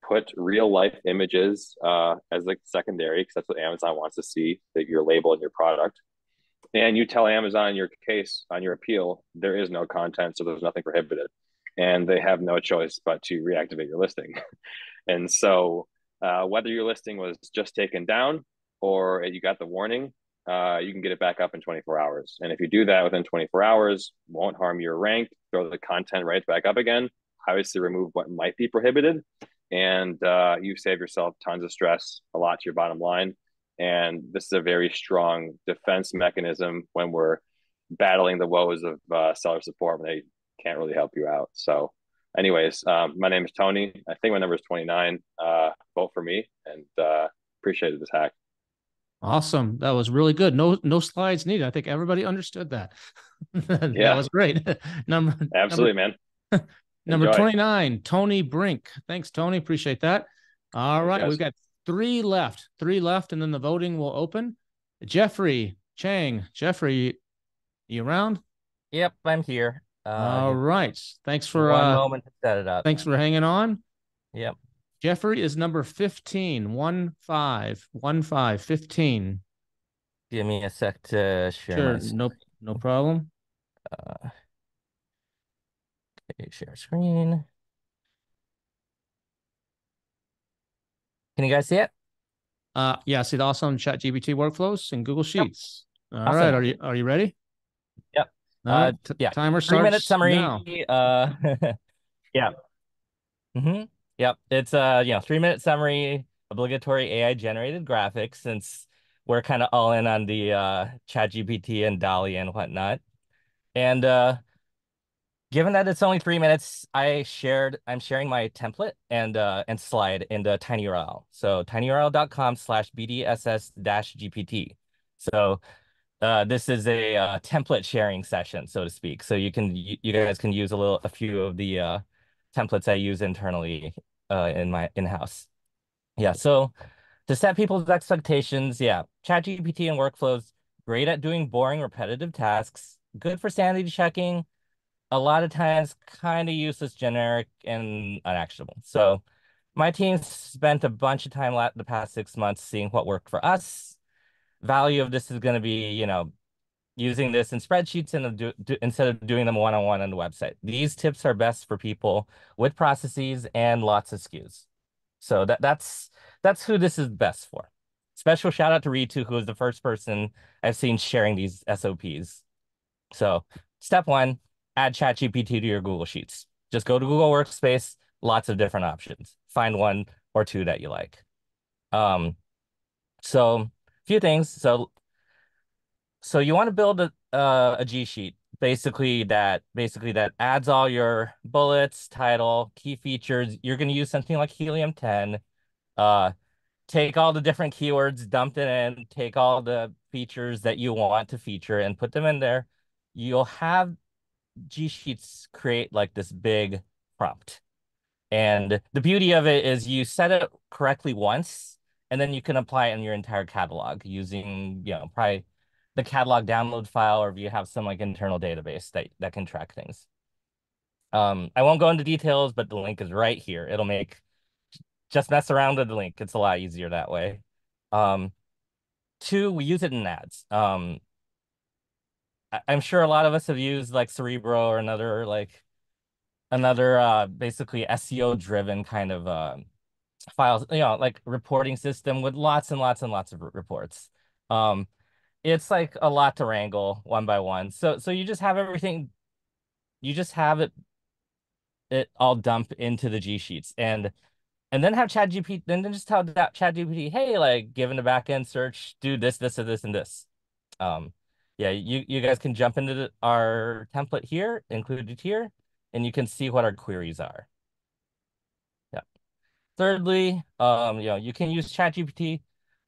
put real life images as like secondary, because that's what Amazon wants to see, that your label and your product. And you tell Amazon in your case, on your appeal, there is no content, so there's nothing prohibited. And they have no choice but to reactivate your listing. And so whether your listing was just taken down or you got the warning, you can get it back up in 24 hours. And if you do that within 24 hours, won't harm your rank, throw the content right back up again, obviously remove what might be prohibited, and you save yourself tons of stress, a lot to your bottom line. And this is a very strong defense mechanism when we're battling the woes of seller support when they can't really help you out. So anyways, my name is Tony. I think my number is 29. Vote for me, and appreciated this hack. Awesome. That was really good. No slides needed. I think everybody understood that. That was great. Absolutely, man. Number 29, Tony Brink. Thanks, Tony. Appreciate that. All right. We've got 3 left, and then the voting will open. Jeffrey Chang. Jeffrey, you around? Yep, I'm here. All right. Thanks for one moment to set it up. Thanks for hanging on. Yep. Jeffrey is number 15. 15. Give me a sec to share. Sure. No problem. Okay, share screen. Can you guys see it? Yeah, see the awesome ChatGPT workflows in Google Sheets. Yep. All awesome. right. Are you ready? Yep. Yeah. Timer starts 3-minute summary. Now. Yeah. Yep. It's 3-minute summary, obligatory AI generated graphics, since we're kind of all in on the ChatGPT and DALL-E and whatnot. And given that it's only 3 minutes, I'm sharing my template and slide in the TinyURL. So tinyurl.com/BDSS-GPT. So this is a template sharing session, so to speak. So you guys can use a few of the templates I use internally in my in-house. Yeah, so to set people's expectations, ChatGPT and workflows, great at doing boring, repetitive tasks, good for sanity checking, a lot of times kind of useless, generic, and unactionable. So my team spent a bunch of time the past 6 months seeing what worked for us. Value of this is going to be, using this in spreadsheets instead of doing them one-on-one on the website. These tips are best for people with processes and lots of SKUs. So that's who this is best for. Special shout out to Ritu, who is the first person I've seen sharing these SOPs. So step 1, add ChatGPT to your Google Sheets. Just go to Google Workspace, lots of different options. Find 1 or 2 that you like. So a few things. So you want to build a G sheet, basically that adds all your bullets, title, key features. You're going to use something like Helium 10. Take all the different keywords, dump it in, take all the features that you want to feature and put them in there. You'll have G Sheets create like this big prompt. And the beauty of it is you set it correctly once, and then you can apply it in your entire catalog using, probably the catalog download file, or if you have some like internal database that can track things. I won't go into details, but the link is right here. It'll make just mess around with the link. It's a lot easier that way. 2, we use it in ads. I'm sure a lot of us have used like Cerebro or another basically SEO driven kind of files, like reporting system with lots and lots and lots of reports. It's like a lot to wrangle one by one. So you just have everything, you just have it all dump into the G Sheets and then have ChatGPT, then just tell ChatGPT, hey, like given the backend search, do this, this, and this, and this. Yeah, you guys can jump into our template here, included here, and you can see what our queries are. Yeah. Thirdly, you can use ChatGPT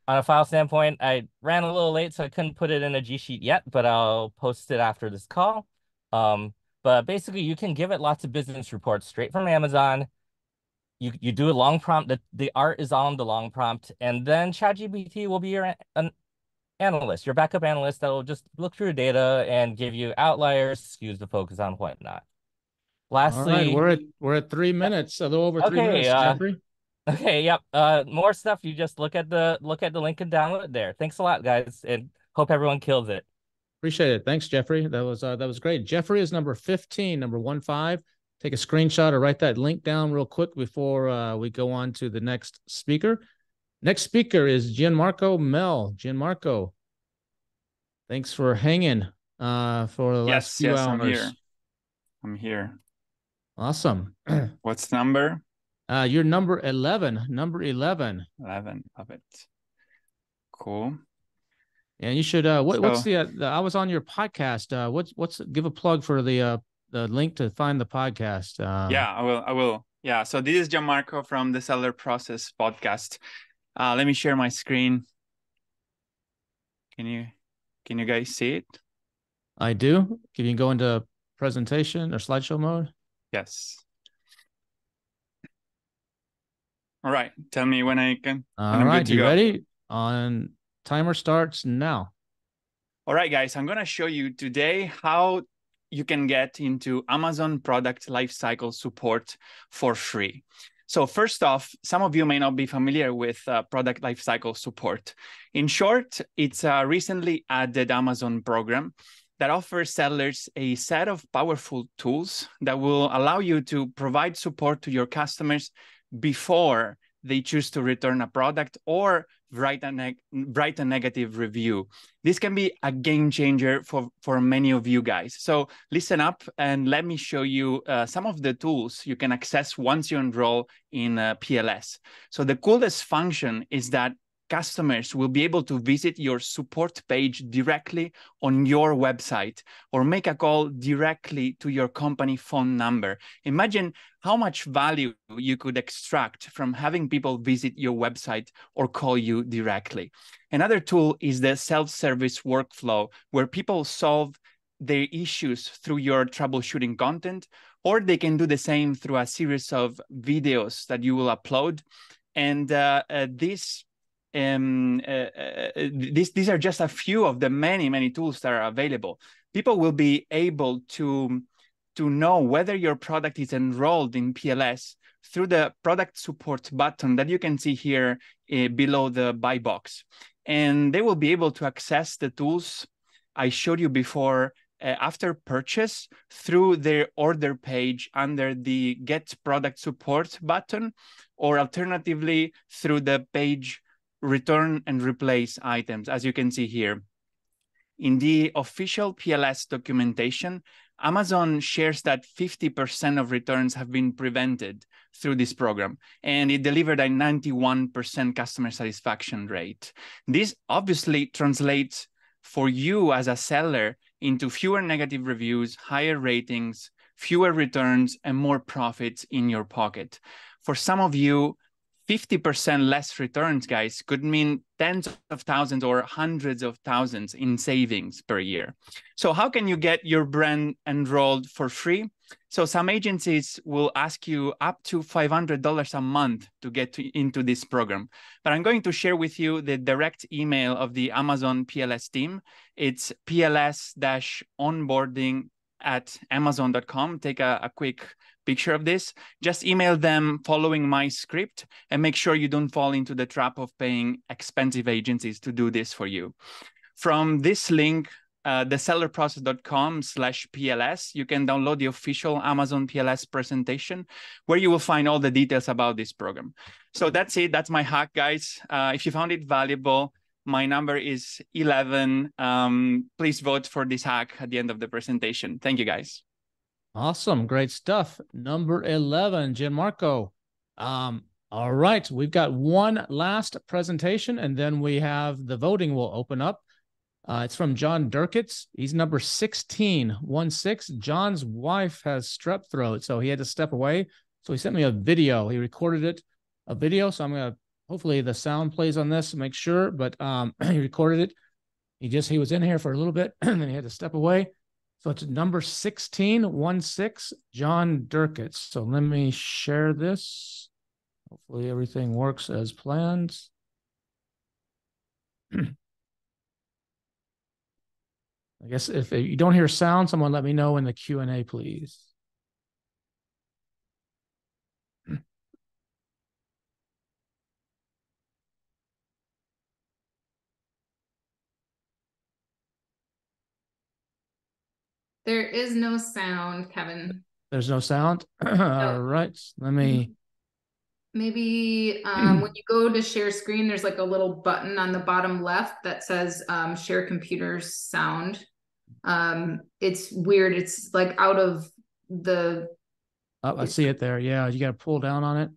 on a file standpoint. I ran a little late, so I couldn't put it in a G Sheet yet, but I'll post it after this call. But basically, you can give it lots of business reports straight from Amazon. You do a long prompt. The art is on the long prompt, and then ChatGPT will be your analyst, your backup analyst that will just look through data and give you outliers, skews to focus on, whatnot. Lastly, all right, we're at 3 minutes, a little over 3 minutes, Jeffrey. Okay, yep. More stuff. You just look at the link and download it there. Thanks a lot, guys, and hope everyone kills it. Appreciate it. Thanks, Jeffrey. That was great. Jeffrey is number 15, number 15. Take a screenshot or write that link down real quick before we go on to the next speaker. Next speaker is Gianmarco Mel. Gianmarco, thanks for hanging for the last few hours. I'm here. Awesome. What's the number? You're number 11. Number 11. 11. Love it. Cool. And you should. What's the? I was on your podcast. What's? Give a plug for the link to find the podcast. Yeah, I will. Yeah. So this is Gianmarco from the Seller Process podcast. Let me share my screen. Can you guys see it? I do. Can you go into presentation or slideshow mode? Yes. All right. Tell me when I can. All right. You ready? On timer starts now. All right, guys. I'm going to show you today how you can get into Amazon product lifecycle support for free. So first off, some of you may not be familiar with product lifecycle support. In short, it's a recently added Amazon program that offers sellers a set of powerful tools that will allow you to provide support to your customers before they choose to return a product or write a negative review. This can be a game changer for many of you guys. So listen up and let me show you some of the tools you can access once you enroll in PLS. So the coolest function is that customers will be able to visit your support page directly on your website or make a call directly to your company phone number. Imagine how much value you could extract from having people visit your website or call you directly. Another tool is the self-service workflow, where people solve their issues through your troubleshooting content, or they can do the same through a series of videos that you will upload. And these are just a few of the many tools that are available. People will be able to know whether your product is enrolled in PLS through the product support button that you can see here below the buy box. And they will be able to access the tools I showed you before after purchase through their order page under the Get Product Support button, or alternatively through the page Return and Replace items, as you can see here. In the official PLS documentation, Amazon shares that 50% of returns have been prevented through this program, and it delivered a 91% customer satisfaction rate. This obviously translates for you as a seller into fewer negative reviews, higher ratings, fewer returns, and more profits in your pocket. For some of you, 50% less returns, guys, could mean tens of thousands or hundreds of thousands in savings per year. So how can you get your brand enrolled for free? So some agencies will ask you up to $500 a month to get into this program. But I'm going to share with you the direct email of the Amazon PLS team. It's pls-onboarding@amazon.com. Take a quick picture of this, just email them following my script and make sure you don't fall into the trap of paying expensive agencies to do this for you. From this link, thesellerprocess.com/PLS, you can download the official Amazon PLS presentation where you will find all the details about this program. So that's it. That's my hack, guys. If you found it valuable, my number is 11. Please vote for this hack at the end of the presentation. Thank you, guys. Awesome. Great stuff. Number 11, Gianmarco. All right. We've got one last presentation, and then we have the voting will open up. It's from John Durkitz. He's number 16. John's wife has strep throat, so he had to step away. So he sent me a video. He recorded a video. So I'm going to, hopefully the sound plays on this to make sure, but he recorded it. He was in here for a little bit and then he had to step away. So it's number 16, John Durkitz. So let me share this. Hopefully everything works as planned. I guess if you don't hear sound, someone let me know in the Q&A, please. There is no sound, Kevin. There's no sound? All right, let me... Maybe when you go to share screen, there's like a little button on the bottom left that says share computer sound. It's weird. It's like out of the... Oh, I see it there. Yeah, you got to pull down on it.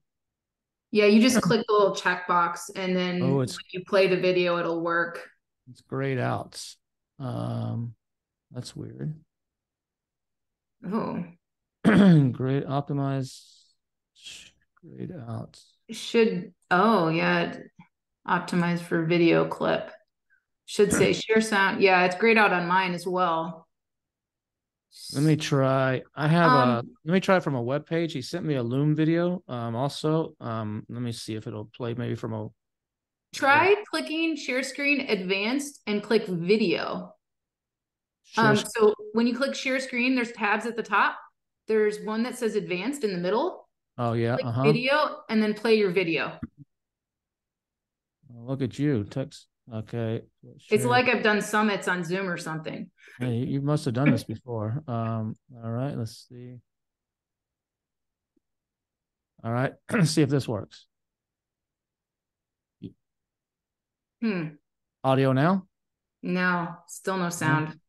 Yeah, you just click the little checkbox and then when you play the video, it'll work. It's grayed out. That's weird. Oh. Great, optimize, grayed out. Oh yeah, optimize for video clip. Should say share sound. Yeah, it's grayed out on mine as well. Let me try. Let me try it from a web page. He sent me a Loom video. Also, let me see if it'll play maybe from a... Try clicking share screen advanced and click video. So when you click share screen, there's tabs at the top. There's one that says advanced in the middle. Oh yeah. Click video and then play your video. Look at you. Text. Okay. It's like I've done summits on Zoom or something. Hey, you must have done this before. All right, let's see. All right, let's see if this works. Audio now? No, still no sound.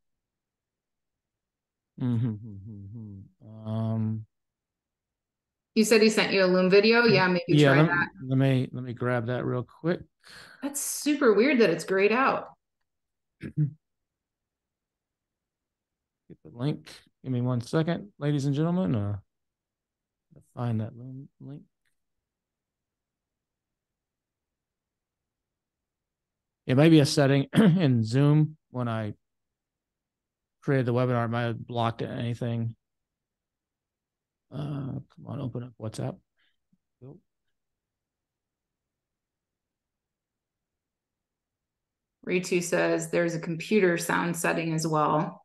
You said he sent you a Loom video? Yeah, maybe try that. Let me grab that real quick. That's super weird that it's grayed out. Get the link. Give me 1 second, ladies and gentlemen. Find that link. It may be a setting in Zoom when I created the webinar. It might have blocked anything. Come on, open up WhatsApp. Go. Ritu says there's a computer sound setting as well.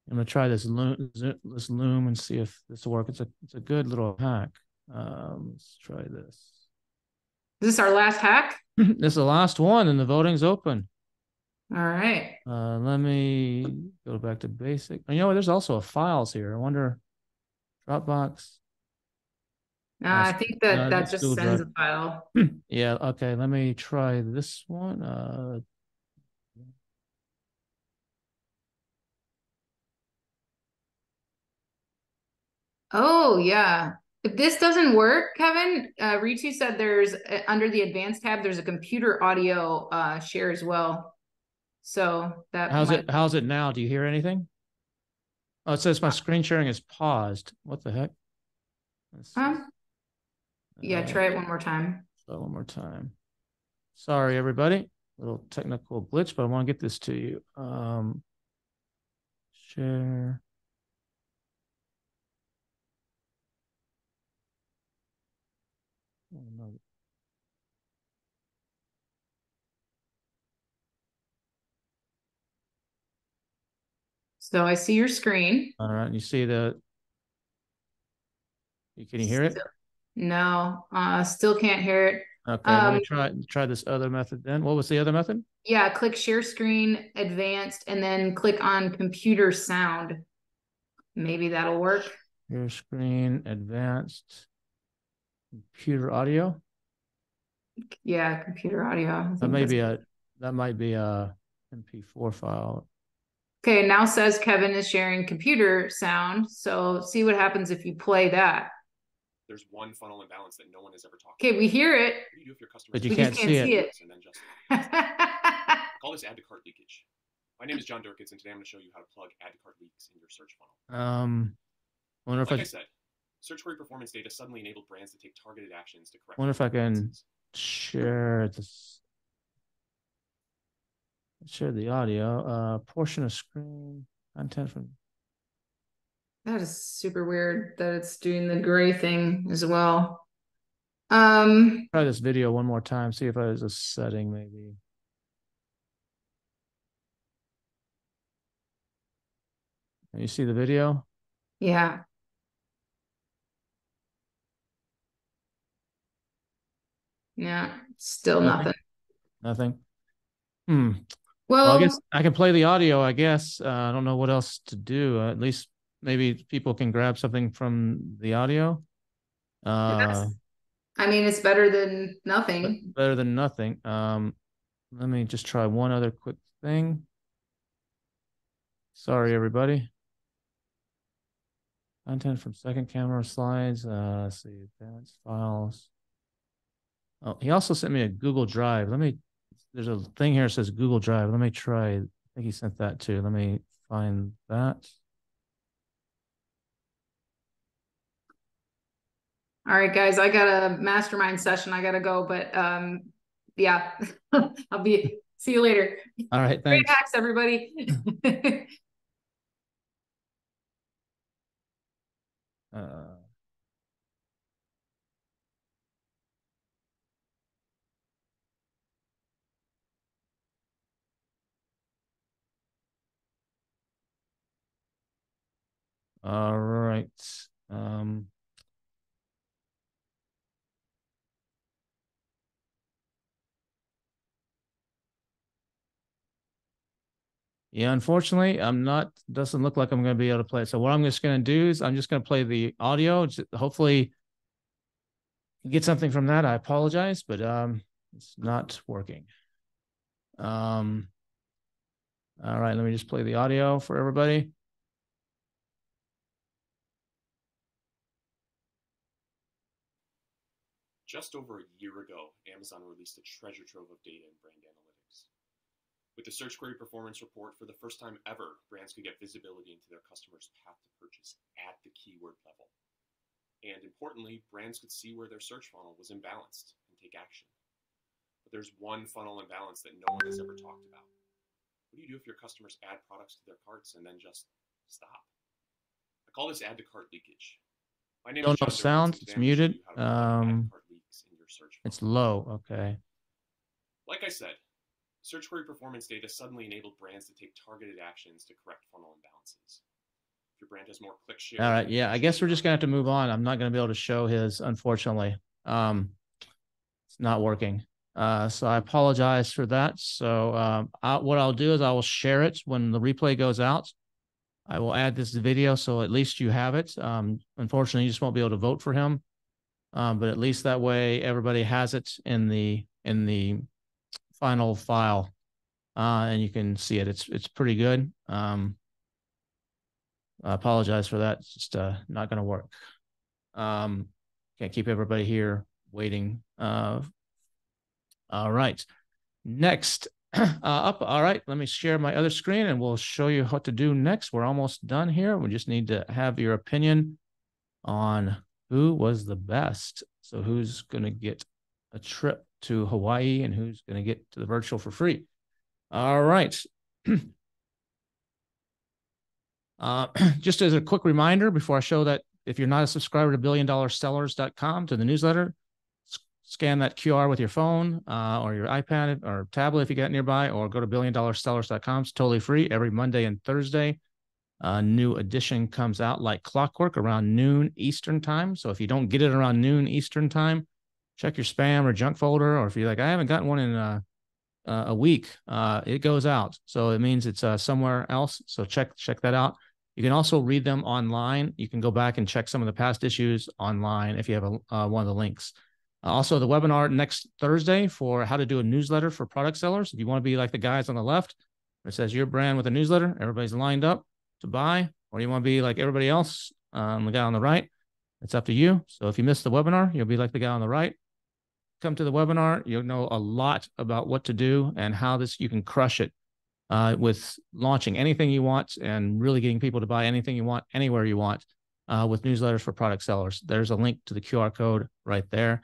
I'm gonna try this Loom and see if this will work. It's a good little hack. Let's try this. Is this our last hack? This is the last one, and the voting's open. All right. Let me go back to basic. You know what? There's also a files here. I wonder, Dropbox. I think that just sends a file. Yeah. Okay. Let me try this one. Oh yeah. If this doesn't work, Kevin, Ritu said there's under the advanced tab, there's a computer audio share as well. So that how's it now? Do you hear anything? Oh, it says my screen sharing is paused. What the heck? Yeah, try it one more time. So one more time. Sorry, everybody. Little technical glitch, but I want to get this to you. Share. Oh, no. So I see your screen. All right, you see the Can you hear it? No, still can't hear it. Okay, let me try this other method then. What was the other method? Yeah, click share screen, advanced, and then click on computer sound. Maybe that'll work. Share screen, advanced, computer audio. Yeah, computer audio. That might be a MP4 file. Okay, now says Kevin is sharing computer sound. So see what happens if you play that. There's one funnel imbalance that no one has ever talked about. Okay, we hear it. But you can't see it. And then just call this add to cart leakage. My name is John Durkitz, and today I'm going to show you how to plug add to cart leaks in your search funnel. Wonder if like I said, search query performance data suddenly enabled brands to take targeted actions to correct. Wonder if I can share this. Share the audio. Portion of screen content from. That is super weird that it's doing the gray thing as well. Try this video one more time. See if there's a setting maybe. Can you see the video? Yeah. Yeah, still nothing. Nothing. Well, I guess I can play the audio, I guess. I don't know what else to do. At least maybe people can grab something from the audio. I mean, it's better than nothing. Better than nothing. Let me just try one other quick thing. Sorry, everybody. Content from second camera slides. Let's see, advanced files. Oh, he also sent me a Google Drive. There's a thing here that says Google Drive. Let me try. I think he sent that too. Let me find that. All right, guys, I got a mastermind session. I got to go, but yeah, see you later. All right, thanks. Great hacks, everybody. All right. Yeah, unfortunately, doesn't look like I'm going to be able to play it. So what I'm just going to do is I'm just going to play the audio. Hopefully get something from that. I apologize, but it's not working. All right, let me just play the audio for everybody. Just over a year ago, Amazon released a treasure trove of data in brand analytics. With the search query performance report, for the first time ever, brands could get visibility into their customers' path to purchase at the keyword level. And importantly, brands could see where their search funnel was imbalanced and take action. But there's one funnel imbalance that no one has ever talked about. What do you do if your customers add products to their carts and then just stop? I call this add to cart leakage. My name is John sound. It's muted. It's low. Okay. Like I said, search query performance data suddenly enabled brands to take targeted actions to correct funnel imbalances. If your brand has more click share. All right. Yeah, I guess we're just gonna have to move on. I'm not gonna be able to show his, unfortunately. It's not working. So I apologize for that. So what I'll do is I will share it when the replay goes out. I will add this video so at least you have it. Unfortunately, you just won't be able to vote for him. But at least that way everybody has it in the final file. And you can see it. It's pretty good. I apologize for that. It's just not going to work. Can't keep everybody here waiting. All right. Next up. All right. Let me share my other screen and we'll show you what to do next. We're almost done here. We just need to have your opinion on who was the best. So who's going to get a trip to Hawaii and who's going to get to the virtual for free. All right. Just as a quick reminder before I show that, if you're not a subscriber to BillionDollarSellers.com, to the newsletter, scan that QR with your phone or your iPad or tablet if you got nearby, or go to BillionDollarSellers.com. It's totally free every Monday and Thursday. A new edition comes out like clockwork around noon Eastern time. So if you don't get it around noon Eastern time, check your spam or junk folder. Or if you're like, I haven't gotten one in a week, it goes out. So it means it's somewhere else. So check that out. You can also read them online. You can go back and check some of the past issues online if you have one of the links. Also, the webinar next Thursday for how to do a newsletter for product sellers. If you want to be like the guys on the left, it says your brand with a newsletter, everybody's lined up to buy, or you want to be like everybody else, the guy on the right, it's up to you. So if you missed the webinar, you'll be like the guy on the right. Come to the webinar, you'll know a lot about what to do and how you can crush it with launching anything you want and really getting people to buy anything you want, anywhere you want with newsletters for product sellers. There's a link to the QR code right there.